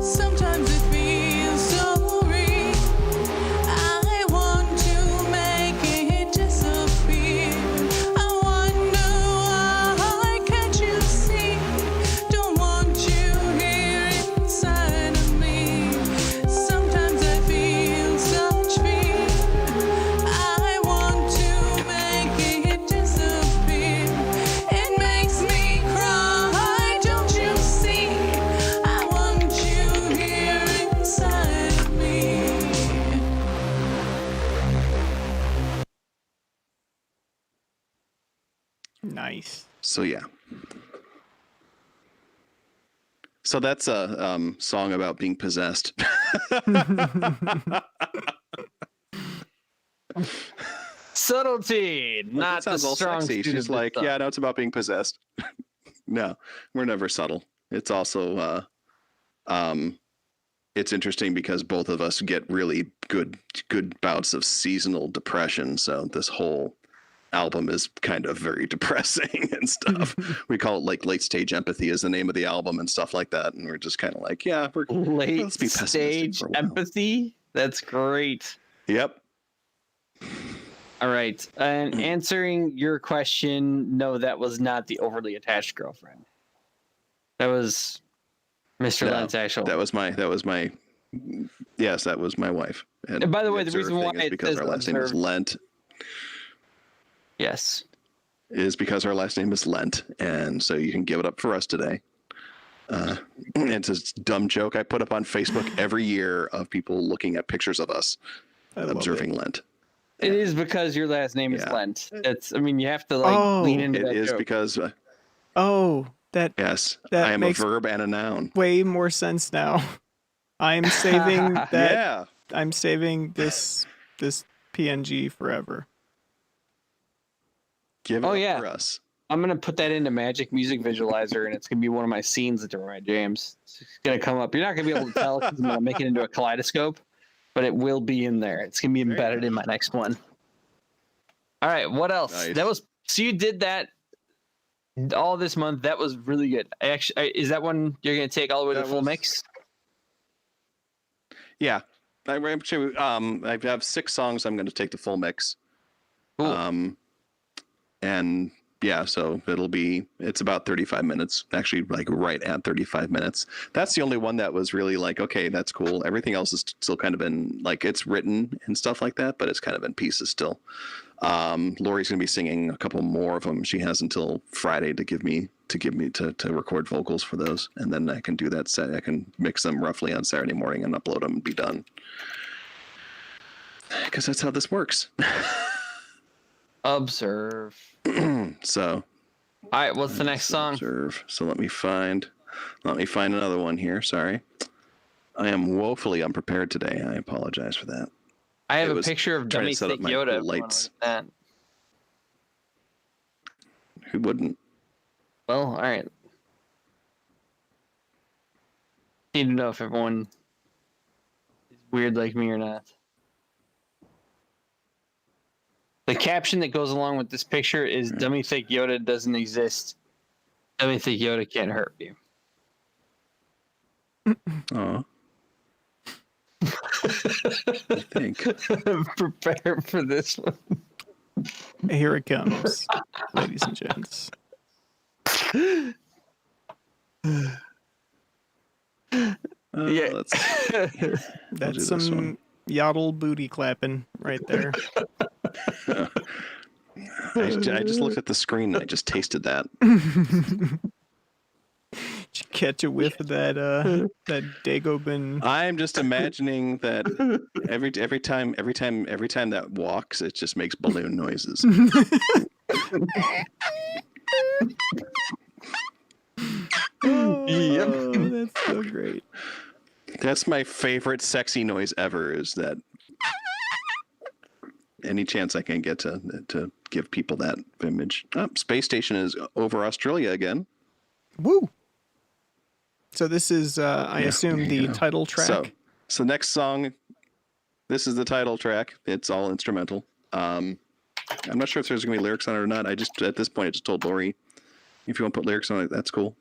Sometimes it feels so real. I want to make it disappear. I wonder why can't you see? Don't want you here inside of me. Sometimes I feel such fear. I want to make it disappear. It makes me cry. Don't you see? I want you here inside of me. Nice. So yeah. So that's a song about being possessed. Subtlety, It not the sounds all strong sexy. suit of She's the like, song. yeah, no, it's about being possessed. No, we're never subtle. It's also it's interesting because both of us get really good bouts of seasonal depression. So this whole album is kind of very depressing and stuff. We call it like late stage empathy is the name of the album and stuff like that. And we're just kind of like, yeah, Late let's be pessimistic stage for a while. empathy. That's great. Yep. All right. And answering your question, no, that was not the overly attached girlfriend. That was Mr. No, Lent's actual. That was my yes, that was my wife. And by the way, the observed reason why thing is it because says our last name is observed- Lent Yes. is because our last name is Lent, and so you can give it up for us today. It's a dumb joke I put up on Facebook every year of people looking at pictures of us I love observing it. Lent. It is because your last name is Yeah. Lent. It's. I mean, you have to like Oh. lean into It that is joke. because Oh, that yes, That I am makes- a verb and a noun. way more sense now. I'm saving that. Yeah, I'm saving this PNG forever. give it Oh, up yeah. for us. I'm gonna put that into Magic Music Visualizer, and it's gonna be one of my scenes during my jams. It's gonna come up. You're not gonna be able to tell because I'm gonna make it into a kaleidoscope, but it will be in there. It's gonna be embedded in my next one. All right, what else? Nice. That was so you did that all this month. That was really good. Is that one you're gonna take all the way to the full mix? Yeah, I have 6 songs. I'm going to take the full mix. Cool. And yeah, so it's about 35 minutes, actually, like right at 35 minutes. That's the only one that was really like, okay, that's cool. Everything else is still kind of in, like, it's written and stuff like that, but it's kind of in pieces still. Lori's going to be singing a couple more of them. She has until Friday to give me to record vocals for those. And then I can do that set. I can mix them roughly on Saturday morning and upload them and be done. Because that's how this works. Observe. So, all right, what's the next song? Observe. So let me find another one here. Sorry, I am woefully unprepared today. I apologize for that. I have a picture of Dummy Thick Yoda. Lights. Who wouldn't? Well, all right. Need to know if everyone is weird like me or not. The caption that goes along with this picture is Dummy Thick Yoda doesn't exist. Dummy Thick Yoda can't hurt you. Oh. I think. Prepare for this one. Here it comes, ladies and gents. Yeah. That's some yodel booty clapping right there. I just looked at the screen and I just tasted that. Did you catch a whiff of that Dagobin? I'm just imagining that every time that walks, it just makes balloon noises. Oh, that's so great. That's my favorite sexy noise ever, is that any chance I can get to give people that image. Oh, Space Station is over Australia again. Woo! So this is, I assume, the title track. So next song, this is the title track. It's all instrumental. I'm not sure if there's going to be lyrics on it or not. At this point, I just told Lori, if you want to put lyrics on it, that's cool.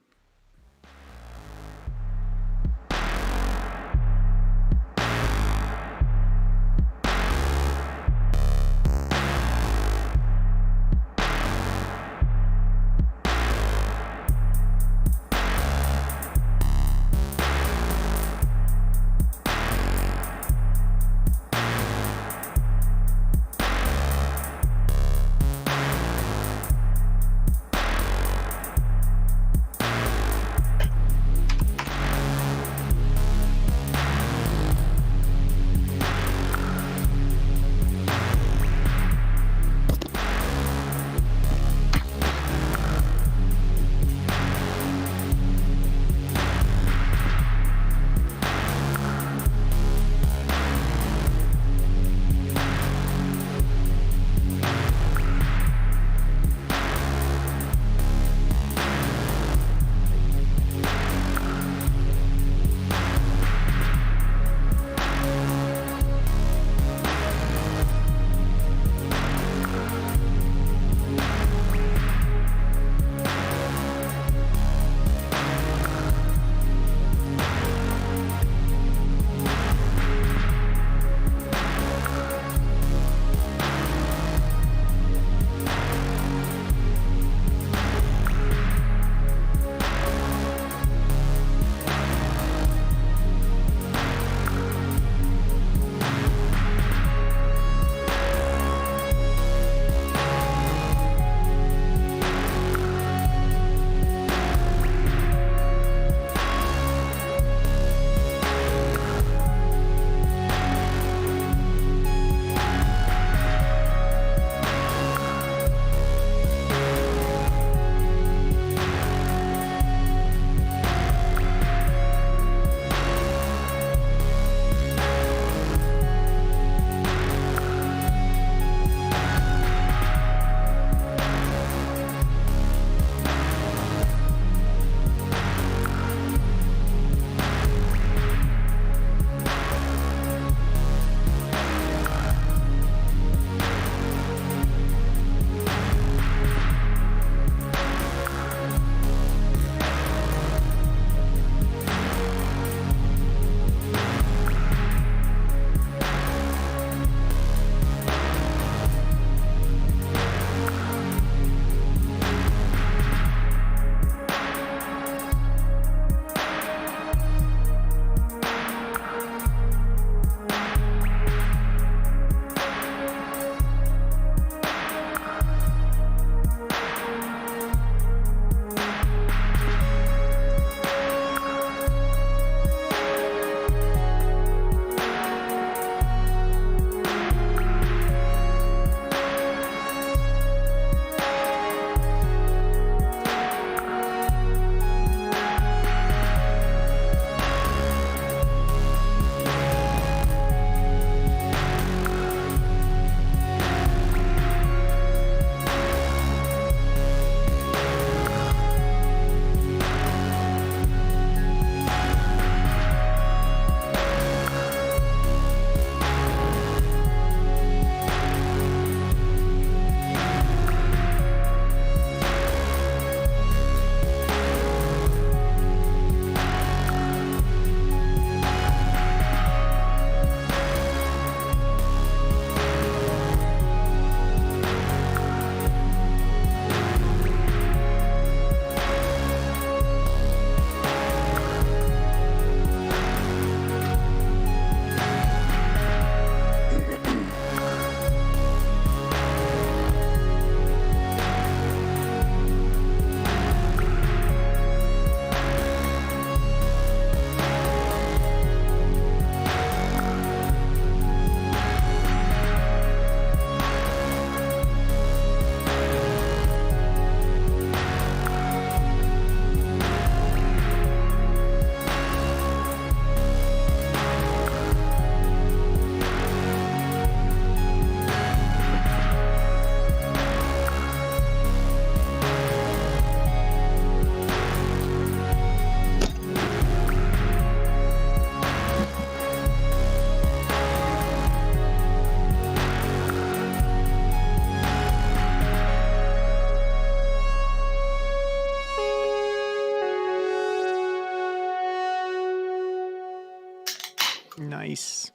Nice.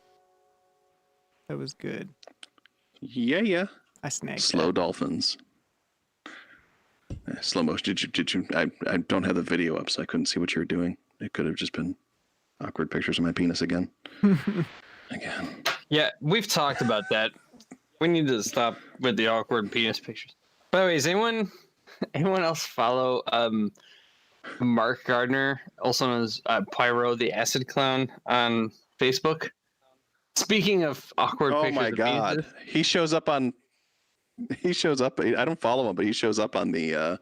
That was good. Yeah. I snagged Slow that. dolphins. Slow motion. Did you? I don't have the video up, so I couldn't see what you were doing. It could have just been awkward pictures of my penis again. Again. Yeah, we've talked about that. We need to stop with the awkward penis pictures. By the way, is anyone else follow Mark Gardner, also known as Pyro the Acid Clown, on Facebook? Speaking of awkward Oh pictures my of god, penises, he shows up. I don't follow him, but he shows up on the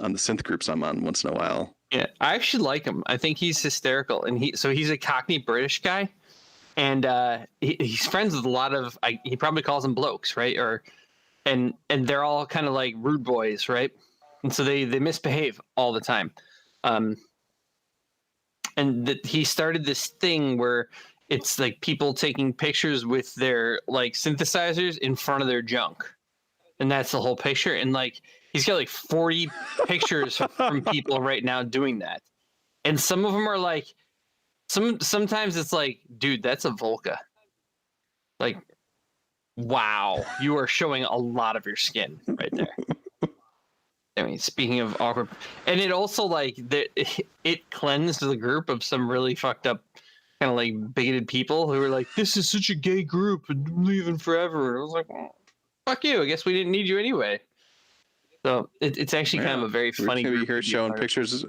synth groups I'm on once in a while. yeah, I actually like him. I think he's hysterical, and he's a Cockney British guy, and he's friends with a lot of. He probably calls them blokes, right? And they're all kind of like rude boys, right? And so they misbehave all the time. And he started this thing where it's like people taking pictures with their like synthesizers in front of their junk, and that's the whole picture. And like he's got like 40 pictures from people right now doing that, and some of them are like sometimes it's like, dude, that's a Volca. Like, wow, you are showing a lot of your skin right there. I mean, speaking of awkward, and it also like it cleansed the group of some really fucked up, kind of like bigoted people who were like, "This is such a gay group, and I'm leaving forever." And I was like, well, "Fuck you! I guess we didn't need you anyway." So it's actually kind of a very funny. We're group here to be showing part of. pictures.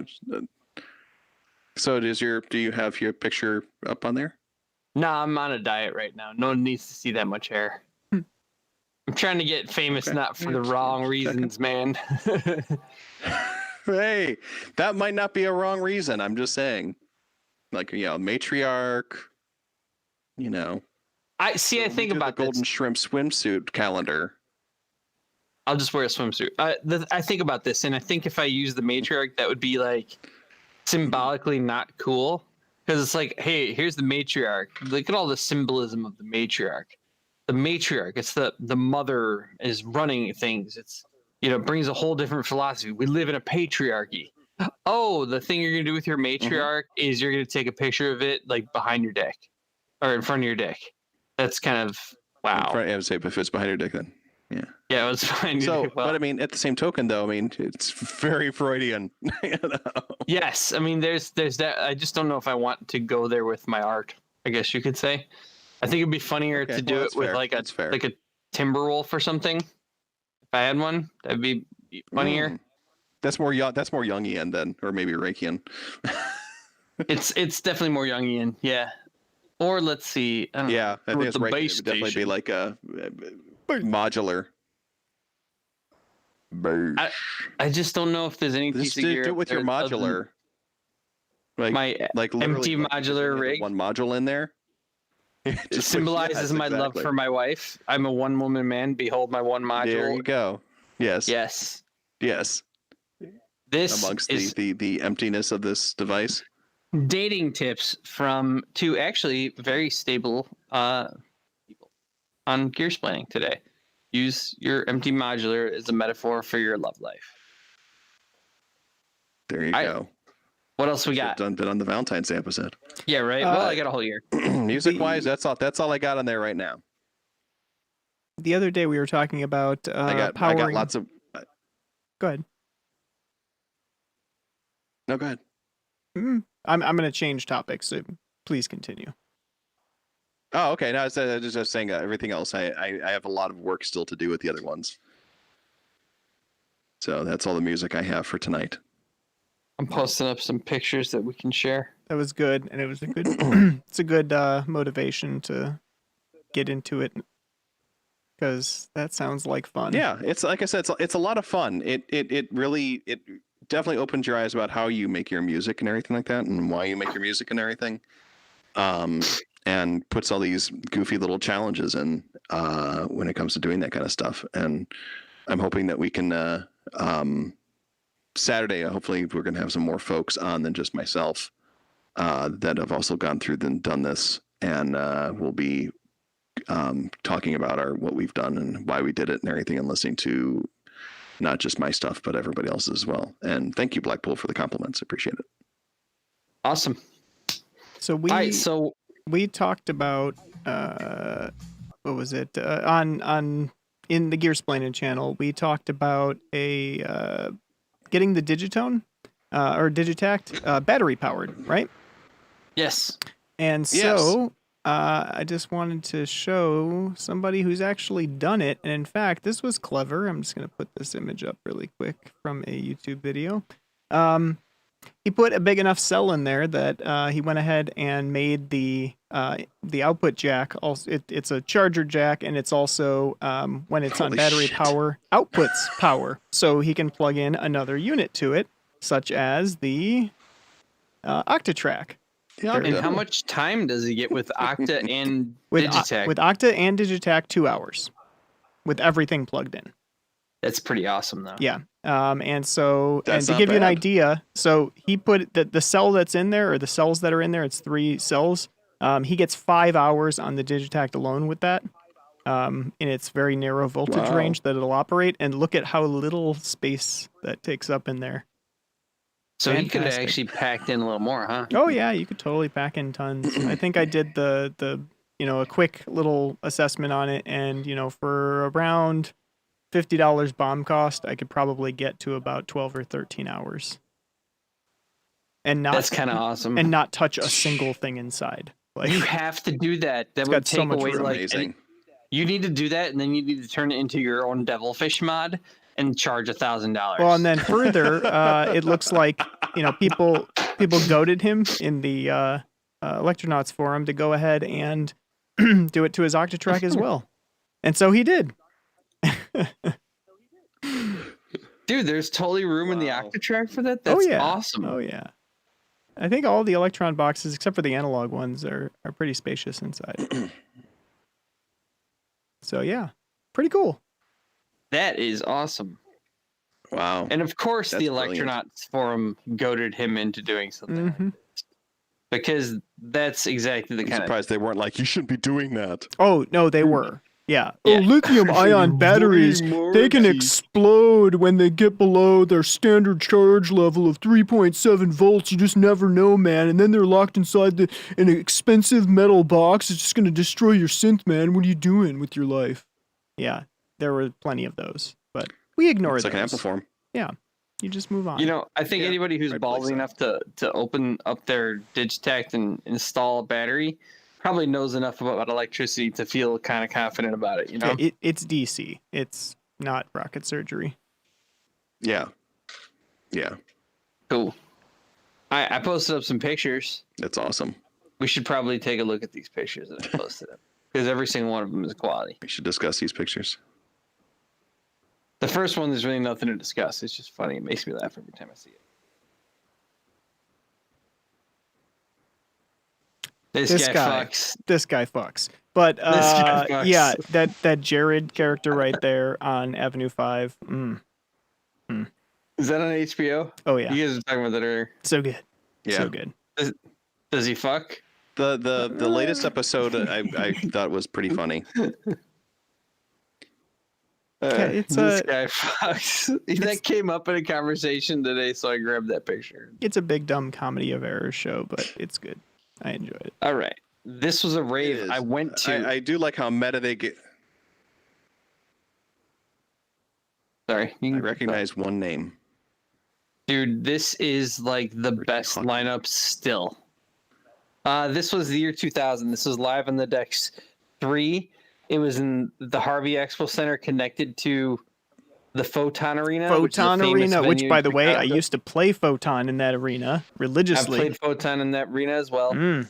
So do you have your picture up on there? No, I'm on a diet right now. No one needs to see that much hair. I'm trying to get famous, Okay. not for the wrong reasons, man. Hey, that might not be a wrong reason. I'm just saying, like, matriarch. I think about the Golden this. Shrimp swimsuit calendar. I'll just wear a swimsuit. I think about this, and I think if I use the matriarch, that would be like symbolically not cool, because it's like, hey, here's the matriarch. Look at all the symbolism of the matriarch. The matriarch, it's the mother is running things. It's brings a whole different philosophy. We live in a patriarchy. Oh, the thing you're gonna do with your matriarch is you're gonna take a picture of it like behind your dick or in front of your dick. That's kind of wow. I would say if it's behind your dick, then Yeah, it was fine. So, but I mean, at the same token, though, I mean, it's very Freudian. Yes, I mean, there's that. I just don't know if I want to go there with my art, I guess you could say. I think it'd be funnier to do it with like a Timberwolf or something. If I had one, that'd be funnier. That's more Jungian then, or maybe Reichian. It's definitely more Jungian, yeah. Or let's see. I don't know, I think with it's the Reichian. base It would definitely be station. like a modular. I just don't know if there's any piece Just of gear do it with your other than modular. my literally, empty like, modular have rig. One module in there. It symbolizes my love for my wife. I'm a one-woman man. Behold my one module. There you go. Yes. Yes. This Amongst is the emptiness of this device. dating tips from two actually very stable people on Gear-Splaining today. Use your empty modular as a metaphor for your love life. There you go. What else we got? Been on the Valentine's Day episode. Yeah, right. Well, I got a whole year. Music wise, that's all I got on there right now. The other day we were talking about I got powering. lots of. Go ahead. No, go ahead. I'm going to change topics, so please continue. Oh, okay. No, I was just saying everything else. I have a lot of work still to do with the other ones. So that's all the music I have for tonight. I'm posting up some pictures that we can share. That was good, and it was a good. It's a good motivation to get into it, because that sounds like fun. Yeah, it's like I said, it's a lot of fun. It really definitely opens your eyes about how you make your music and everything like that, and why you make your music and everything. And puts all these goofy little challenges in when it comes to doing that kind of stuff. And I'm hoping that we can Saturday, hopefully we're going to have some more folks on than just myself that have also gone through and done this, and we'll be talking about what we've done and why we did it and everything, and listening to not just my stuff but everybody else's as well. And thank you, Blackpool, for the compliments. I appreciate it. Awesome. So we. All right, so we talked about what was it on in the Gear-Splaining channel. We talked about a getting the Digitone or Digitact battery powered, right? Yes. And so I just wanted to show somebody who's actually done it. And in fact, this was clever. I'm just going to put this image up really quick from a YouTube video. He put a big enough cell in there that he went ahead and made the output jack. Also, it's a charger jack, and it's also when it's on battery power, outputs power. So he can plug in another unit to it, such as the Octatrack. And how much time does he get with Octa and Digitact? With Octa and Digitact, 2 hours, with everything plugged in. That's pretty awesome, though. Yeah. And so, That's and to not give you an bad. idea, so he put the cell that's in there, or the cells that are in there, it's 3 cells. He gets 5 hours on the Digitact alone with that. In its very narrow voltage range that it'll operate. And look at how little space that takes up in there. So he could have Fantastic. actually packed in a little more, huh? Oh yeah, you could totally pack in tons. I think I did the a quick little assessment on it, and for around $50 bomb cost, I could probably get to about 12 or 13 hours. And That's kind of awesome. and not touch a single thing inside. Like, you have to do that. That It's would got so take much away room. like Amazing. you need to do that, and then you need to turn it into your own Devilfish mod and charge $1,000. well, and then further, it looks like people goaded him in the Electronauts forum to go ahead and do it to his Octatrack as well, and so he did. Dude, there's totally room in the Wow. Octatrack for that. That's yeah. awesome. Oh yeah. I think all the Electron boxes, except for the analog ones, are pretty spacious inside. So yeah, pretty cool. That is awesome. Wow. And of course, That's the brilliant. Electronauts forum goaded him into doing something Hmm. because that's exactly the I'm kind of surprised they weren't like, you shouldn't be doing that. Oh no, they were. Yeah. Yeah. Oh, lithium-ion batteries, they can explode when they get below their standard charge level of 3.7 volts. You just never know, man. And then they're locked inside an expensive metal box. It's just going to destroy your synth, man. What are you doing with your life? Yeah, there were plenty of those, but we ignore It's like an those. Apple form. You just move on. I think Yeah, anybody who's I'd believe ballsy so. enough to open up their Digitact and install a battery probably knows enough about electricity to feel kind of confident about it. Yeah, it's DC. It's not rocket surgery. Yeah. Yeah. Cool. I posted up some pictures. That's awesome. We should probably take a look at these pictures that I posted up because every single one of them is quality. We should discuss these pictures. The first one, there's really nothing to discuss. It's just funny. It makes me laugh every time I see it. This guy fucks. This guy fucks. But guy fucks. yeah, that Jared character right there on Avenue 5. Is that on HBO? Oh yeah, You guys were talking about that earlier. so good. Yeah. So good. Does he fuck? The latest episode I thought was pretty funny. It's this a- guy fucks. That came up in a conversation today, so I grabbed that picture. It's a big dumb comedy of errors show, but it's good. I enjoyed it. All right. This was a It rave is. I went to. I do like how meta they get. Sorry. You I can recognize one name. Dude, this is like the best fuck. lineup still. This was the year 2000. This was Live on the Decks 3. It was in the Harvey Expo Center connected to the Photon Arena. Photon Arena, which by the way, I used. used to play Photon in that arena I religiously. played Photon in that arena as well. Mm.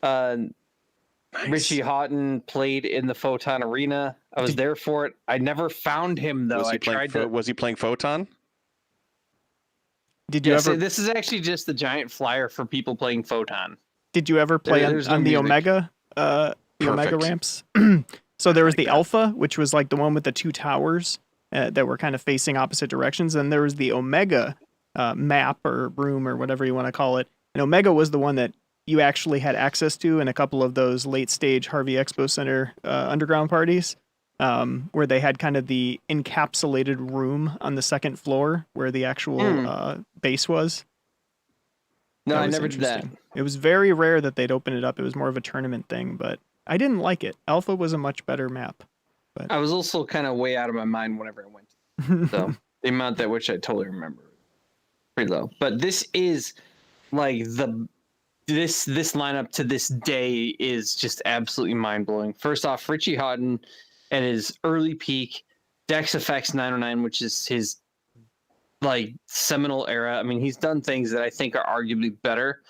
Nice. Richie Houghton played in the Photon Arena. I was there for it. I never found him though. Was I he playing tried to. was he playing Photon? Did you Yeah, ever so this is actually just the giant flyer for people playing Photon. play there's no on the music. Omega the Omega Perfect. ramps? So there was like the that. Alpha, which was like the one with the 2 towers that were kind of facing opposite directions, and there was the Omega map or room or whatever you want to call it. And Omega was the one that you actually had access to in a couple of those late stage Harvey Expo Center underground parties, where they had kind of the encapsulated room on the second floor where the actual base was. No, That I was never did that. interesting. It was very rare that they'd open it up. It was more of a tournament thing, but I didn't like it. Alpha was a much better map. I was also kind of way out of my mind whenever I went. So the amount that which I totally remember, pretty low. But this is like this lineup to this day is just absolutely mind blowing. First off, Richie Houghton at his early peak, Dex Effects 909, which is his like seminal era. I mean, he's done things that I think are arguably better,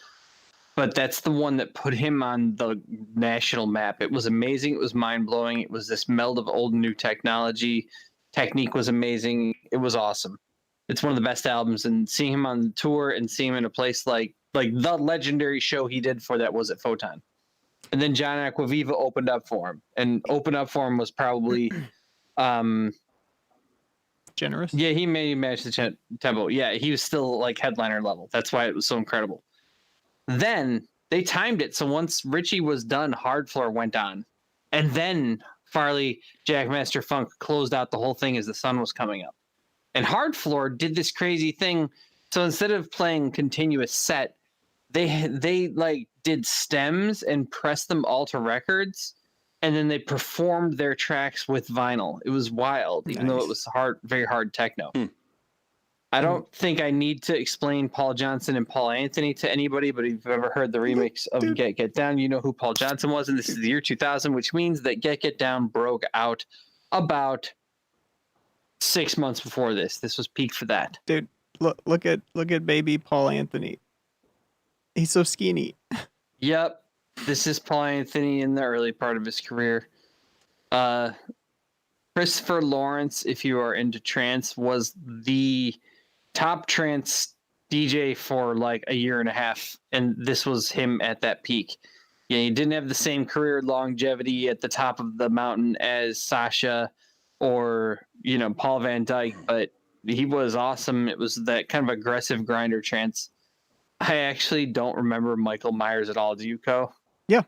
but that's the one that put him on the national map. It was amazing. It was mind blowing. It was this meld of old and new technology. Technique was amazing. It was awesome. It's one of the best albums, and seeing him on the tour and seeing him in a place like the legendary show he did for that was at Photon. And then John Acquaviva opened up for him, and open up for him was probably generous. Yeah, he made match the tempo. Yeah, he was still like headliner level. That's why it was so incredible. Then they timed it, so once Richie was done, Hard Floor went on, and then Farley Jackmaster Funk closed out the whole thing as the sun was coming up. And Hard Floor did this crazy thing. So instead of playing continuous set, they like did stems and pressed them all to records, and then they performed their tracks with vinyl. It was wild, even though it was very hard techno. I don't think I need to explain Paul Johnson and Paul Anthony to anybody, but if you've ever heard the remix of Get Down, you know who Paul Johnson was, and this is the year 2000, which means that Get Down broke out about 6 months before this. This was peak for that. Dude, look at baby Paul Anthony. He's so skinny. Yep. This is Paul Anthony in the early part of his career. Christopher Lawrence, if you are into trance, was the top trance DJ for like a year and a half, and this was him at that peak. Yeah, he didn't have the same career longevity at the top of the mountain as Sasha or, Paul Van Dyke, but he was awesome. It was that kind of aggressive grinder trance. I actually don't remember Michael Myers at all. Do you, Co? Yeah,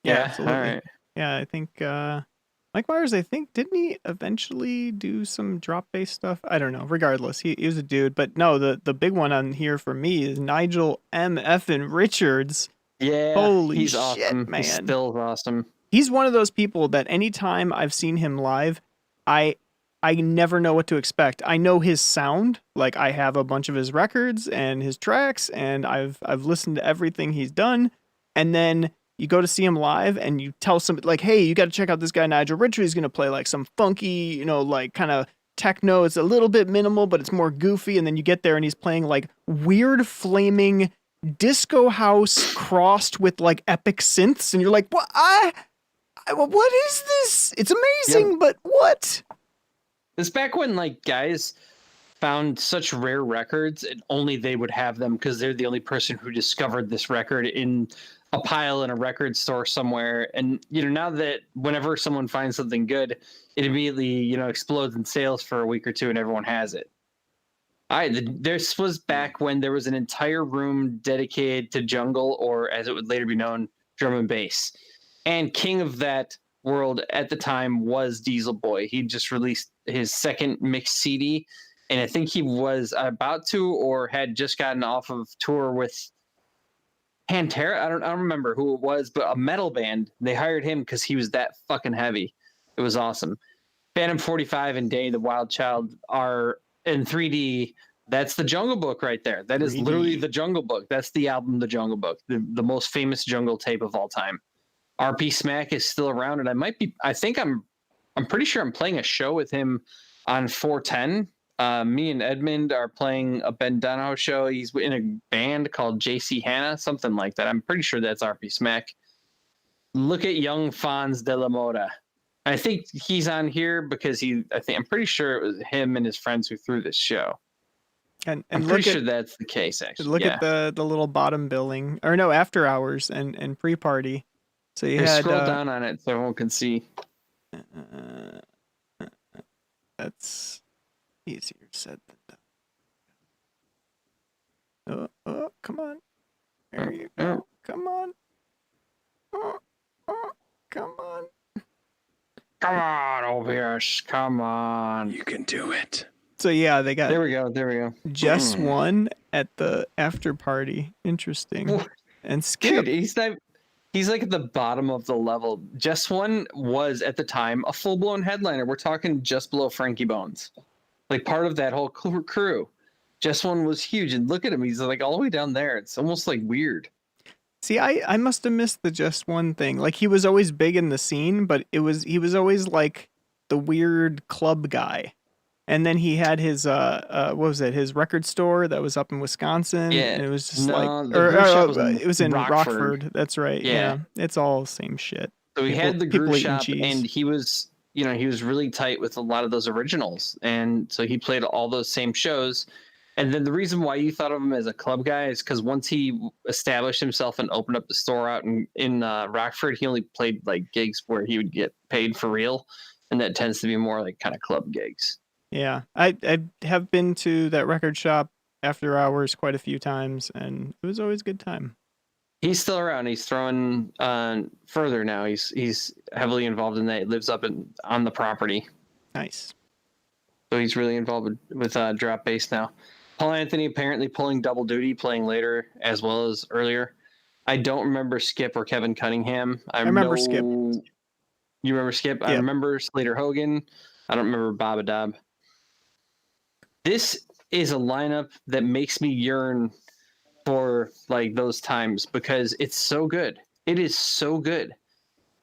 absolutely. All right. Yeah, I think Mike Myers, didn't he eventually do some drop-based stuff? I don't know. Regardless, he was a dude. But no, the big one on here for me is Nigel M. Effin Richards. Yeah, holy he's shit, awesome. man. He's still awesome. He's one of those people that anytime I've seen him live, I never know what to expect. I know his sound, like I have a bunch of his records and his tracks, and I've listened to everything he's done. And then you go to see him live and you tell somebody like, hey, you got to check out this guy, Nigel Richards. He's going to play like some funky, like kind of techno. It's a little bit minimal, but it's more goofy. And then you get there and he's playing like weird flaming disco house crossed with like epic synths. And you're like, what? What is this? It's amazing, but what? It's back when like guys found such rare records and only they would have them because they're the only person who discovered this record in a pile in a record store somewhere. And now that whenever someone finds something good, it immediately explodes in sales for a week or two and everyone has it. This was back when there was an entire room dedicated to jungle, or as it would later be known, drum and bass. And king of that world at the time was Diesel Boy. He just released his second mixed CD, and I think he was about to or had just gotten off of tour with Pantera. I don't remember who it was, but a metal band. They hired him because he was that fucking heavy. It was awesome. Phantom 45 and Danny the Wild Child are in 3D. That's the Jungle Book right there. That is 3D. Literally the Jungle Book. That's the album, The Jungle Book, the most famous jungle tape of all time. RP Smack is still around, and I'm pretty sure I'm playing a show with him on 410. Me and Edmund are playing a Ben Donahoe show. He's in a band called JC Hanna, something like that. I'm pretty sure that's RP Smack. Look at Young Fonz de la Moda. I think he's on here because I'm pretty sure it was him and his friends who threw this show. And I'm pretty sure that's the case, actually. Look at the little bottom billing, or no, after hours and pre-party. So you had scroll down on it so everyone can see. That's easier said than done. Oh, come on. There you go. Come on. Come on. Come on, OBS. Come on. You can do it. So yeah, they got There we go. There we go. Just One at the after party. Interesting. Well, And Skip. Dude, he's like at the bottom of the level. Just One was at the time a full blown headliner. We're talking just below Frankie Bones, like part of that whole crew. Just One was huge, and look at him. He's like all the way down there. It's almost like weird. See, I must have missed the Just One thing. Like, he was always big in the scene, but he was always like the weird club guy. And then he had his what was it? His record store that was up in Wisconsin. Yeah, And it was just it was in Rockford. That's right. Yeah. It's all the same shit. So he had the people groove eating shop, cheese. and he was really tight with a lot of those originals, and so he played all those same shows. And then the reason why you thought of him as a club guy is because once he established himself and opened up the store out in Rockford, he only played like gigs where he would get paid for real, and that tends to be more like kind of club gigs. Yeah, I have been to that record shop after hours quite a few times, and it was always a good time. He's still around. He's throwing further now. He's heavily involved in that. He lives up on the property. Nice. So he's really involved with drop bass now. Paul Anthony apparently pulling double duty, playing later as well as earlier. I don't remember Skip or Kevin Cunningham. I remember Skip. You remember Skip? Yep. I remember Slater Hogan. I don't remember Bob Adab. This is a lineup that makes me yearn for like those times because it's so good. It is so good.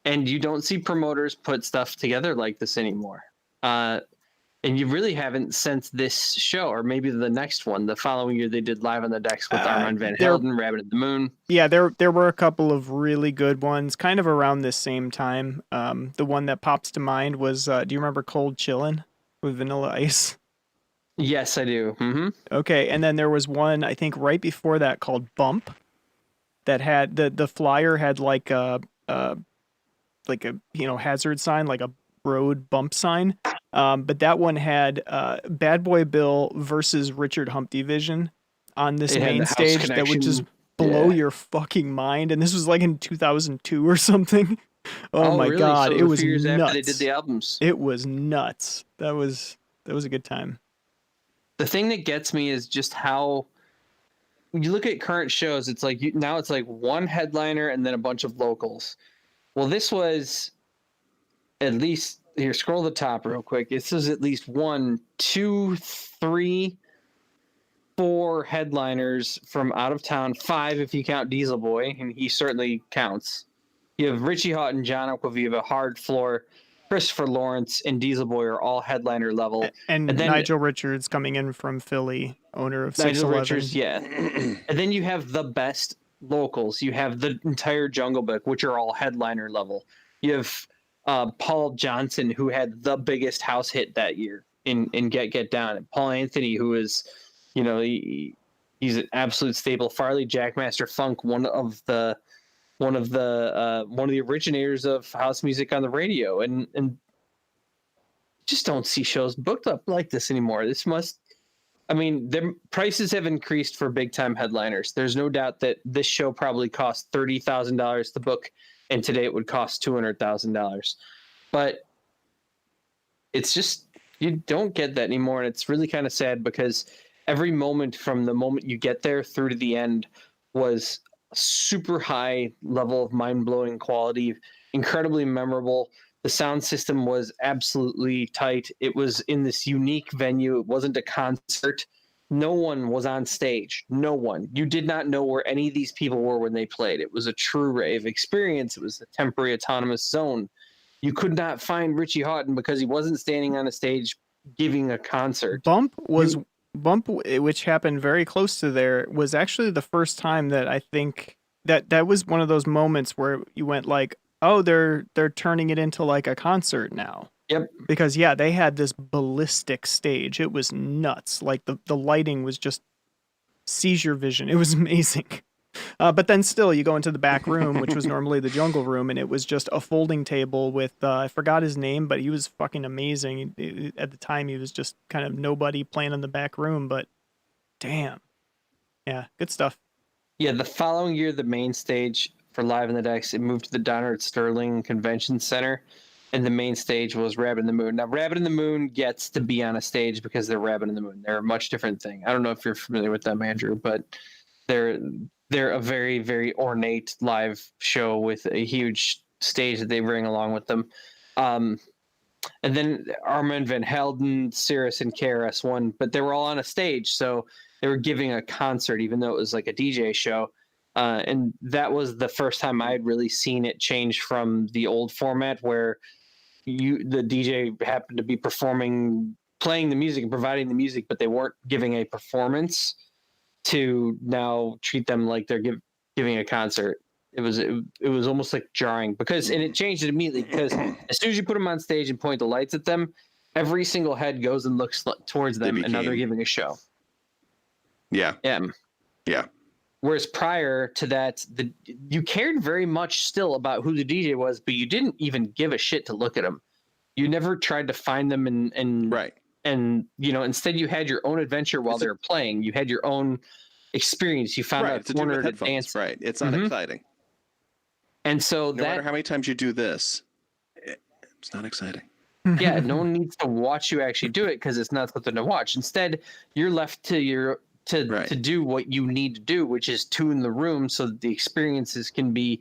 And you don't see promoters put stuff together like this anymore. And you really haven't since this show, or maybe the next one. The following year, they did Live on the Decks with Armand Van Helden, Rabbit at the Moon. Yeah, there were a couple of really good ones, kind of around this same time. The one that pops to mind was, do you remember Cold Chillin' with Vanilla Ice? Yes, I do. Mm-hmm. Okay, and then there was one, I think, right before that called Bump, that had the flyer had like a hazard sign, like a road bump sign. But that one had Bad Boy Bill versus Richard Humpty Vision on this main stage that would just blow your fucking mind. And this was like in 2002 or something. Oh my really? God, so it was nuts. After they did the albums. It was nuts. That was a good time. The thing that gets me is just how you look at current shows. It's like now it's like one headliner and then a bunch of locals. Well, this was at least. Here, scroll the top real quick. This is at least 1, 2, 3, 4 headliners from out of town. 5 if you count Diesel Boy, and he certainly counts. You have Richie Hawtin, John Aquaviva, Hard Floor, Christopher Lawrence, and Diesel Boy are all headliner level. And then Nigel Richards coming in from Philly, owner of 611. Nigel Richards, yeah. And then you have the best locals. You have the entire Jungle Book, which are all headliner level. You have Paul Johnson, who had the biggest house hit that year in Get Down, and Paul Anthony, who is, he's an absolute staple. Farley Jackmaster Funk, one of the originators of house music on the radio, and just don't see shows booked up like this anymore. Their prices have increased for big time headliners. There's no doubt that this show probably cost $30,000 to book. And today it would cost $200,000. But it's just, you don't get that anymore. And it's really kind of sad because every moment from the moment you get there through to the end was a super high level of mind-blowing quality, incredibly memorable. The sound system was absolutely tight. It was in this unique venue. It wasn't a concert. No one was on stage. No one. You did not know where any of these people were when they played. It was a true rave experience. It was a temporary autonomous zone. You could not find Richie Hawtin because he wasn't standing on a stage giving a concert. Bump, which happened very close to there, was actually the first time that I think that was one of those moments where you went like, oh, they're turning it into like a concert now. Yep. Because, yeah, they had this ballistic stage. It was nuts. Like, the lighting was just seizure vision. It was amazing. But then still, you go into the back room, which was normally the jungle room, and it was just a folding table with, I forgot his name, but he was fucking amazing. At the time, he was just kind of nobody playing in the back room, but damn. Yeah, good stuff. Yeah, the following year, the main stage for Live on the Decks, it moved to the Donner at Sterling Convention Center. and the main stage was Rabbit in the Moon. Now, Rabbit in the Moon gets to be on a stage because they're Rabbit in the Moon. They're a much different thing. I don't know if you're familiar with them, Andrew, but they're a very, very ornate live show with a huge stage that they bring along with them. And then Armand Van Helden, Cirrus, and KRS-One, but they were all on a stage, so they were giving a concert, even though it was like a DJ show. And that was the first time I had really seen it change from the old format where the DJ happened to be playing the music and providing the music, but they weren't giving a performance, to now treat them like they're giving a concert. It was almost like jarring and it changed it immediately because as soon as you put them on stage and point the lights at them, every single head goes and looks towards them, and now they're giving a show. Yeah. Yeah. Whereas prior to that, you cared very much still about who the DJ was, but you didn't even give a shit to look at them. You never tried to find them and right. And instead you had your own adventure while they were playing. You had your own experience. You found out a corner to dance. Right. It's not exciting. And so no matter how many times you do this, it's not exciting. Yeah, no one needs to watch you actually do it because it's not something to watch. Instead, you're left to do what you need to do, which is tune the room so that the experiences can be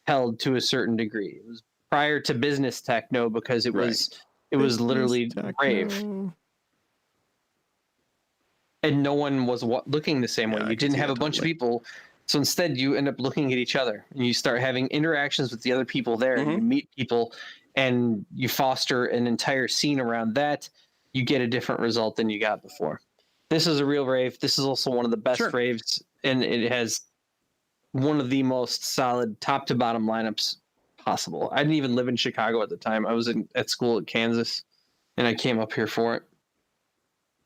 held to a certain degree. It was prior to business techno because it was literally rave. And no one was looking the same way. You didn't have a bunch of people. So instead, you end up looking at each other and you start having interactions with the other people there. And you meet people and you foster an entire scene around that. You get a different result than you got before. This is a real rave. This is also one of the best raves. And it has one of the most solid top to bottom lineups possible. I didn't even live in Chicago at the time. I was at school at Kansas and I came up here for it.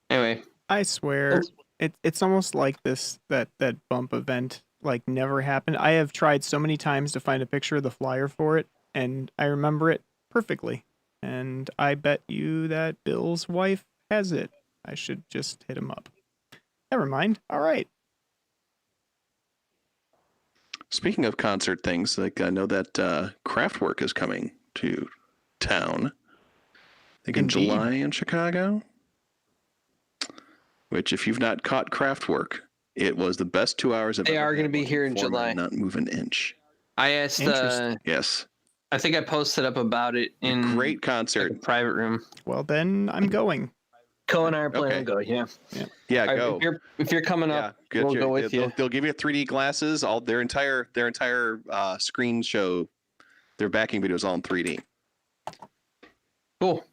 Anyway. I swear it's almost like that bump event like never happened. I have tried so many times to find a picture of the flyer for it, and I remember it perfectly. And I bet you that Bill's wife has it. I should just hit him up. Never mind. All right. Speaking of concert things, like I know that Kraftwerk is coming to town. I think in July in Chicago. Which, if you've not caught Kraftwerk, it was the best 2 hours of. They are going to be here in July. Not move an inch. I asked. Yes. I think I posted up about it in great concert, like a private room. Well, then I'm going. Co and I are planning to go. Yeah. Go. If you're coming up, good. We'll go with you. They'll give you 3D glasses. All their entire screen show, their backing videos all in 3D. Cool.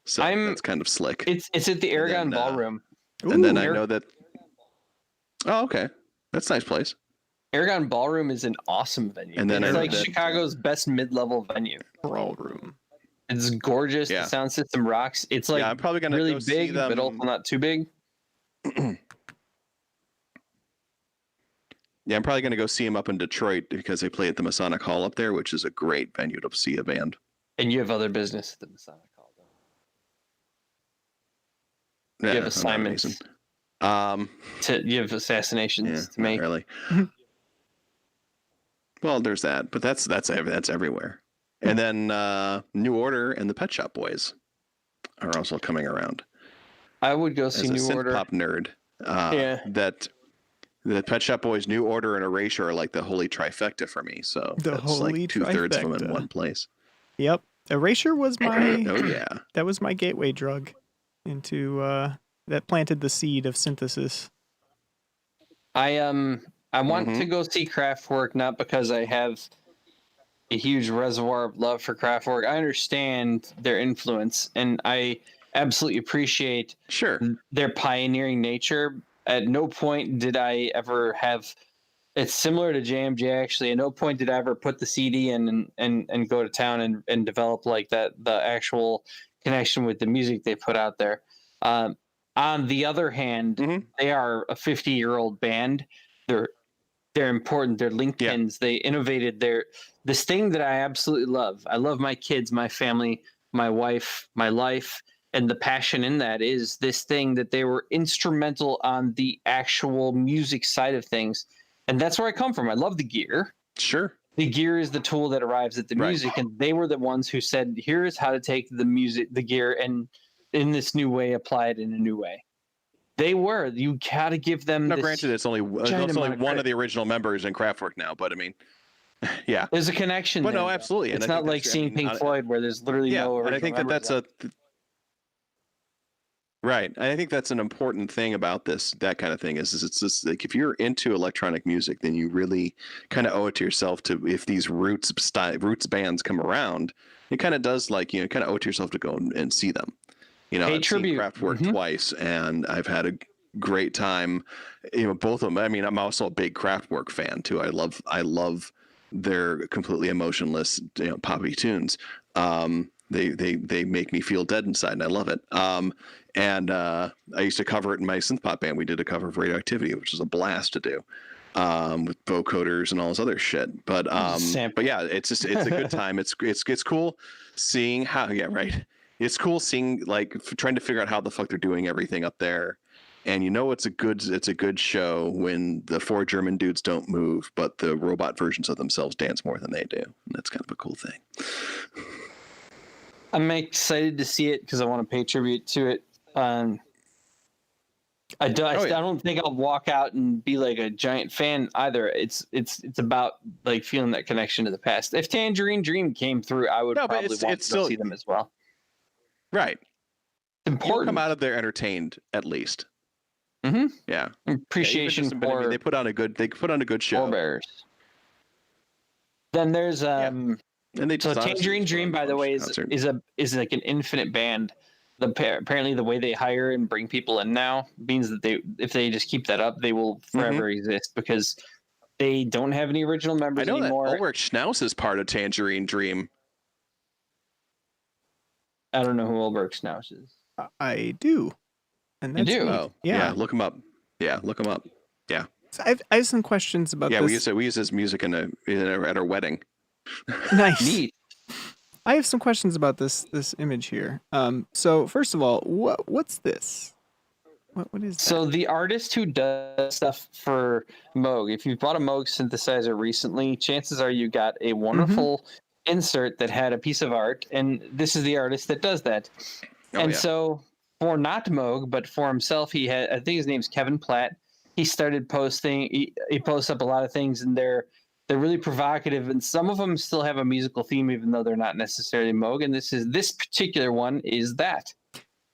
So that's kind of slick. It's at the Aragon Ballroom. And then I know that. Oh, okay. That's a nice place. Aragon Ballroom is an awesome venue. And then it's like Chicago's best mid-level venue. Ballroom. It's gorgeous. Yeah. The sound system rocks. It's like I'm probably gonna really go big, see them. but also not too big. Yeah, I'm probably going to go see them up in Detroit because they play at the Masonic Hall up there, which is a great venue to see a band. And you have other business at the Masonic Hall, though. Yeah, you have assignments. You have assassinations to make. Really. Well, there's that, but that's everywhere. And then New Order and the Pet Shop Boys are also coming around. I would go see New Order. As a synth pop nerd, that the Pet Shop Boys, New Order, and Erasure are like the holy trifecta for me. So that's like 2/3 of them in one place. Yep, Erasure was my that was my gateway drug into that planted the seed of synthesis. I want to go see Kraftwerk, not because I have a huge reservoir of love for Kraftwerk. I understand their influence, and I absolutely appreciate their pioneering nature. At no point did I ever have. It's similar to JMJ actually. At no point did I ever put the CD in and go to town and develop like that the actual connection with the music they put out there. On the other hand, they are a 50-year-old band. They're important. They're linchpins. They innovated this thing that I absolutely love. I love my kids, my family, my wife, my life. And the passion in that is this thing that they were instrumental on the actual music side of things. And that's where I come from. I love the gear. Sure. the gear is the tool that arrives at the Right. music, and they were the ones who said, "Here's how to take the gear, and in this new way, apply it in a new way." They were. You gotta give them. Now, this granted, it's only giant one amount of credit. the original members in Kraftwerk now, but I mean, yeah. There's a connection. But there, no, though. absolutely. And It's I not think like that's- I seeing mean, Pink Floyd, where there's literally yeah, no original and I think that members that's left. right. I think that's an important thing about that kind of thing is it's just like if you're into electronic music, then you really kind of owe it to yourself to if these roots bands come around, it kind of does like kind of owe it to yourself to go and see them. Pay I've tribute. seen Kraftwerk twice, and I've had a great time. Both of them. I mean, I'm also a big Kraftwerk fan too. I love their completely emotionless, poppy tunes. They make me feel dead inside, and I love it. And I used to cover it in my synth pop band. We did a cover of Radioactivity, which was a blast to do, with vocoders and all this other shit. But yeah, it's a good time. It's cool seeing how. Yeah, right. It's cool seeing trying to figure out how the fuck they're doing everything up there. And it's a good show when the 4 German dudes don't move, but the robot versions of themselves dance more than they do. And that's kind of a cool thing. I'm excited to see it because I want to pay tribute to it. I don't think I'll walk out and be like a giant fan either. It's about like feeling that connection to the past. If Tangerine Dream came through, I would probably want to go see them as well. Right. Important. You come out of there entertained, at least. Mm-hmm. Yeah. Appreciation for they put on a good show. Forebears. Then there's And they so Tangerine Dream, by the way, is like an infinite band. Apparently the way they hire and bring people in now means that if they just keep that up, they will forever exist because they don't have any original members anymore. I know that Ulrich Schnauz is part of Tangerine Dream. I don't know who Ulrich Schnauz is. I do. And that's you do? Oh, yeah. Look him up. Yeah, look him up. Yeah. So I have some questions about this. Yeah, we use his music at our wedding. Nice. Neat. I have some questions about this image here. So first of all, what's this? What is that? So the artist who does stuff for Moog, if you bought a Moog synthesizer recently, chances are you got a wonderful insert that had a piece of art, and this is the artist that does that. So for not Moog, but for himself, I think his name's Kevin Platt. He started posting. He posts up a lot of things, and they're really provocative, and some of them still have a musical theme, even though they're not necessarily Moog. And this particular one is that.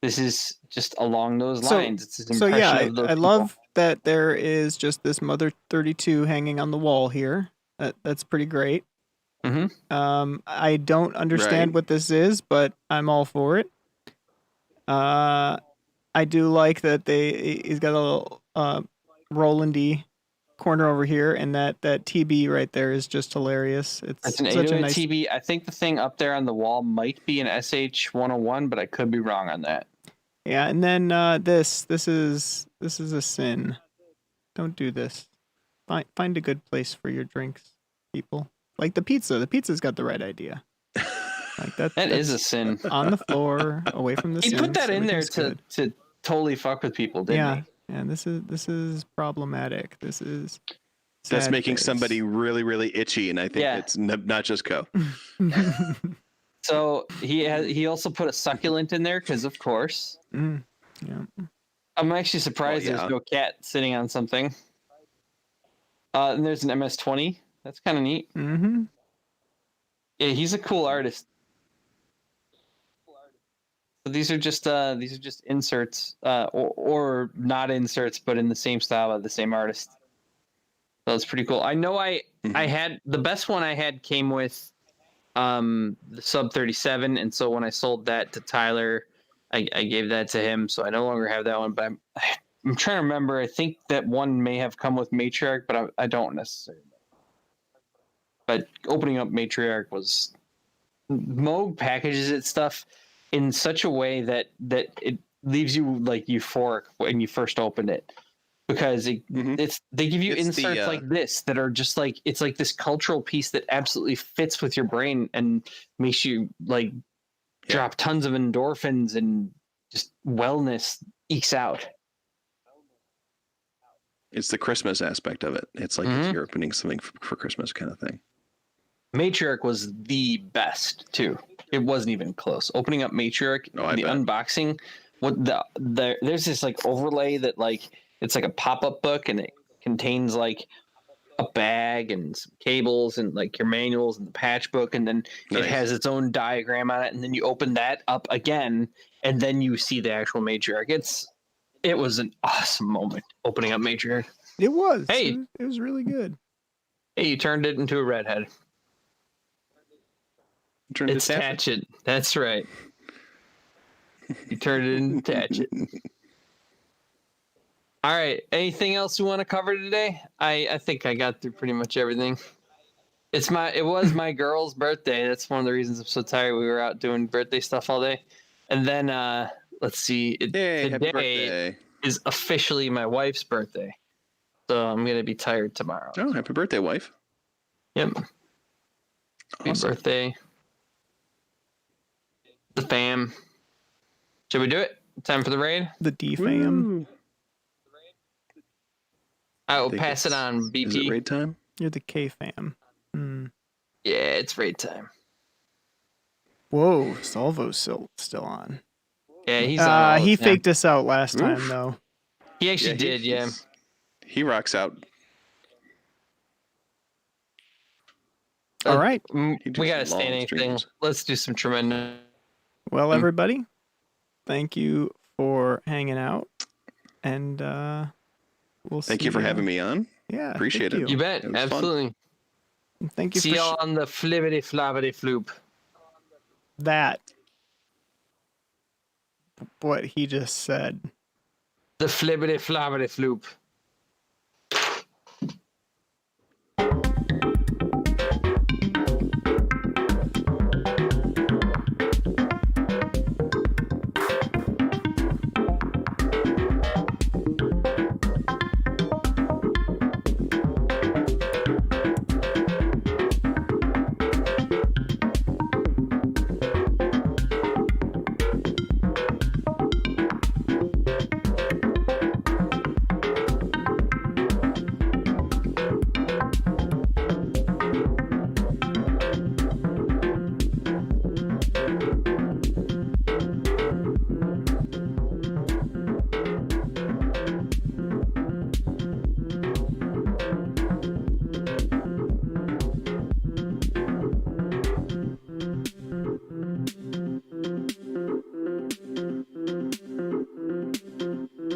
This is just along those lines. It's an impression of those I love that there is just this Mother 32 hanging on the wall here. That's pretty great. I don't understand what this is, but I'm all for it. I do like that he's got a little Rolandy corner over here, and that TB right there is just hilarious. It's an such a 808 nice TB. I think the thing up there on the wall might be an SH101, but I could be wrong on that. Yeah, and then this is a sin. Don't do this. Find a good place for your drinks, people. Like the pizza. The pizza's got the right idea. Like that is a sin. On the floor, away from the He sins, put that in there everything's to good. totally fuck with people, didn't he? Yeah, this is problematic. This is That's sad making face. somebody really, really itchy, and I think it's not just Co. So he also put a succulent in there because, of course. Yeah. I'm actually surprised there's no cat sitting on something. And there's an MS-20. That's kind of neat. Mm-hmm. Yeah, he's a cool artist. So these are just inserts, or not inserts, but in the same style of the same artist. So it's pretty cool. I know I had the best one I had came with the Sub 37, and so when I sold that to Tyler, I gave that to him. So I no longer have that one, but I'm trying to remember. I think that one may have come with Matriarch, but I don't necessarily know. But opening up Matriarch was Moog packages its stuff in such a way that it leaves you like euphoric when you first open it, because they give you inserts like this that are just like, it's like this cultural piece that absolutely fits with your brain and makes you like drop tons of endorphins and just wellness ekes out. It's the Christmas aspect of it. It's like you're opening something for Christmas kind of thing. Matriarch was the best too. It wasn't even close. Opening up Matriarch, Oh, I the bet. unboxing, there's this like overlay that like it's like a pop-up book and it contains like a bag and some cables and like your manuals and the patch book, and then Nice. it has its own diagram on it, and then you open that up again and then you see the actual Matriarch. It was an awesome moment opening up Matriarch. It was. Hey. It was really good. Hey, you turned it into a redhead. Turned It's to Tatchet. Tatchet. That's right. You turned it into Tatchet. All right. Anything else we want to cover today? I think I got through pretty much everything. It was my girl's birthday. That's one of the reasons I'm so tired. We were out doing birthday stuff all day. And then let's see. Yay, happy Today birthday. is officially my wife's birthday. So I'm gonna be tired tomorrow. Oh, happy birthday, wife. Yep. Happy Awesome. birthday. The fam. Should we do it? Time for the raid? The D fam. Woo. I will Think pass it it's- on, Is it BP. raid time? You're the K fam. Yeah, it's raid time. Whoa, Salvo's still on. Yeah, he's on all He the time. faked us out last time Oof. though. He actually did, yeah. He rocks out. All right. He We does gotta long stay anything. streams. Let's do some tremendous. Well, everybody, thank you for hanging out, and we'll Thank you for having me on. Yeah, Appreciate thank it. You You. bet, It was fun. absolutely. And thank you See for y'all on the flibbity flobbity floop. that. What he just said. The flibbity flobbity floop.